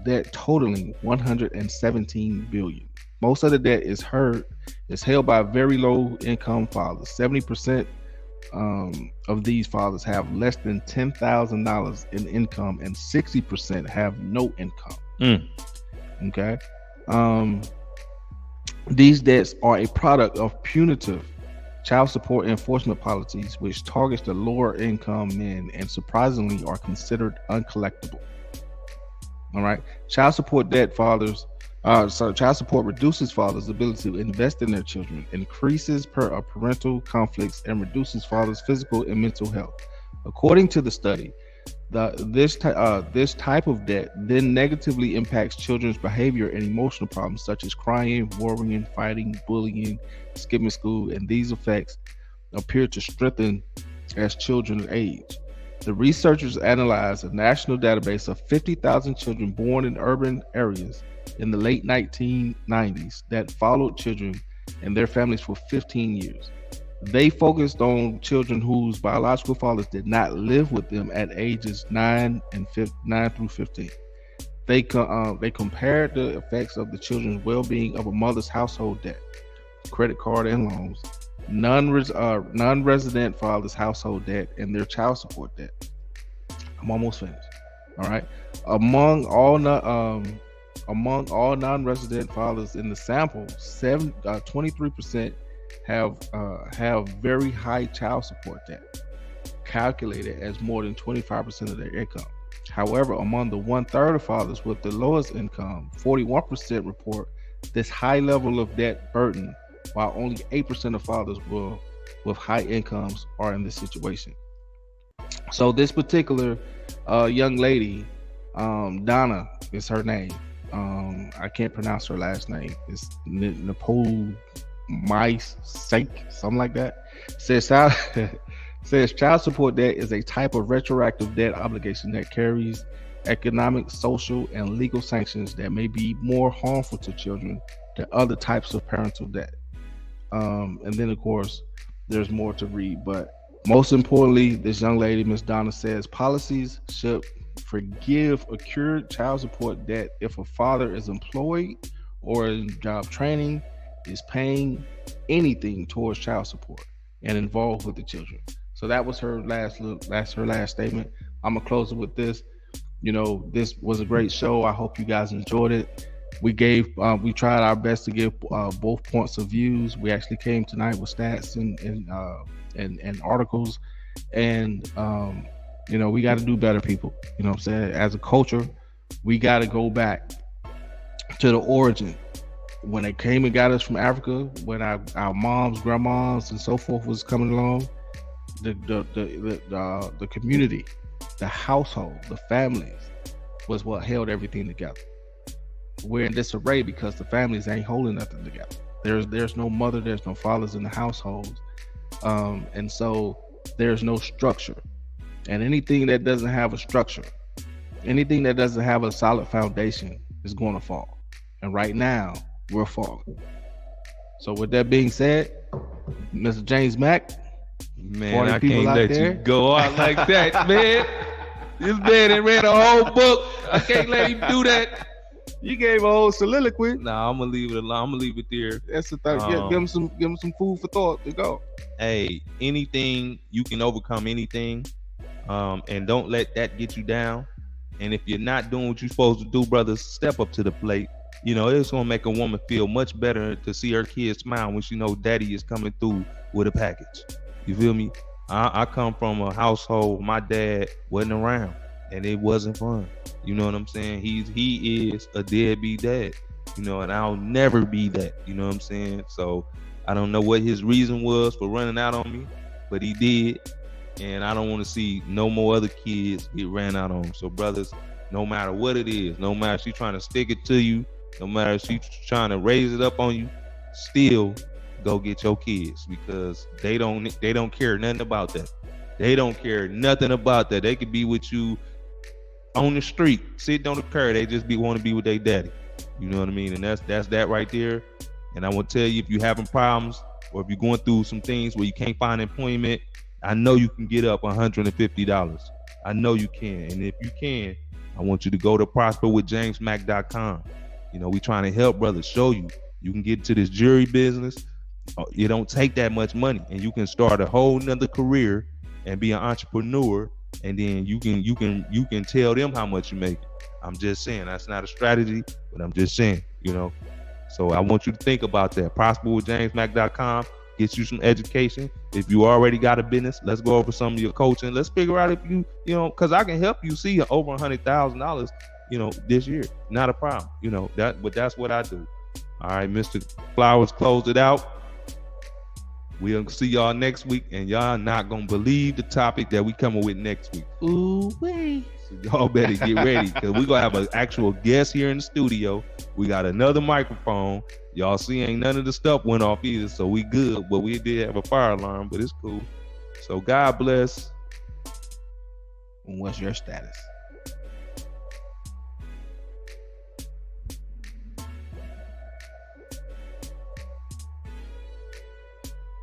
debt totaling $117 billion. Most of the debt is held by very low income fathers. 70% of these fathers have less than $10,000 in income, and 60% have no income. Okay. These debts are a product of punitive child support enforcement policies, which targets the lower income men and surprisingly are considered uncollectible. All right. Child support reduces fathers' ability to invest in their children, increases parental conflicts, and reduces fathers' physical and mental health. According to the study, this type of debt then negatively impacts children's behavior and emotional problems such as crying, worrying, fighting, bullying, skipping school, and these effects appear to strengthen as children age. The researchers analyzed a national database of 50,000 children born in urban areas in the late 1990s that followed children and their families for 15 years. They focused on children whose biological fathers did not live with them at ages 9 through 15. They compared the effects of the children's well-being of a mother's household debt, credit card and loans, non-resident father's household debt, and their child support debt. I'm almost finished. All right. Among all non-resident fathers in the sample, 23% have very high child support debt, calculated as more than 25% of their income. However, among the 1/3 of fathers with the lowest income, 41% report this high level of debt burden, while only 8% of fathers with high incomes are in this situation. So this particular young lady, Donna is her name. I can't pronounce her last name. It's Nicole Mice Sake, something like that. Says child support debt is a type of retroactive debt obligation that carries economic, social, and legal sanctions that may be more harmful to children than other types of parental debt. And then, of course, there's more to read. But most importantly, this young lady, Miss Donna, says policies should forgive accrued child support debt if a father is employed or in job training, is paying anything towards child support, and involved with the children. So that was her last statement. I'm gonna close it with this. This was a great show. I hope you guys enjoyed it. We tried our best to give both points of views. We actually came tonight with stats and articles, and we got to do better, people. You know what I'm saying? As a culture, we got to go back to the origin. When they came and got us from Africa, when our moms, grandmas, and so forth was coming along, the community, the household, the families was what held everything together. We're in disarray because the families ain't holding nothing together. There's no mother, there's no fathers in the households, and so there's no structure. And anything that doesn't have a structure, anything that doesn't have a solid foundation is going to fall. And right now, we're falling. So with that being said, Mr. James Mack, man, I can't let you go out like that, man. This man had read a whole book. I can't let him do that. You gave a whole soliloquy. Nah, I'm gonna leave it alone. I'm gonna leave it there. That's the thing. Give him some food for thought to go. Hey, anything, you can overcome anything, and don't let that get you down. And if you're not doing what you're supposed to do, brothers, step up to the plate. It's gonna make a woman feel much better to see her kids smile when she know daddy is coming through with a package. You feel me? I come from a household my dad wasn't around, and it wasn't fun. You know what I'm saying? He is a deadbeat dad, and I'll never be that. You know what I'm saying? So I don't know what his reason was for running out on me, but he did, and I don't want to see no more other kids get ran out on. So brothers, no matter what it is, no matter if she's trying to stick it to you, no matter if she's trying to raise it up on you, still go get your kids, because they don't care nothing about that. They don't care nothing about that. They could be with you on the street, sitting on the curb. They just want to be with their daddy. You know what I mean? And that's that right there. And I want to tell you, if you're having problems or if you're going through some things where you can't find employment, I know you can get up $150. I know you can. And if you can, I want you to go to prosperwithjamesmack.com. We trying to help brothers, show you can get into this jewelry business. It don't take that much money, and you can start a whole nother career and be an entrepreneur, and then you can tell them how much you make. I'm just saying, that's not a strategy, but I'm just saying, So I want you to think about that. ProsperWithJamesMack.com. Get you some education. If you already got a business, let's go over some of your coaching. Let's figure out if you because I can help you see over $100,000, this year. Not a problem. But that's what I do. All right, Mr. Flowers closed it out. We'll see y'all next week, and y'all not gonna believe the topic that we coming with next week. Ooh wee. So y'all better get ready, because we're gonna have an actual guest here in the studio. We got another microphone. Y'all see, ain't none of the stuff went off either, so we good. But we did have a fire alarm, but it's cool. So God bless. What's your status?